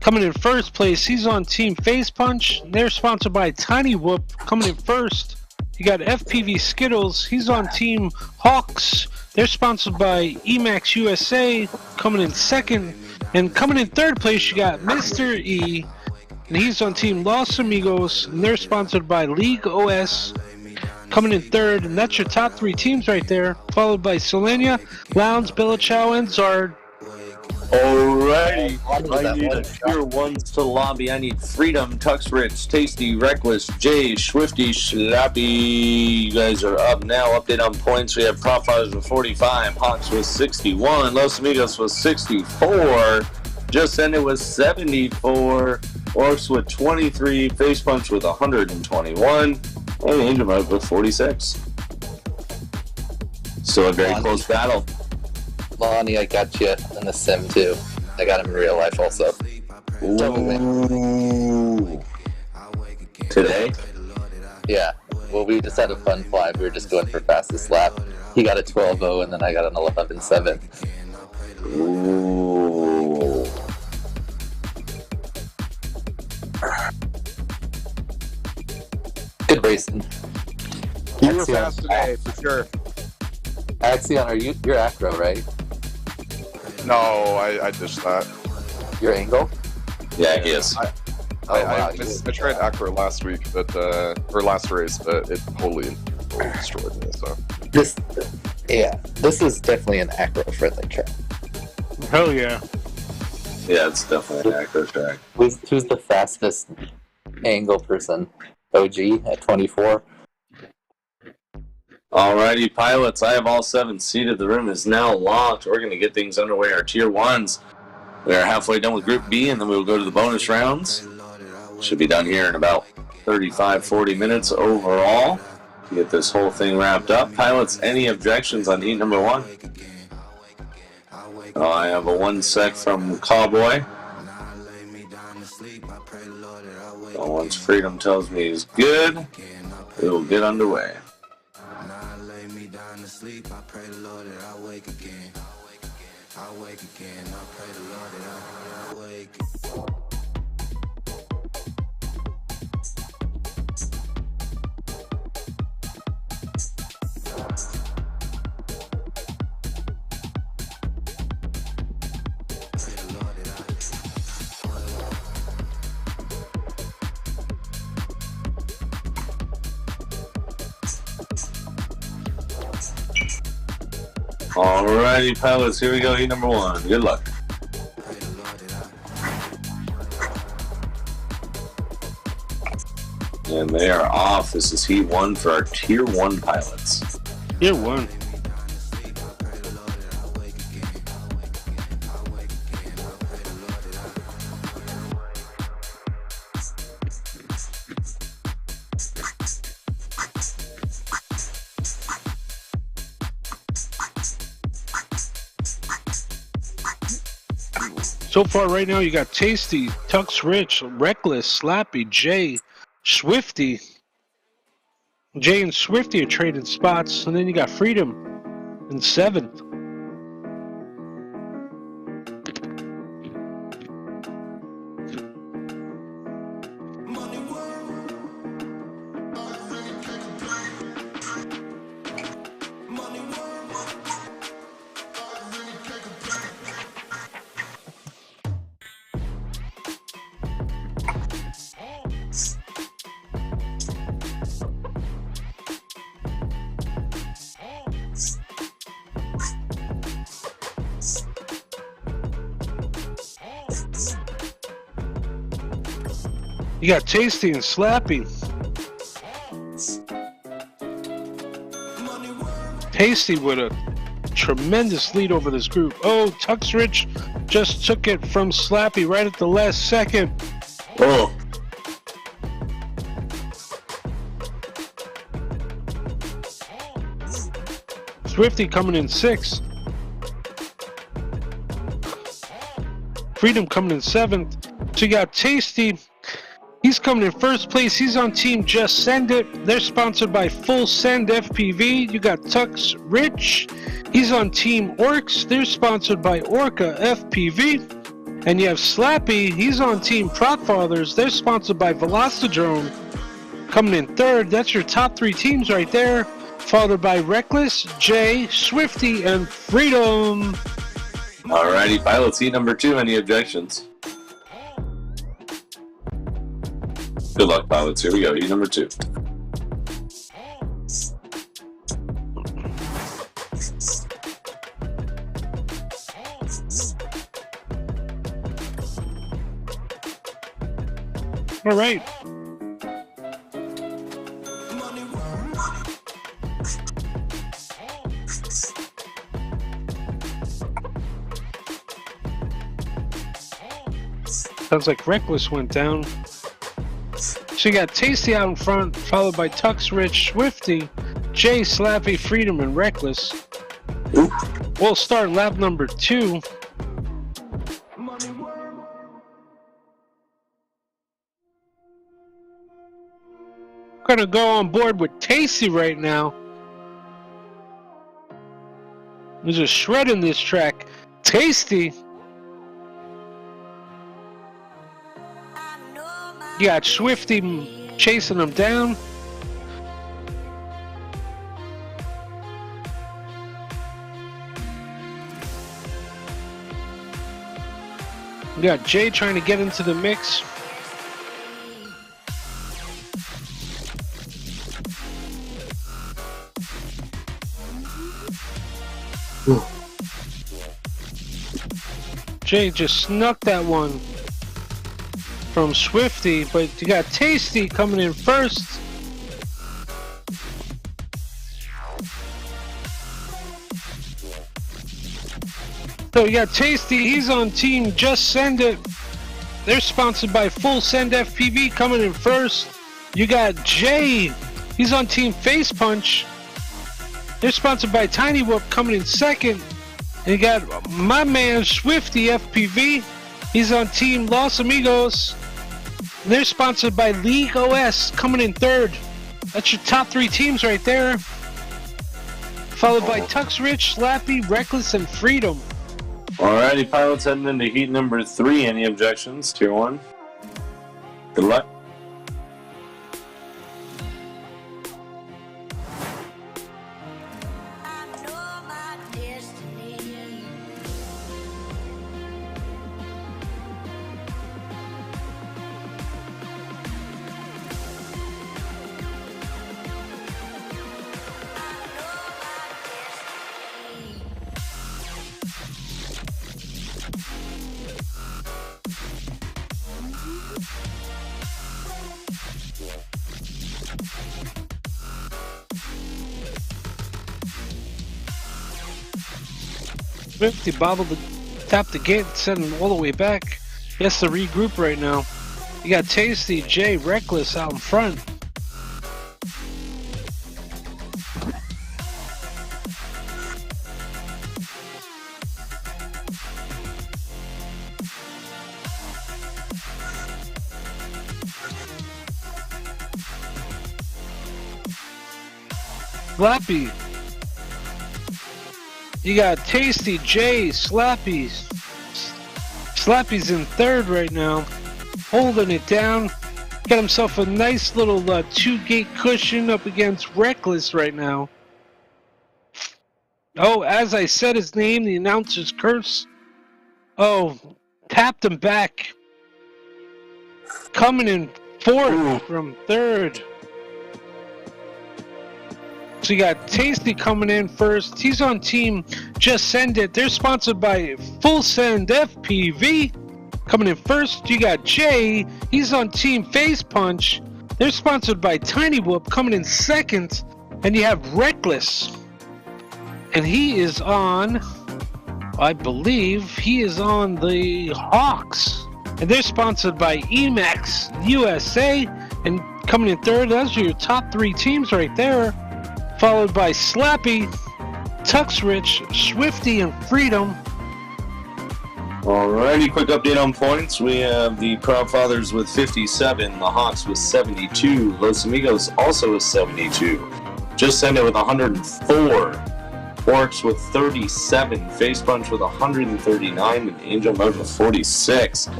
Speaker 1: coming in first place. He's on Team Face Punch. They're sponsored by Tiny Whoop. Coming in first. You got FPV Skittles. He's on Team Hawks. They're sponsored by Emax USA, coming in second. And coming in third place, you got Mr. E, and he's on Team Los Amigos, and they're sponsored by League OS, coming in third. And that's your top 3 teams right there, followed by Selenia, Lounge, Belichow, and Zard.
Speaker 6: Alrighty, I need a tier 1s to lobby. I need Freedom, Tux Rich, Tasty, Reckless, Jay, Swifty, Slappy. You guys are up now. Update on points. We have Profilers with 45, Hawks with 61, Los Amigos with 64, Just Ended with 74, Orcs with 23, Face Punch with 121, and Angel Mode with 46. So a very close battle.
Speaker 14: Lonnie, I got you in the sim too. I got him in real life also.
Speaker 6: Ooh. Today?
Speaker 14: Yeah. Well, we just had a fun fly. We were just going for fastest lap. He got a 12.0 and then I got an 11.7.
Speaker 6: Ooh.
Speaker 14: Good racing.
Speaker 10: You were fast today, for sure.
Speaker 14: Axion, you're acro, right?
Speaker 10: No, I dished that.
Speaker 14: Your angle?
Speaker 6: Yeah, he is.
Speaker 10: I tried acro last week, but or last race, but it totally destroyed me. So
Speaker 14: this is definitely an acro-friendly track.
Speaker 1: Hell yeah!
Speaker 6: Yeah, it's definitely an acro track.
Speaker 14: Who's the fastest angle person? OG at 24.
Speaker 6: Alrighty, pilots, I have all 7 seated. The room is now locked. We're going to get things underway. Our tier 1s. We are halfway done with Group B, and then we will go to the bonus rounds. Should be done here in about 35-40 minutes overall to get this whole thing wrapped up. Pilots, any objections on heat number 1? I have a 1 sec from Cowboy. Once Freedom tells me he's good, we will get underway.
Speaker 4: Sleep, I pray the Lord that I wake again. I wake again. I pray the Lord that I wake.
Speaker 6: Alrighty, pilots, here we go, heat number 1. Good luck. And they are off. This is heat 1 for our tier 1 pilots.
Speaker 1: Tier 1. So far right now you got Tasty, Tux Rich, Reckless, Slappy, Jay, Swifty. Jay and Swifty are trading spots, and then you got Freedom in 7th. You got Tasty and Slappy. Tasty with a tremendous lead over this group. Oh, Tux Rich just took it from Slappy right at the last second.
Speaker 6: Oh.
Speaker 1: Swifty coming in 6th. Freedom coming in 7th. So you got Tasty. He's coming in 1st place. He's on Team Just Send It. They're sponsored by Full Send FPV. You got Tux Rich. He's on Team Orcs. They're sponsored by Orca FPV. And you have Slappy. He's on Team Prop Fathers. They're sponsored by Velocidrone. coming in third. That's your top 3 teams right there. Followed by Reckless, Jay, Swifty, and Freedom.
Speaker 6: Alrighty, pilots, heat number 2. Any objections? Good luck, pilots. Here we go. Heat number 2.
Speaker 1: All right. Sounds like Reckless went down. So you got Tasty out in front, followed by Tux, Rich, Swifty, Jay, Slappy, Freedom, and Reckless. We'll start lap number 2. Gonna go on board with Tasty right now. There's a shred in this track. Tasty. You got Swifty chasing him down. You got Jay trying to get into the mix. Jay just snuck that one from Swifty, but you got Tasty coming in first. So you got Tasty, he's on team Just Send It. They're sponsored by Full Send FPV coming in first. You got Jay, he's on team Face Punch. They're sponsored by Tiny Whoop coming in second. And you got my man Swifty FPV. He's on team Los Amigos. And they're sponsored by League OS coming in third. That's your top 3 teams right there. Followed by Tux Rich, Slappy, Reckless, and Freedom.
Speaker 6: Alrighty, pilots heading into heat number 3. Any objections? Tier 1. Good luck.
Speaker 1: Swifty bobbled the tap the gate, send him all the way back. He has to regroup right now. You got Tasty, Jay, Reckless out in front. Slappy. You got Tasty, Jay, Slappy's. Slappy's in third right now, holding it down. Got himself a nice little 2-gate cushion up against Reckless right now. Oh, as I said his name, the announcer's curse. Oh, tapped him back. Coming in fourth from third. So you got Tasty coming in first. He's on team Just Send It. They're sponsored by Full Send FPV. Coming in first, you got Jay. He's on team Face Punch. They're sponsored by Tiny Whoop. Coming in second. And you have Reckless. And he is on, I believe, he is on the Hawks. And they're sponsored by Emax USA. And coming in third, those are your top 3 teams right there. Followed by Slappy, Tux Rich, Swifty, and Freedom.
Speaker 6: Alrighty, quick update on points. We have the Proud Fathers with 57, the Hawks with 72, Los Amigos also with 72, Just Send It with 104, Orcs with 37, Face Punch with 139, and Angel Mode with 46.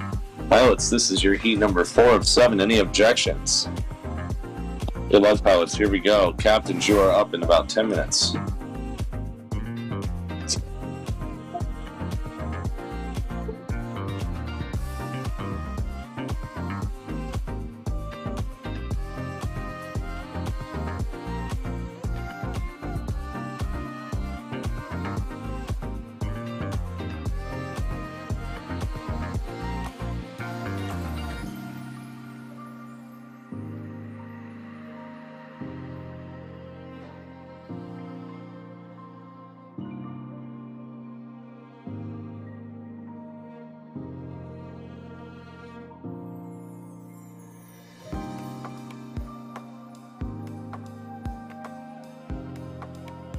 Speaker 6: Pilots, this is your heat number 4 of 7. Any objections? Good luck, pilots. Here we go. Captains, you are up in about 10 minutes.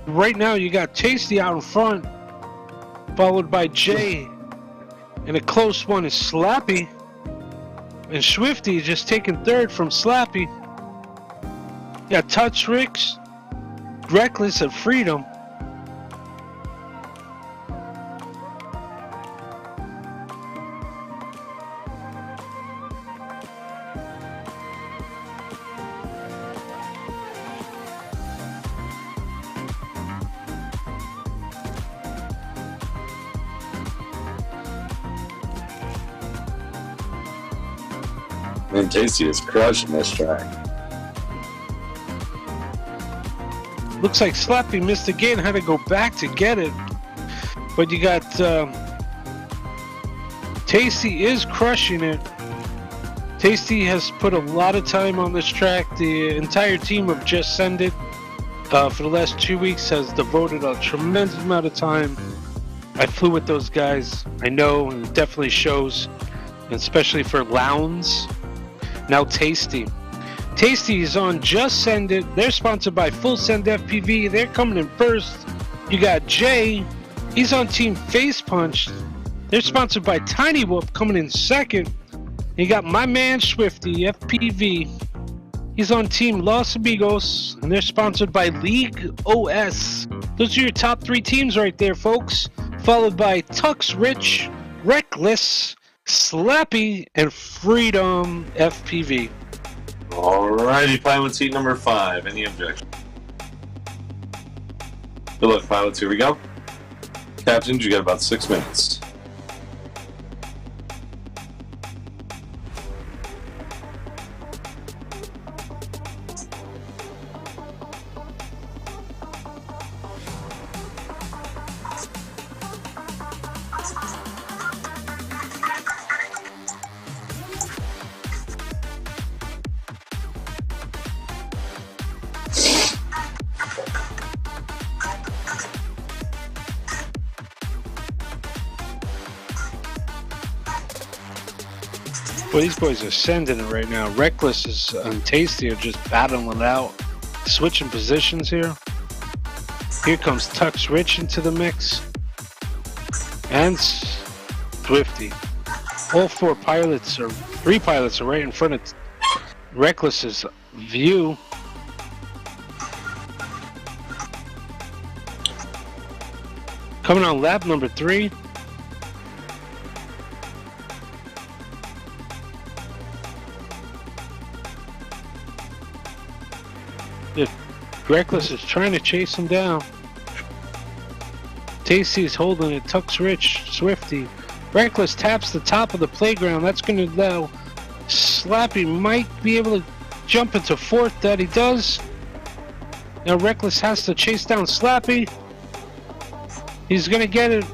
Speaker 1: Right now, you got Tasty out in front, followed by Jay, and a close one is Slappy, and Swifty just taking third from Slappy. You got Touch Ricks, Reckless, and Freedom.
Speaker 6: Man, Tasty is crushing this track.
Speaker 1: Looks like Slappy missed again, had to go back to get it. But you got Tasty is crushing it. Tasty has put a lot of time on this track. The entire team of Just Send It for the last 2 weeks has devoted a tremendous amount of time. I flew with those guys. I know, and it definitely shows, especially for Lowndes. Now Tasty. Tasty is on Just Send It. They're sponsored by Full Send FPV. They're coming in first. You got Jay. He's on Team Face Punch. They're sponsored by Tiny Whoop, coming in second. You got my man Swifty FPV. He's on Team Los Amigos, and they're sponsored by League OS. Those are your top 3 teams right there, folks. Followed by Tux Rich, Reckless, Slappy, and Freedom FPV.
Speaker 6: Alrighty, pilots, heat number 5. Any objections? Good luck, pilots. Here we go. Captains, you got about 6 minutes.
Speaker 1: Well, these boys are sending it right now. Reckless is and Tasty are just battling it out, switching positions here. Here comes Tux Rich into the mix, and Swifty. All 4 pilots, or 3 pilots, are right in front of Reckless's view. Coming on lap number 3. Reckless is trying to chase him down. Tasty's holding it. Tux Rich, Swifty. Reckless taps the top of the playground. That's going to allow Slappy might be able to jump into 4th. That he does. Now Reckless has to chase down Slappy. He's going to get it.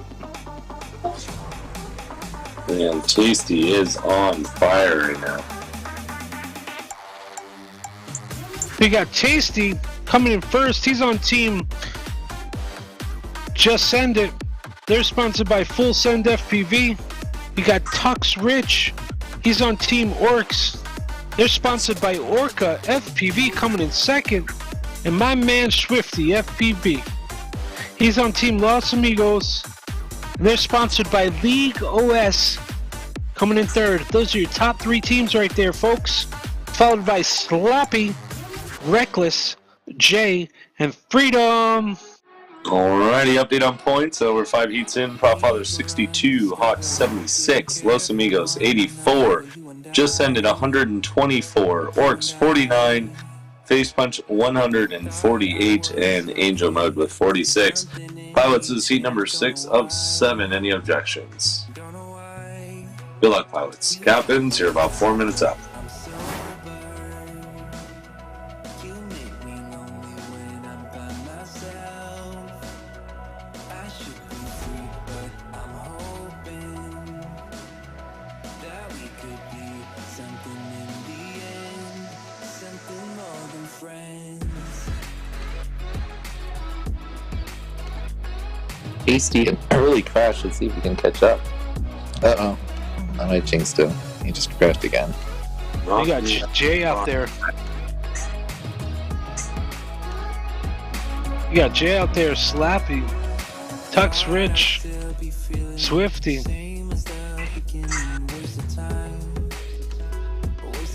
Speaker 6: Man, Tasty is on fire right now.
Speaker 1: We got Tasty coming in first. He's on Team Just Send It. They're sponsored by Full Send FPV. You got Tux Rich. He's on Team Orcs. They're sponsored by Orca FPV, coming in second. And my man Swifty FPV. He's on Team Los Amigos. And they're sponsored by League OS, coming in third. Those are your top 3 teams right there, folks. Followed by Slappy, Reckless, Jay, and Freedom.
Speaker 6: Alrighty, update on points. We're 5 heats in. Propfather 62, Hawk 76, Los Amigos 84, Just Send It 124, Orcs 49, Face Punch 148, and Angel Mode with 46. Pilots is seat number 6 of 7. Any objections? Good luck, pilots. Captains, you're about 4 minutes up.
Speaker 14: Hasty and early crash. Let's see if we can catch up. Uh-oh. I might jinx him. He just crashed again.
Speaker 1: You got Jay out there. You got Jay out there, Slappy, Tux Rich, Swifty.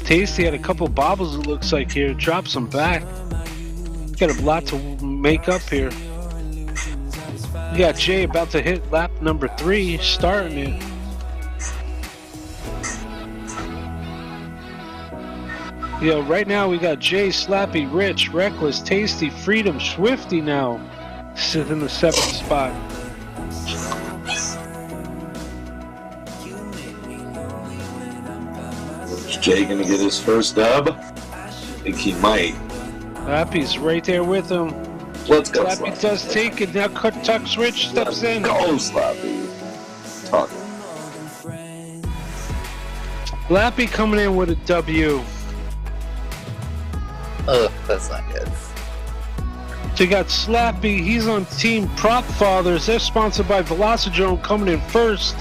Speaker 1: Tasty had a couple bobbles, it looks like here. Drops them back. Got a lot to make up here. You got Jay about to hit lap number 3, starting it. Yo, right now we got Jay, Slappy, Rich, Reckless, Tasty, Freedom, Swifty now sitting in the 7th spot.
Speaker 6: Is Jay gonna get his first dub? I think he might.
Speaker 1: Slappy's right there with him.
Speaker 6: Let's go,
Speaker 1: Slappy
Speaker 6: Slappy.
Speaker 1: does take it. Now Tux Rich steps in.
Speaker 6: Go, Slappy. Talk.
Speaker 1: Slappy coming in with a W.
Speaker 14: Ugh, that's not good.
Speaker 1: So you got Slappy, he's on Team Prop Fathers. They're sponsored by Velocidrome, coming in first.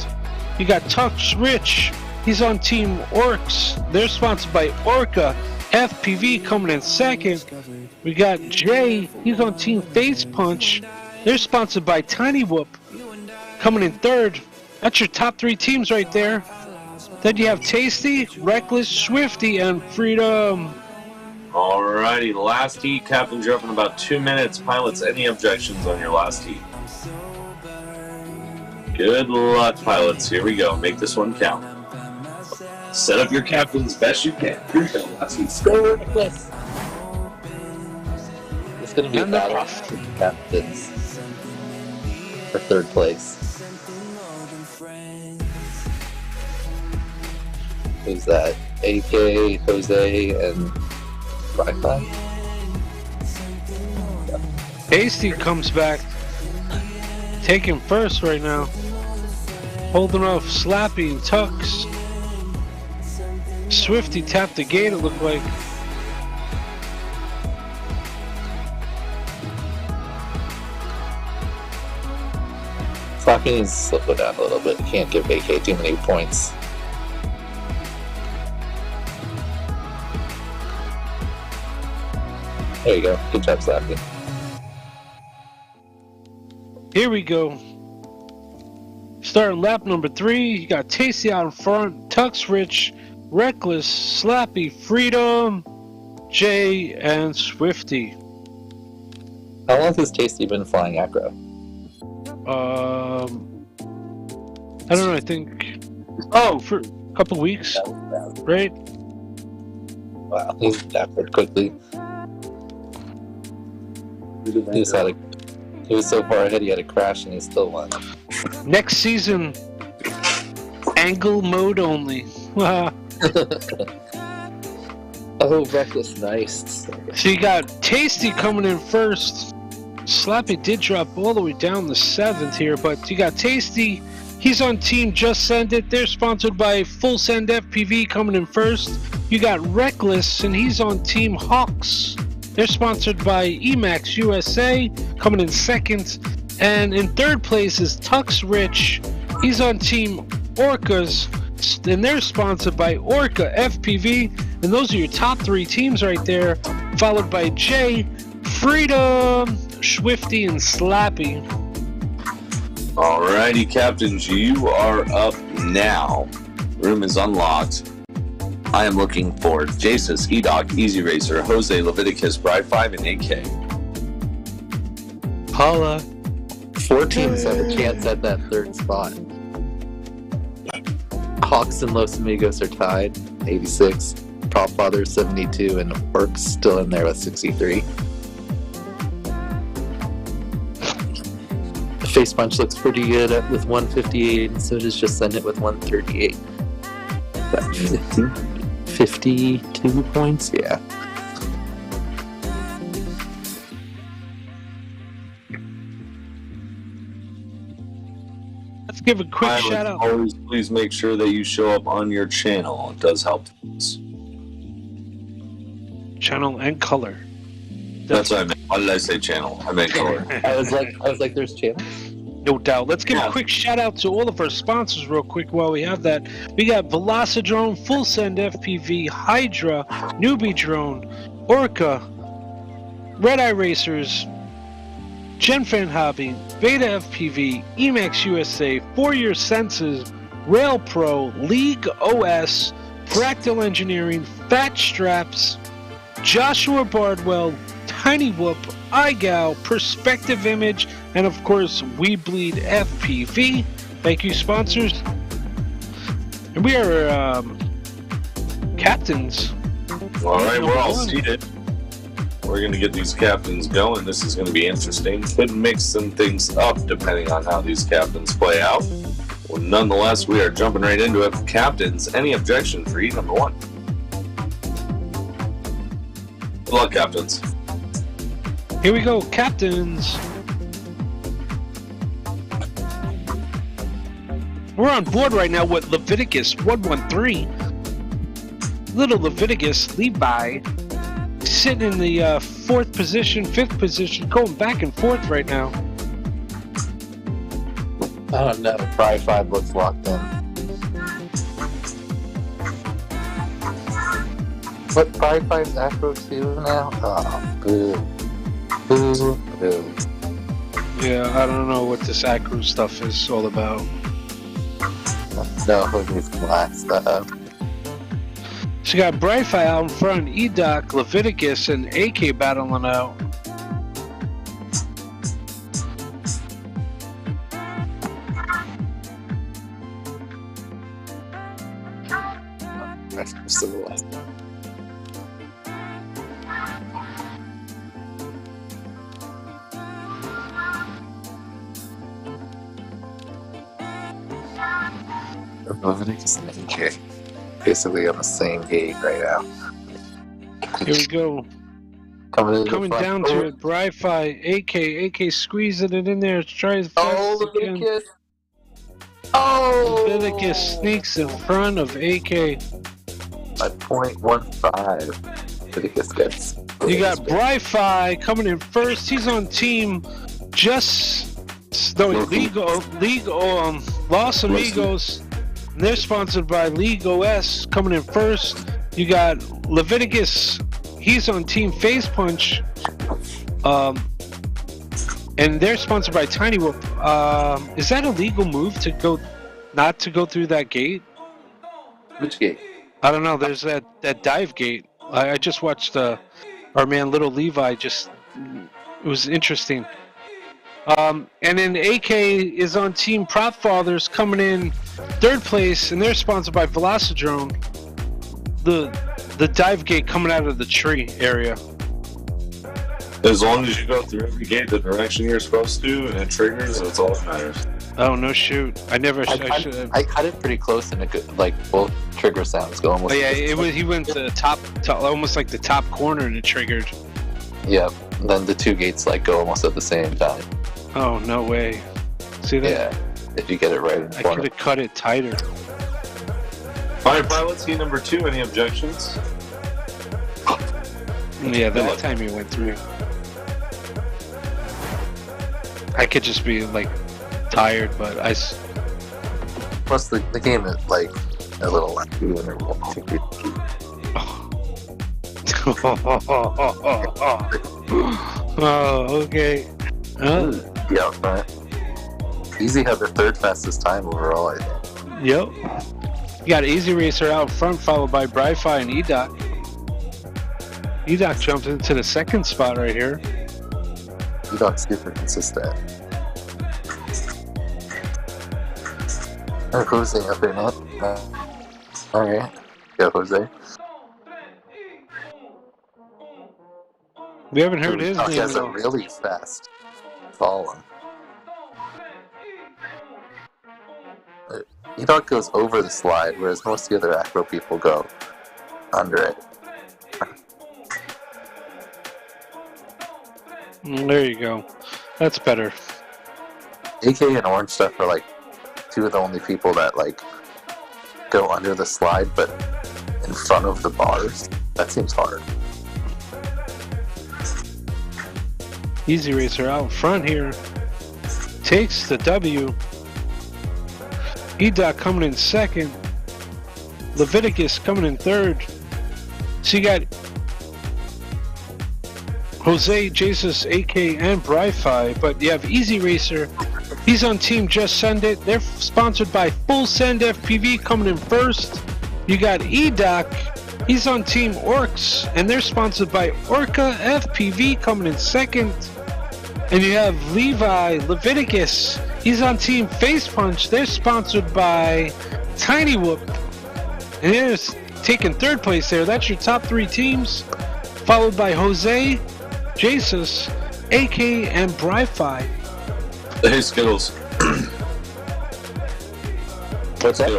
Speaker 1: You got Tux Rich, he's on Team Orcs. They're sponsored by Orca FPV, coming in second. We got Jay, he's on Team Face Punch. They're sponsored by Tiny Whoop, coming in third. That's your top 3 teams right there. Then you have Tasty, Reckless, Swifty, and Freedom.
Speaker 6: Alrighty, last heat. Captains, you're up in about 2 minutes. Pilots, any objections on your last heat? Good luck, pilots. Here we go. Make this one count. Set up your captains best you can. Here we go. Last heat.
Speaker 14: Go, Reckless. It's going to be a battle for the captains for 3rd place. Who's that? AK, Jose, and Wi-Fi?
Speaker 1: Tasty comes back, taking first right now, holding off Slappy and Tux. Swifty tapped the gate, it looked like.
Speaker 14: Slappy needs to slow down a little bit. He can't give AK too many points. There you go. Good job, Slappy.
Speaker 1: Here we go. Starting lap number 3, you got Tasty out in front, Tux Rich, Reckless, Slappy, Freedom, Jay, and Swifty.
Speaker 14: How long has Tasty been flying acro?
Speaker 1: I don't know, I think... Oh, for a couple weeks, right?
Speaker 14: Wow, he's backward quickly. He was so far ahead he had a crash and he still won.
Speaker 1: Next season, angle mode only.
Speaker 14: Oh, Reckless, nice.
Speaker 1: So you got Tasty coming in first. Slappy did drop all the way down the 7th here, but you got Tasty. He's on Team Just Send It. They're sponsored by Full Send FPV, coming in first. You got Reckless, and he's on Team Hawks. They're sponsored by Emax USA, coming in second. And in 3rd place is Tux Rich. He's on Team Orcas, and they're sponsored by Orca FPV. And those are your top 3 teams right there, followed by Jay, Freedom, Swifty, and Slappy.
Speaker 6: Alrighty, captains, you are up now. Room is unlocked. I am looking for Jasus, E-Dog, Easy Racer, Jose, Leviticus, Bride 5, and AK.
Speaker 1: Holla.
Speaker 14: 4 teams have a chance at that 3rd spot. Hawks and Los Amigos are tied, 86. Prop Father 72 and Orc's still in there with 63. Face Punch looks pretty good with 158, and so does Just Send It with 138. About 52 points? Yeah.
Speaker 1: Let's give a quick shout out.
Speaker 6: Always, please make sure that you show up on your channel. It does help us.
Speaker 1: Channel and color.
Speaker 6: That's what I meant. Why did I say channel? I meant color.
Speaker 14: I was like, there's channels.
Speaker 1: No doubt. Let's give a quick shout out to all of our sponsors real quick while we have that. We got Velocidrone, Full Send FPV, Hydra, Newbie Drone, Orca, Red Eye Racers, GenFan Hobby, Beta FPV, Emax USA, 4-Year Senses, Rail Pro, League OS, Fractal Engineering, Fat Straps, Joshua Bardwell, Tiny Whoop, iGal, Perspective Image, and of course, weBLEEDfpv. Thank you, sponsors. And we are captains.
Speaker 6: All right, we're all seated. We're going to get these captains going. This is going to be interesting. Could mix some things up depending on how these captains play out. Well, nonetheless, we are jumping right into it. Captains, any objection for heat number 1? Good luck, captains.
Speaker 1: Here we go, captains. We're on board right now with Leviticus 113. Little Leviticus Levi sitting in the 4th position, 5th position, going back and forth right now.
Speaker 14: I don't know. Pry 5 looks locked in. What, Pry 5's Acro 2 now? Oh, boo. Boo. Boo.
Speaker 1: Yeah, I don't know what this acro stuff is all about.
Speaker 14: No, he's glassed up.
Speaker 1: So you got Brightfire out in front, EDOC, Leviticus, and AK battling out.
Speaker 14: That's still the last. Leviticus and AK basically on the same gate right now.
Speaker 1: Here we go. Coming down to it, Brightfire, AK squeezing it in there. Tries
Speaker 14: Leviticus. Oh!
Speaker 1: Leviticus sneaks in front of AK.
Speaker 14: By 0.15. Leviticus gets.
Speaker 1: You got Brightfire coming in first. He's on team Los Amigos. And they're sponsored by League OS. Coming in first, you got Leviticus. He's on Team Face Punch. And they're sponsored by Tiny Whoop. Is that a legal move to not to go through that gate?
Speaker 14: Which gate?
Speaker 1: I don't know. There's that dive gate. I just watched our man Little Levi. It was interesting. And then AK is on Team Prop Fathers coming in 3rd place, and they're sponsored by Velocidrone. The dive gate coming out of the tree area.
Speaker 6: As long as you go through every gate the direction you're supposed to, and it triggers, that's all that matters.
Speaker 1: Oh no! Shoot! I
Speaker 14: cut it pretty close, and both trigger sounds go almost.
Speaker 1: Oh, yeah, he went to the top, almost like the top corner, and it triggered.
Speaker 14: Yep. And then the 2 gates go almost at the same time.
Speaker 1: Oh no way! See that?
Speaker 14: Yeah. If you get it right in
Speaker 1: I
Speaker 14: front.
Speaker 1: could have cut it tighter.
Speaker 6: Alright, pilots, heat number 2, any objections?
Speaker 1: Yeah, that time you went through. I could just be tired, but
Speaker 14: Plus the game is a little wacky when
Speaker 1: Oh, okay.
Speaker 14: Yeah, right. Easy had the 3rd fastest time overall, I think.
Speaker 1: Yep. You got Easy Racer out front, followed by Brightfire and EDOC. EDOC jumped into the 2nd spot right here.
Speaker 14: EDOC's super consistent. Jose up there now. Alright. Go, Jose.
Speaker 1: We haven't heard his
Speaker 14: He
Speaker 1: name
Speaker 14: has
Speaker 1: at
Speaker 14: a
Speaker 1: all.
Speaker 14: really fast fallen. E-Dog goes over the slide, whereas most of the other acro people go under it.
Speaker 1: There you go. That's better.
Speaker 14: AK and Orange Stuff are like two of the only people that like go under the slide, but in front of the bars. That seems hard.
Speaker 1: Easy Racer out front here. Takes the W. E-Dot coming in second. Leviticus coming in third. So you got Jose, Jesus, AK, and Bri-Fi, but you have Easy Racer. He's on Team Just Send It. They're sponsored by Full Send FPV coming in first. You got E-Doc. He's on Team Orcs, and they're sponsored by Orca FPV coming in second. And you have Levi Leviticus. He's on Team Face Punch. They're sponsored by Tiny Whoop. And they're taking third place there. That's your top three teams. Followed by Jose, Jesus, AK, and Bri-Fi.
Speaker 6: Hey, Skittles.
Speaker 14: What's that?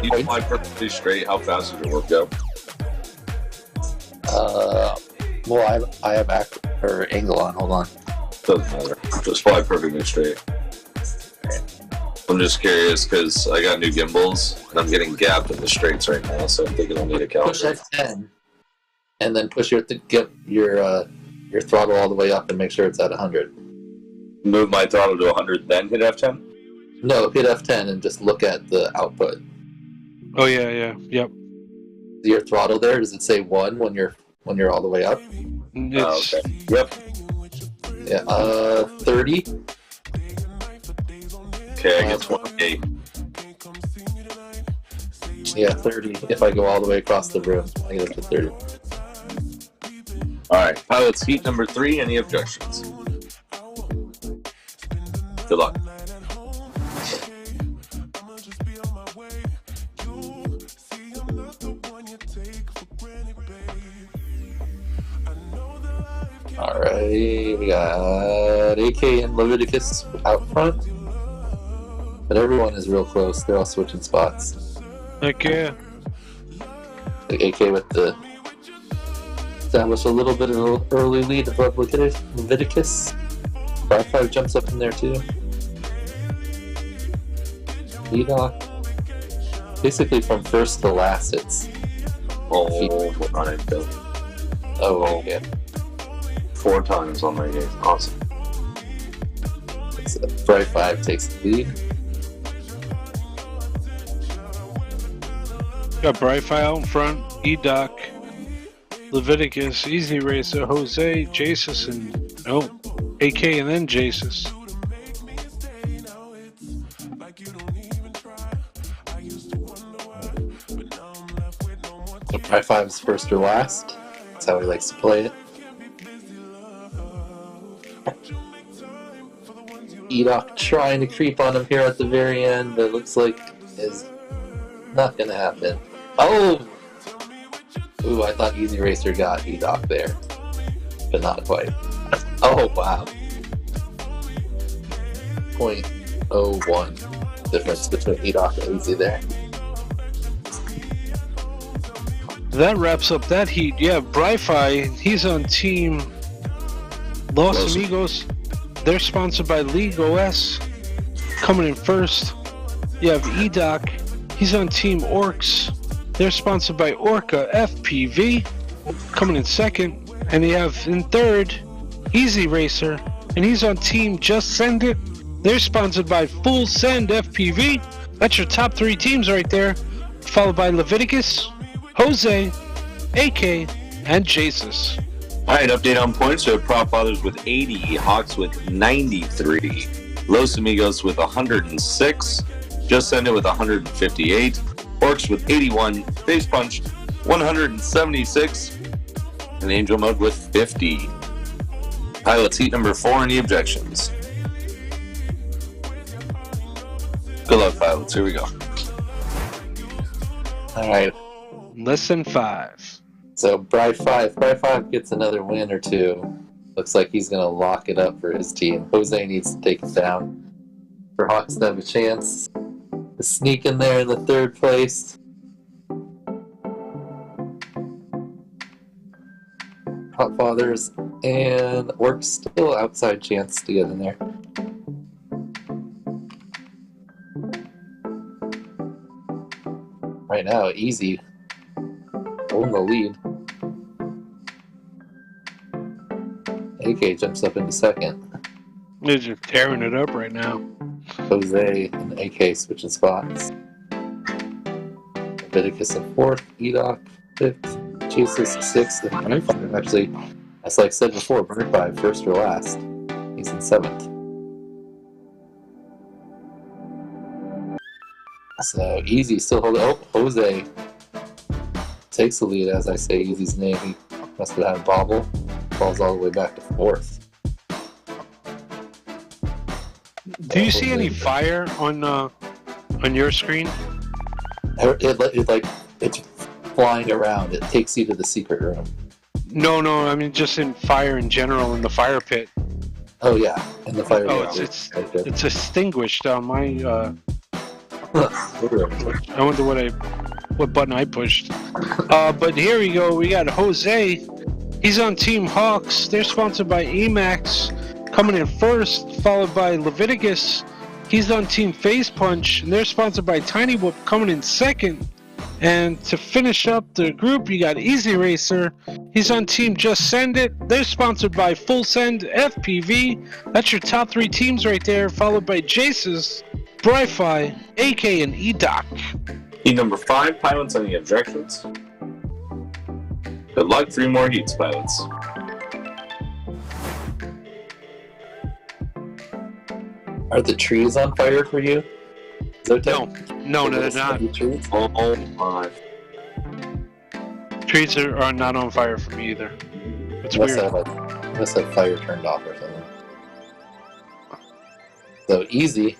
Speaker 6: You fly perfectly straight. How fast does your work go?
Speaker 14: Well, I have angle on. Hold on.
Speaker 6: Doesn't matter. Just fly perfectly straight. I'm just curious because I got new gimbals and I'm getting gapped in the straights right now, so I'm thinking I'll need a
Speaker 14: Push
Speaker 6: caliper.
Speaker 14: F10, and then push get your throttle all the way up and make sure it's at 100.
Speaker 6: Move my throttle to 100, then hit F10?
Speaker 14: No, hit F10 and just look at the output.
Speaker 1: Oh yeah, yep.
Speaker 14: Your throttle there, does it say 1 when you're all the way up?
Speaker 1: It's,
Speaker 6: okay. Yep.
Speaker 14: Yeah, 30.
Speaker 6: Okay, I get 28.
Speaker 14: Yeah, 30. If I go all the way across the room, I get up to 30.
Speaker 6: Alright, pilots heat number 3, any objections? Good luck.
Speaker 14: Alright, we got AK and Leviticus out front. But everyone is real close, they're all switching spots.
Speaker 1: Heck yeah.
Speaker 14: Like AK with the establish a little bit of an early lead above Leviticus. Bri-Fi jumps up in there too. E-Doc. Basically from first to last it's...
Speaker 6: Oh, my God.
Speaker 14: Oh, yeah.
Speaker 6: 4 times on my game. Awesome.
Speaker 14: So Bri-Fi takes the lead.
Speaker 1: Got Bri-Fi out in front. E-Doc, Leviticus, Easy Racer, Jose, Jesus, and AK, and then Jesus.
Speaker 14: So Bri-Fi's first or last. That's how he likes to play it. E-Doc trying to creep on him here at the very end, but it looks like is not gonna happen. Oh! Ooh, I thought Easy Racer got E-Doc there, but not quite. Oh, wow. 0.01 difference between E-Doc and Easy there.
Speaker 1: That wraps up that heat. Yeah, Bri-Fi, he's on Team Los Amigos. They're sponsored by League OS. Coming in first, you have E-Doc. He's on Team Orcs. They're sponsored by Orca FPV. Coming in second. And you have in third, Easy Racer. And he's on Team Just Send It. They're sponsored by Full Send FPV. That's your top 3 teams right there. Followed by Leviticus, Jose, AK, and Jesus.
Speaker 6: Alright, update on points. We have Prop Fathers with 80, Hawks with 93, Los Amigos with 106, Just Send It with 158, Orcs with 81, Face Punch 176, and Angel Mode with 50. Pilots heat number 4, any objections? Good luck, pilots. Here we go.
Speaker 14: Alright.
Speaker 1: Lesson 5.
Speaker 14: So Bride 5 gets another win or two. Looks like he's gonna lock it up for his team. Jose needs to take it down for Hawks to have a chance to sneak in there in the third place. Hot Fathers and Orcs still outside chance to get in there. Right now, Easy holding the lead. AK jumps up into second.
Speaker 1: They're just tearing it up right now.
Speaker 14: Jose and AK switching spots. Leviticus in fourth, Edoc fifth, Jesus sixth, and Burnfire. Actually, as like I said before, Burnfire first or last. He's in seventh. So Easy still holding. Oh, Jose takes the lead as I say Easy's name. He must have had a bobble. Falls all the way back to fourth.
Speaker 1: Do you see any fire on your screen?
Speaker 14: It's flying around. It takes you to the secret room.
Speaker 1: No, I mean just in fire in general in the fire pit.
Speaker 14: Oh yeah, in the fire pit.
Speaker 1: It's extinguished on my. I wonder what button I pushed. But here we go. We got Jose. He's on Team Hawks. They're sponsored by Emacs. Coming in first, followed by Leviticus. He's on Team Face Punch, and they're sponsored by Tiny Whoop, coming in second. And to finish up the group, you got Easy Racer. He's on Team Just Send It. They're sponsored by Full Send FPV. That's your top three teams right there, followed by Jace's, Bri-Fi, AK, and EDOC.
Speaker 6: Heat number 5, pilots, any objections? Good luck, 3 more heats, pilots.
Speaker 14: Are the trees on fire for you?
Speaker 1: No, they're not.
Speaker 6: Oh my.
Speaker 1: Trees are not on fire for me either. It's weird.
Speaker 14: Must have fire turned off or something. So Easy.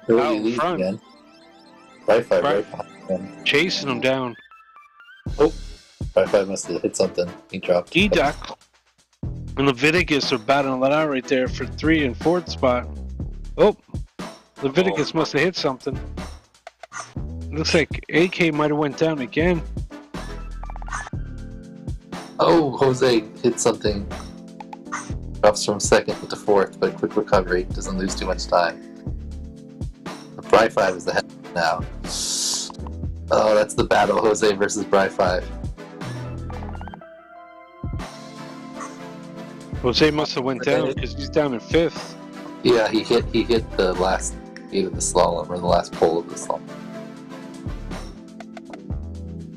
Speaker 14: Early lead again. Right behind him.
Speaker 1: Chasing him down.
Speaker 14: Oh. Right must have hit something. He dropped.
Speaker 1: EDOC and Leviticus are battling it out right there for 3 and 4th spot. Oh. Leviticus must have hit something. Looks like AK might have went down again.
Speaker 14: Oh, Jose hit something. Drops from 2nd to 4th, but quick recovery. Doesn't lose too much time. The Bri-5 is ahead now. Oh, that's the battle, Jose versus Bri-5.
Speaker 1: Jose must have went down because he's down in 5th.
Speaker 14: Yeah, he hit the last gate of the slalom, or the last pole of the slalom.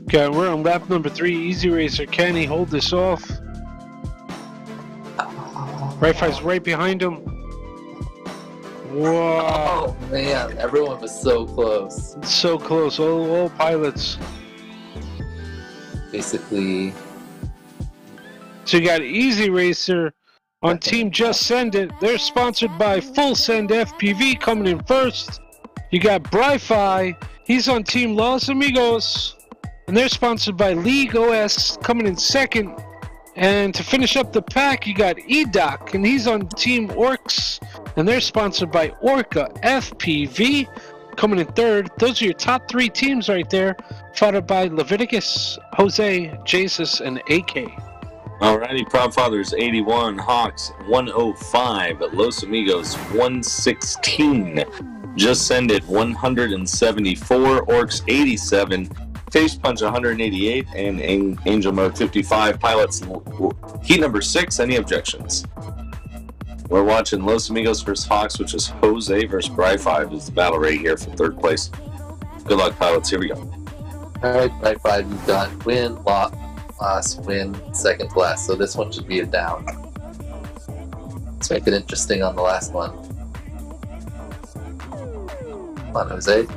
Speaker 1: Okay, we're on lap number 3. Easy Racer, can he hold this off? Bri-Fi's right behind him. Whoa!
Speaker 14: Oh man, everyone was so close.
Speaker 1: So close, all pilots.
Speaker 14: Basically.
Speaker 1: So you got Easy Racer on Team Just Send It. They're sponsored by Full Send FPV coming in first. You got Bri-Fi. He's on Team Los Amigos. And they're sponsored by League OS coming in second. And to finish up the pack, you got EDOC. And he's on Team Orcs. And they're sponsored by Orca FPV coming in third. Those are your top 3 teams right there. Followed by Leviticus, Jose, Jesus, and AK.
Speaker 6: Alrighty, Prop Fathers 81, Hawks 105, Los Amigos 116, Just Send It 174, Orcs 87, Face Punch 188, and Angel Mode 55. Pilots heat number 6. Any objections? We're watching Los Amigos versus Hawks, which is Jose versus Bri-5 is the battle right here for 3rd place. Good luck, pilots. Here we go.
Speaker 14: Alright, Bri-5, you've got win, last win, 2nd to last. So this one should be a down. Let's make it interesting on the last one. Come on, Jose.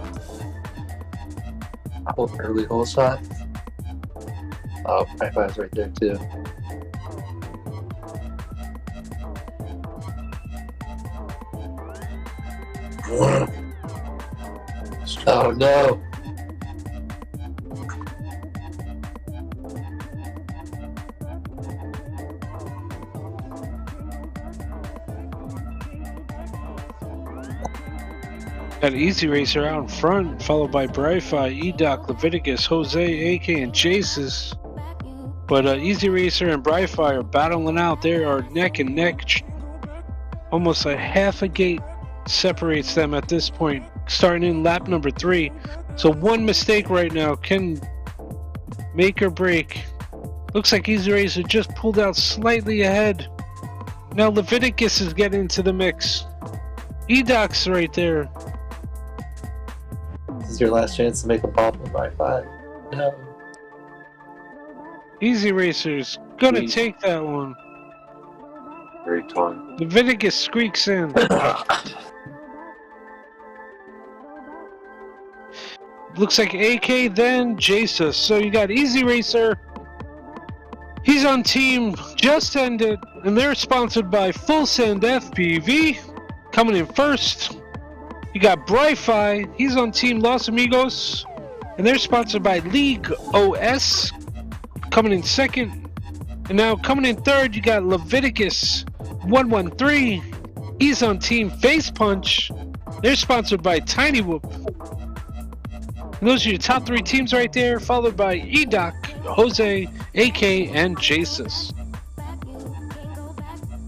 Speaker 14: Early hole shot. Oh, Bri-5's right there too. Oh no!
Speaker 1: Got Easy Racer out in front, followed by Bri-Fi, Edoc, Leviticus, Jose, AK, and Jaces. But Easy Racer and Bri-Fi are battling out. They are neck and neck. Almost a half a gate separates them at this point, starting in lap number 3. So one mistake right now can make or break. Looks like Easy Racer just pulled out slightly ahead. Now Leviticus is getting into the mix. Edoc's right there.
Speaker 14: This is your last chance to make a pop with Bri-Fi. No.
Speaker 1: Easy Racer's gonna take that one.
Speaker 6: Great time.
Speaker 1: Leviticus squeaks in. Looks like AK, then Jasus. So you got Easy Racer. He's on team Just Ended, and they're sponsored by Full Send FPV. Coming in first. You got Bri-Fi. He's on team Los Amigos, and they're sponsored by League OS. Coming in second. And now coming in third, you got Leviticus 113. He's on team Face Punch. They're sponsored by Tiny Whoop. And those are your top 3 teams right there, followed by Edoc, Jose, AK, and Jasus.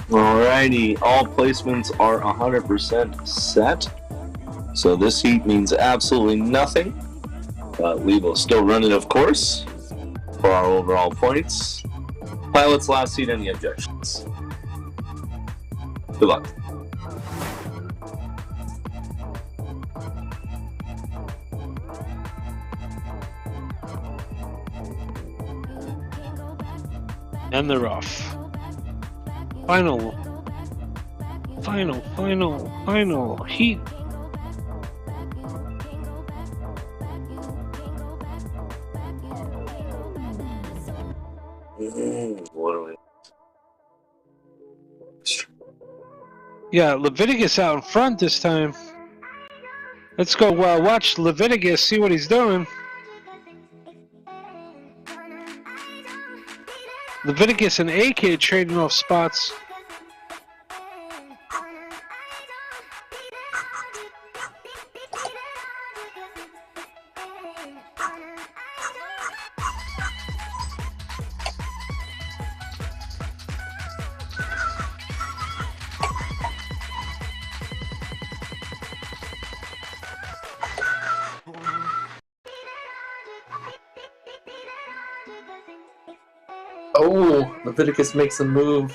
Speaker 6: Alrighty, all placements are 100% set. So this heat means absolutely nothing. But we will still run it, of course, for our overall points. Pilot's last seat, any objections? Good luck.
Speaker 1: And they're off. Final heat.
Speaker 6: What do we?
Speaker 1: Yeah, Leviticus out in front this time. Let's go watch Leviticus, see what he's doing. Leviticus and AK trading off spots.
Speaker 14: Oh, Leviticus makes a move.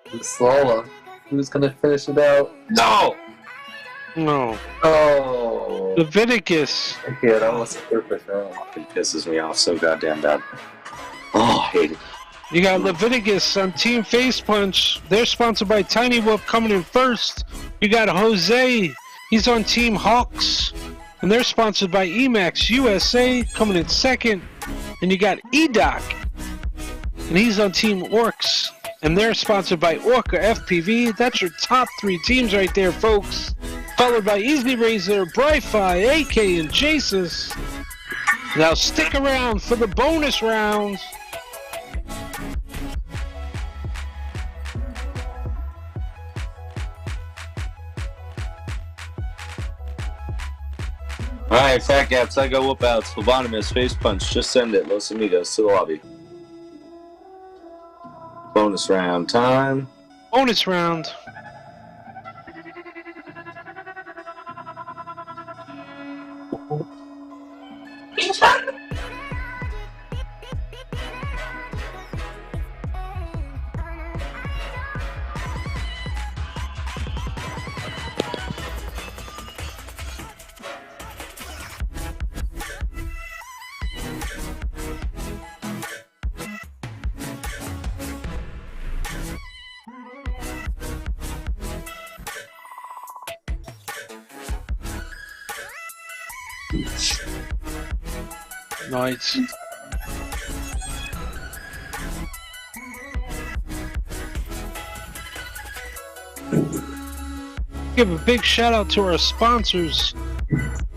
Speaker 14: Slala. Who's gonna finish it out?
Speaker 6: No!
Speaker 1: No.
Speaker 14: Oh.
Speaker 1: Leviticus.
Speaker 14: Yeah, that was perfect.
Speaker 6: It pisses me off so goddamn bad. Oh, I hate it.
Speaker 1: You got Leviticus on Team Face Punch. They're sponsored by Tiny Whoop coming in first. You got Jose. He's on Team Hawks. And they're sponsored by Emax USA coming in second. And you got Edoc. And he's on Team Orcs. And they're sponsored by Orca FPV. That's your top 3 teams right there, folks. Followed by Easy Razor, Bri-Fi, AK, and Jasus. Now stick around for the bonus rounds.
Speaker 6: Alright, Fat Gap, Psycho Whoop Outs, Phlebotomist, Face Punch, Just Send It, Los Amigos, to the lobby. Bonus round time.
Speaker 1: Bonus round. Nice. Give a big shout out to our sponsors.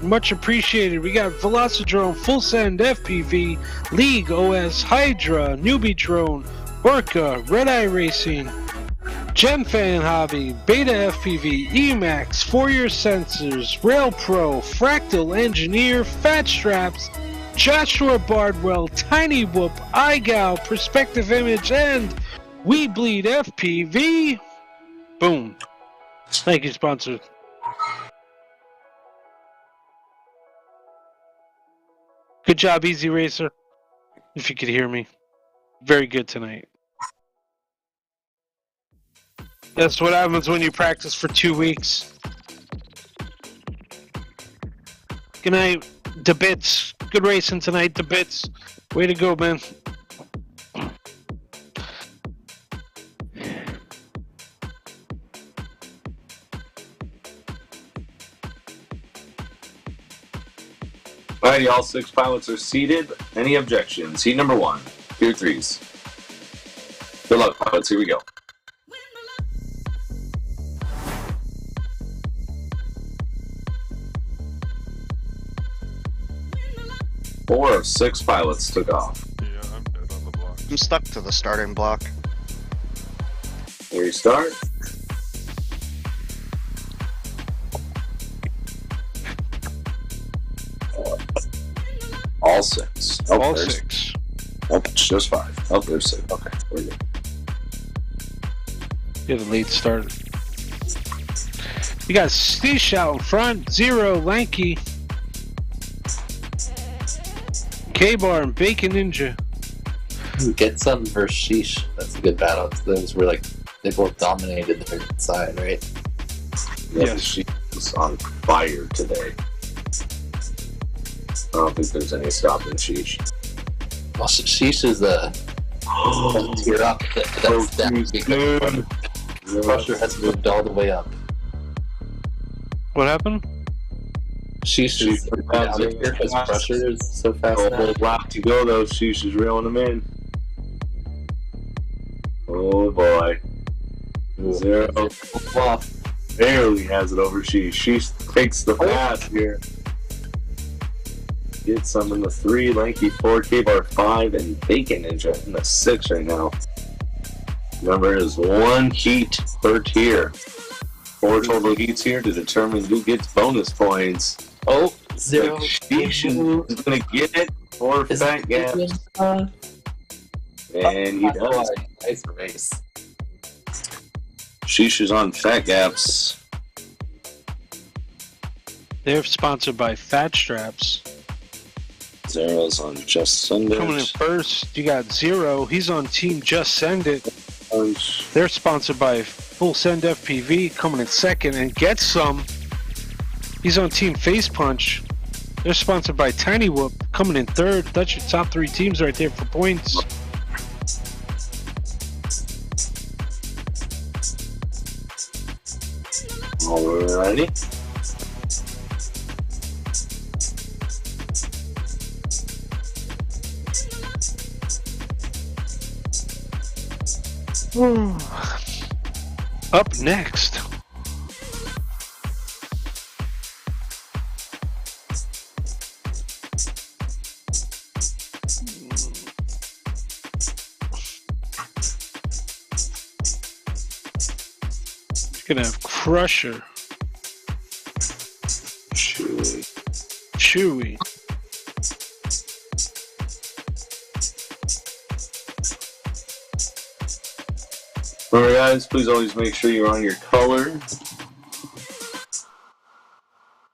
Speaker 1: Much appreciated. We got Velocidrone, Full Send FPV, League OS, Hydra, Newbie Drone, Orca, Red Eye Racing, GenFan Hobby, Beta FPV, Emax, 4-year sensors, Rail Pro, Fractal Engineer, Fat Straps, Joshua Bardwell, Tiny Whoop, iGal, Perspective Image, and weBLEEDfpv. Boom. Thank you, sponsor. Good job, Easy Racer. If you could hear me. Very good tonight. That's what happens when you practice for 2 weeks. Good night, DeBits. Good racing tonight, DeBits. Way to go, man.
Speaker 6: Alrighty, all 6 pilots are seated. Any objections? Seat number 1, Tier 3s. Good luck, pilots. Here we go. Four of 6 pilots took off.
Speaker 16: I'm stuck to the starting block.
Speaker 6: Here you start. All 6. Oh,
Speaker 1: all
Speaker 6: there's
Speaker 1: 6.
Speaker 6: Oh, it's just 5. Oh, there's 6. Okay, we're good.
Speaker 1: You have a late start. You got Steesh out in front, 0, Lanky. K-Bar and Bacon Ninja.
Speaker 14: Get some versus Sheesh. That's a good battle. Those were like, they both dominated their side, right?
Speaker 6: Yes, she is on fire today. I don't think there's any stopping Sheesh.
Speaker 14: Well, Sheesh is a tier up. That pressure has moved all the way up.
Speaker 1: What happened?
Speaker 14: Sheesh is down there because pressure is so fast now.
Speaker 6: Lap to go though. Sheesh is reeling him in. Oh boy. 0. Barely has it over Sheesh. Sheesh takes the pass here. Gets some in the 3, Lanky 4, K-Bar 5, and Bacon Ninja in the 6 right now. Number is 1 heat per tier. 4 total heats here to determine who gets bonus points.
Speaker 14: Oh, 0.
Speaker 6: Sheesh is going to get it for Fat Gaps. And he does.
Speaker 14: Nice race.
Speaker 6: Sheesh is on Fat Gaps.
Speaker 1: They're sponsored by Fat Straps.
Speaker 6: 0's on Just Send It.
Speaker 1: Coming in first, you got 0. He's on Team Just Send It. They're sponsored by Full Send FPV. Coming in second and Get Some. He's on Team Face Punch. They're sponsored by Tiny Whoop. Coming in third. That's your top 3 teams right there for points.
Speaker 6: Alrighty.
Speaker 1: Up next. You're gonna have Crusher. Chewy.
Speaker 6: Alright guys, please always make sure you're on your color.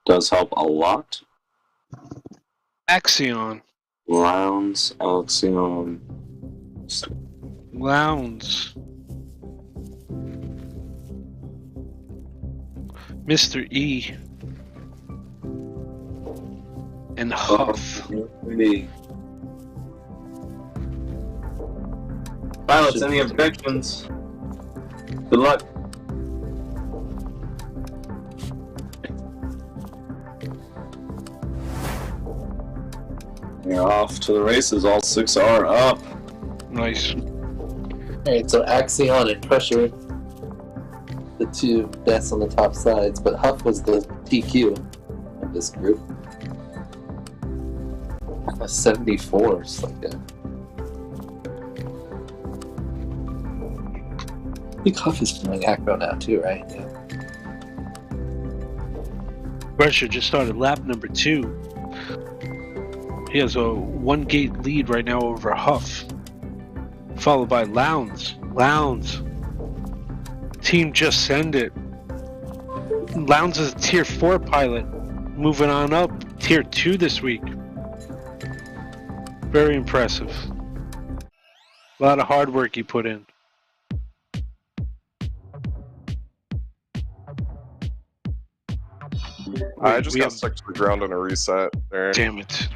Speaker 6: Does help a lot.
Speaker 1: Axion.
Speaker 6: Lounge, Axion.
Speaker 1: Lounge. Mr. E. And Huff.
Speaker 6: Pilots, any objections? Good luck. You're off to the races. All 6 are up.
Speaker 1: Nice.
Speaker 14: Alright, so Axion and Pressure, the 2 best on the top sides, but Huff was the PQ of this group. 74 is like that. think Huff is playing Acro now too, right? Yeah.
Speaker 1: Pressure just started lap number 2. He has a 1 gate lead right now over Huff, followed by Lowndes. Lowndes. Team Just Send It. Lowndes is a tier 4 pilot, moving on up, tier 2 this week. Very impressive. A lot of hard work he put in.
Speaker 10: I just got stuck to the ground on a reset there.
Speaker 1: Damn it.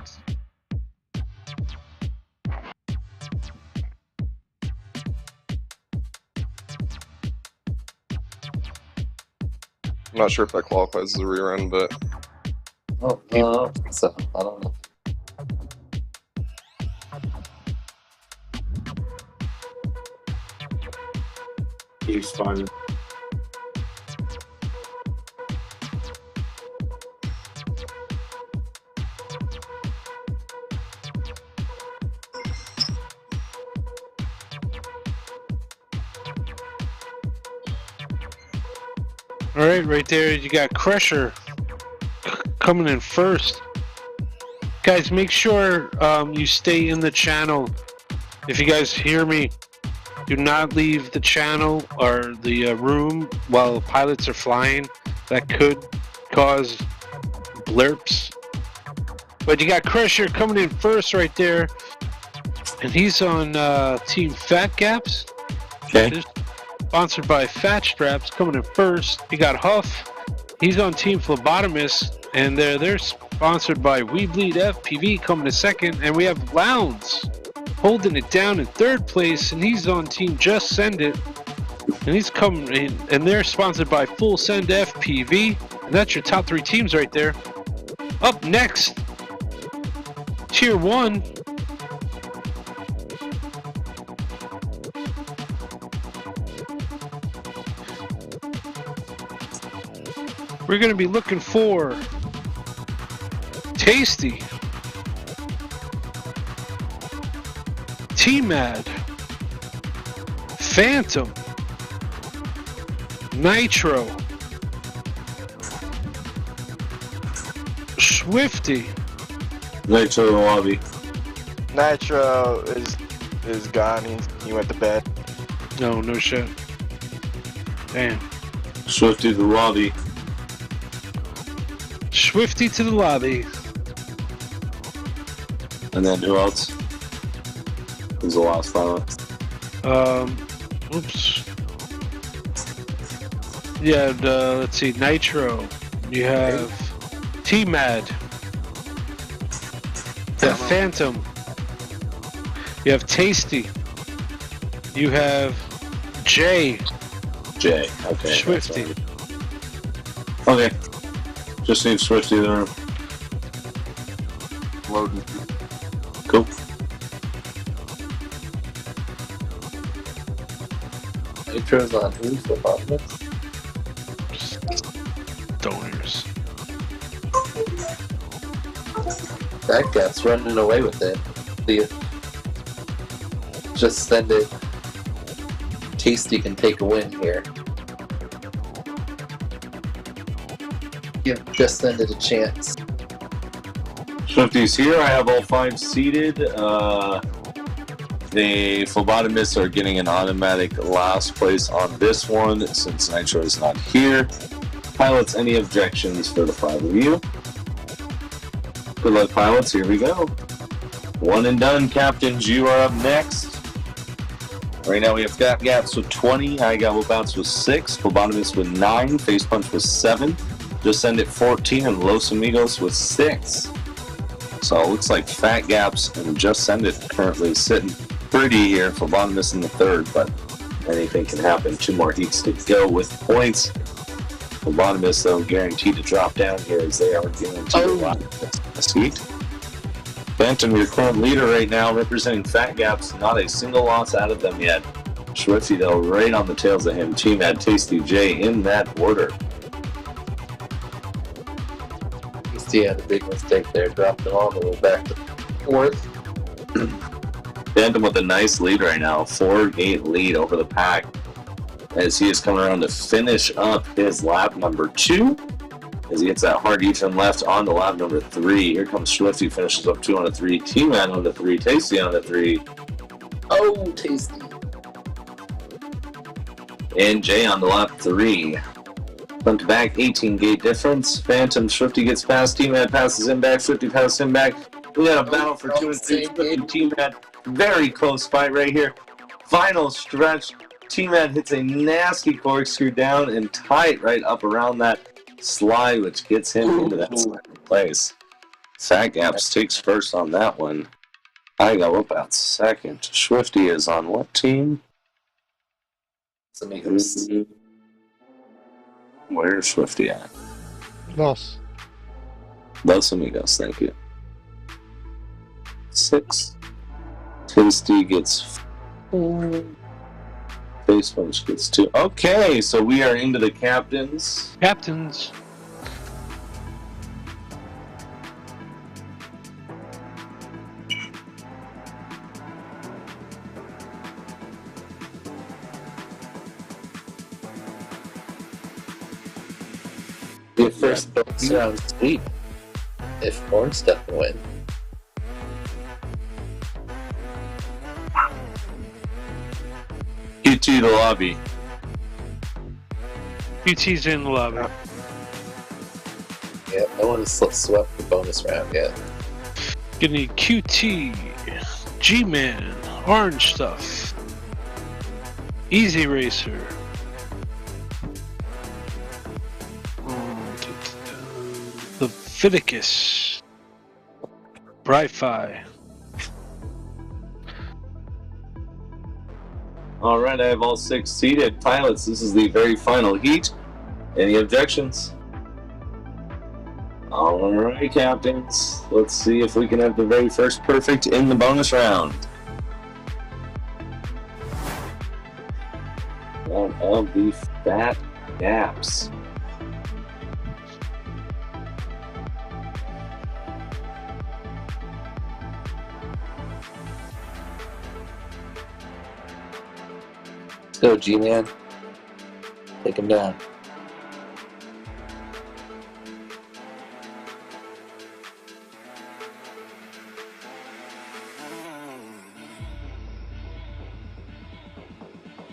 Speaker 10: I'm not sure if that qualifies as a rerun, but...
Speaker 14: Oh, no, so, I don't know.
Speaker 2: He's fine.
Speaker 1: All right, right there, you got Crusher coming in first. Guys, make sure you stay in the channel. If you guys hear me, do not leave the channel or the room while pilots are flying. That could cause blurps. But you got Crusher coming in first right there. And he's on Team Fat Gaps.
Speaker 2: Okay.
Speaker 1: Sponsored by Fat Straps, coming in first. You got Huff. He's on Team Phlebotomist, and they're sponsored by weBLEEDfpv, coming in second. And we have Lowndes holding it down in third place, and he's on Team Just Send It. And he's coming in, and they're sponsored by Full Send FPV. And that's your top 3 teams right there. Up next, Tier 1. We're going to be looking for Tasty, T-Mad, Phantom, Nitro, Swifty.
Speaker 2: Nitro in the lobby.
Speaker 7: Nitro is gone. He went to bed.
Speaker 1: No shit. Damn.
Speaker 2: Swifty to the lobby.
Speaker 1: Swifty to the lobby.
Speaker 2: And then who else? Who's the last pilot?
Speaker 1: Oops. Yeah, let's see, Nitro. You have T-Mad. You have Phantom. You have Tasty. You have Jay.
Speaker 2: Jay, okay.
Speaker 1: Swifty.
Speaker 2: Okay. Just need Swifty in the room.
Speaker 10: Loading.
Speaker 2: Cool.
Speaker 14: Nitro's on who's the bottom?
Speaker 1: Donors.
Speaker 14: That guy's running away with it. Just Send It. Tasty can take a win here. Give Just Send It a chance.
Speaker 2: Swifty's here. I have all 5 seated. The phlebotomists are getting an automatic last place on this one since Nitro is not here. Pilots, any objections for the 5 of you? Good luck, pilots. Here we go. One and done, captains. You are up next. Right now we have Fat Gaps with 20, High Gobble Bounce with 6, Phlebotomist with 9, Face Punch with 7, Just Send It 14, and Los Amigos with 6. So it looks like Fat Gaps and Just Send It currently sitting pretty here. Phlebotomist in the 3rd, but anything can happen. 2 more heats to go with points. Phlebotomist, though, guaranteed to drop down here as they are guaranteed to lock this heat. Phantom, your current leader right now, representing Fat Gaps, not a single loss out of them yet. Swifty, though, right on the tails of him. T-Mad, Tasty, J in that order.
Speaker 14: Tasty had a big mistake there, dropped him all the way back to 4th.
Speaker 2: Phantom with a nice lead right now, 4-8 lead over the pack.
Speaker 6: as he is coming around to finish up his lap number 2. As he gets that hard U-turn left onto lap number 3. Here comes Swifty, finishes up 2 on a 3. T-Man on the 3. Tasty on the 3.
Speaker 14: Oh, Tasty.
Speaker 6: And Jay on the lap 3. Front to back, 18 gate difference. Phantom, Swifty gets past. T-Man passes him back. Swifty passes him back. We got a battle for 2 and 3. Swifty, T-Man, very close fight right here. Final stretch. T-Man hits a nasty corkscrew down and tight right up around that slide, which gets him into that second place. Fat Gaps takes first on that one. I got Whoop Out second. Swifty is on what team? Where's Swifty at?
Speaker 15: Los.
Speaker 6: Los Amigos, thank you. 6. Tasty gets 4. Face Punch gets 2. Okay, so we are into the captains.
Speaker 1: Captains.
Speaker 14: Your first bonus round sweep if Orange doesn't win.
Speaker 6: QT to the lobby.
Speaker 1: QT's in the lobby.
Speaker 14: Yeah, no one has swept the bonus round yet.
Speaker 1: Gonna need QT, G-Man, Orange Stuff, Easy Racer, the Fiticus, Brightfi.
Speaker 6: Alright, I have all 6 seated pilots. This is the very final heat. Any objections? Alright, captains. Let's see if we can have the very first perfect in the bonus round. One of the Fat Gaps.
Speaker 14: Let's go, G-Man. Take him down.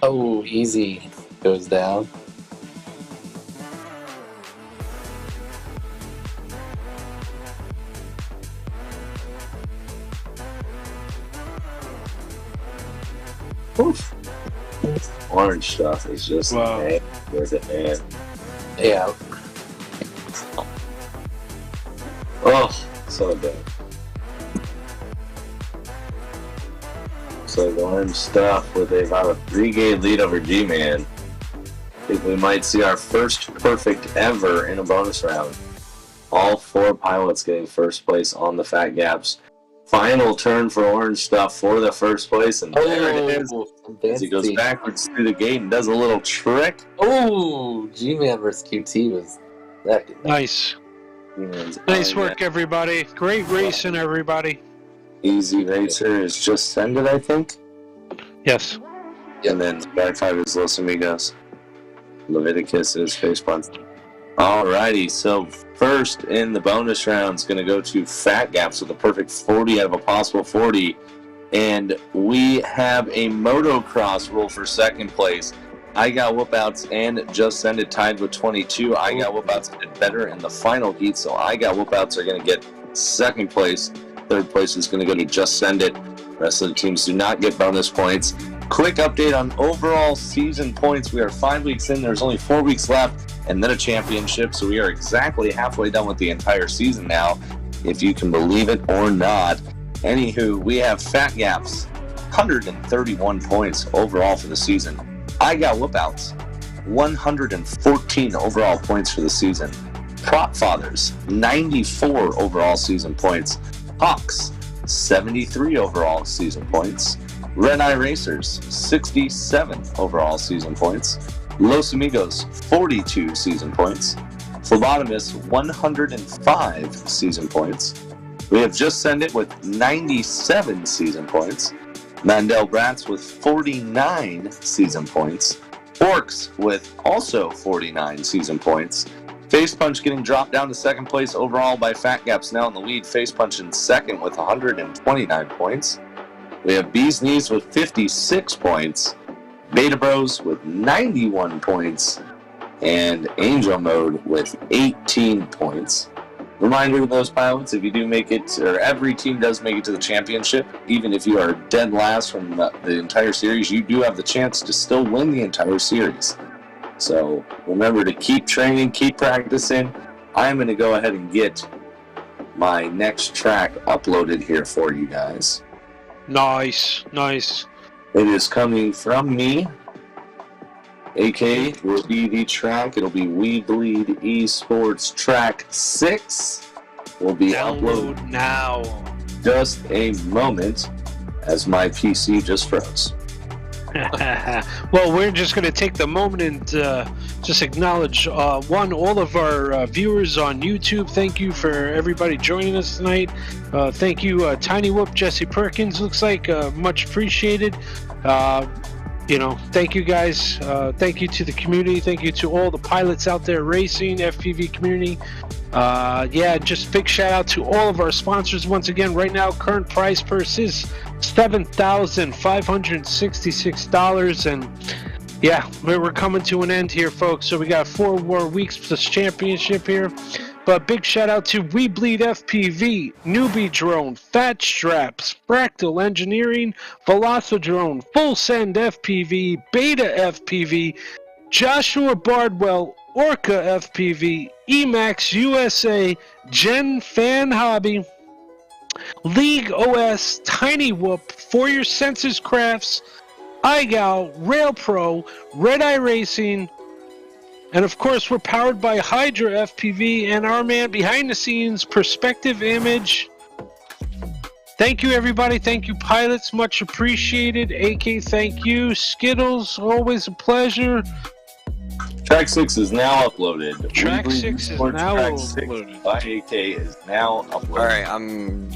Speaker 14: Oh, easy goes down.
Speaker 6: Oof. Orange Stuff is just worth it, man.
Speaker 14: Yeah.
Speaker 6: Oh, so good. So the Orange Stuff with about a 3-gate lead over G-Man. I think we might see our first perfect ever in a bonus round. All 4 pilots getting first place on the Fat Gaps. Final turn for Orange Stuff for the first place, and there it is. As he goes backwards through the gate and does a little trick.
Speaker 14: Oh, G-Man versus QT was that good.
Speaker 1: Nice. Nice work, everybody. Great racing, everybody.
Speaker 6: Easy Racer is just sended, I think.
Speaker 1: Yes.
Speaker 6: And then back 5 is Los Amigos. Leviticus is Facepunch. Alrighty, so first in the bonus round is going to go to Fat Gaps with a perfect 40 out of a possible 40. And we have a motocross rule for second place. I got Whoop-Outs and Just Send It tied with 22. I got Whoop-Outs did better in the final heat, so I got Whoop-Outs are going to get second place. Third place is going to go to Just Send It. The rest of the teams do not get bonus points. Quick update on overall season points. We are 5 weeks in. There's only 4 weeks left, and then a championship. So we are exactly halfway done with the entire season now, if you can believe it or not. Anywho, we have Fat Gaps, 131 points overall for the season. I got Whoop-Outs, 114 overall points for the season. Prop Fathers, 94 overall season points. Hawks, 73 overall season points. Red Eye Racers, 67 overall season points. Los Amigos, 42 season points. Phlebotomist, 105 season points. We have Just Send It with 97 season points. Mandel Bratz with 49 season points. Forks with also 49 season points. Face Punch getting dropped down to second place overall by Fat Gaps, now in the lead. Face Punch in second with 129 points. We have Bee's Knees with 56 points. Beta Bros with 91 points. And Angel Mode with 18 points. Reminder to those pilots, if you do make it, or every team does make it to the championship, even if you are dead last from the entire series, you do have the chance to still win the entire series. So remember to keep training, keep practicing. I'm going to go ahead and get my next track uploaded here for you guys.
Speaker 1: Nice, nice.
Speaker 6: It is coming from me. AK will be the track. It'll be weBLEED eSports Track 6. Will be uploaded
Speaker 1: now.
Speaker 6: Just a moment, as my PC just froze.
Speaker 1: Well, we're just going to take the moment and just acknowledge, all of our viewers on YouTube. Thank you for everybody joining us tonight. Thank you, Tiny Whoop, Jesse Perkins, looks like, much appreciated. Thank you guys. Thank you to the community. Thank you to all the pilots out there racing, FPV community. Just big shout out to all of our sponsors. Once again, right now, current price purse is $7,566. And yeah, we're coming to an end here, folks. So we got 4 more weeks plus championship here. But big shout out to weBLEEDfpv, Newbie Drone, Fat Straps, Fractal Engineering, Velocidrone, Full Send FPV, Beta FPV, Joshua Bardwell, Orca FPV, Emax USA, Gen Fan Hobby, League OS, Tiny Whoop, For Your Senses Crafts, iGal, Rail Pro, Red Eye Racing, and of course we're powered by Hydra FPV and our man behind the scenes, Perspective Image. Thank you everybody, thank you pilots, much appreciated. AK, thank you. Skittles, always a pleasure.
Speaker 6: Track 6 is now uploaded.
Speaker 1: Track 6 is now
Speaker 6: uploaded. By AK is now uploaded.
Speaker 17: Alright, I'm...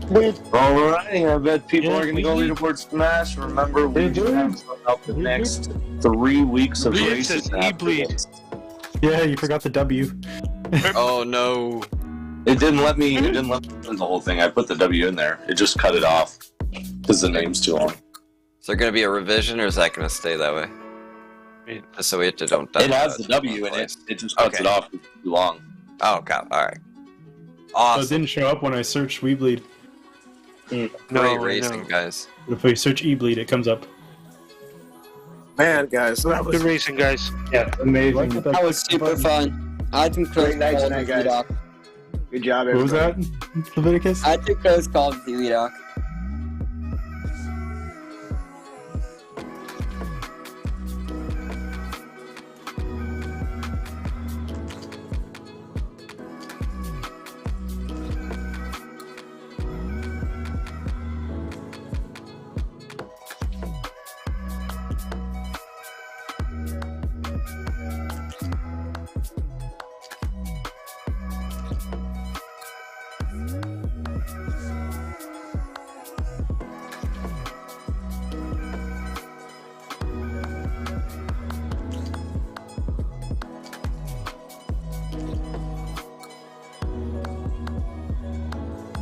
Speaker 6: Alright, I bet people are going to go leaderboard smash. Remember, we do have about the next 3 weeks of races.
Speaker 1: eBLEED.
Speaker 18: Yeah, you forgot the W.
Speaker 17: Oh no.
Speaker 6: It didn't let me do the whole thing. I put the W in there. It just cut it off because the name's too long.
Speaker 17: Is there going to be a revision, or is that going to stay that way? Just so we have to don't.
Speaker 6: It has the W in it. It just cuts it off. It's too long.
Speaker 17: Oh, okay. All right. Awesome.
Speaker 18: So it didn't show up when I searched weBLEED.
Speaker 17: Great racing, guys.
Speaker 18: If we search eBLEED, it comes up.
Speaker 13: Man, guys, that was
Speaker 1: good racing, guys.
Speaker 13: Yeah, amazing.
Speaker 12: That was super fun. I had some close calls with
Speaker 13: guys. Good job, everybody.
Speaker 18: What was that, Leviticus?
Speaker 12: I had some close calls with you, Doc.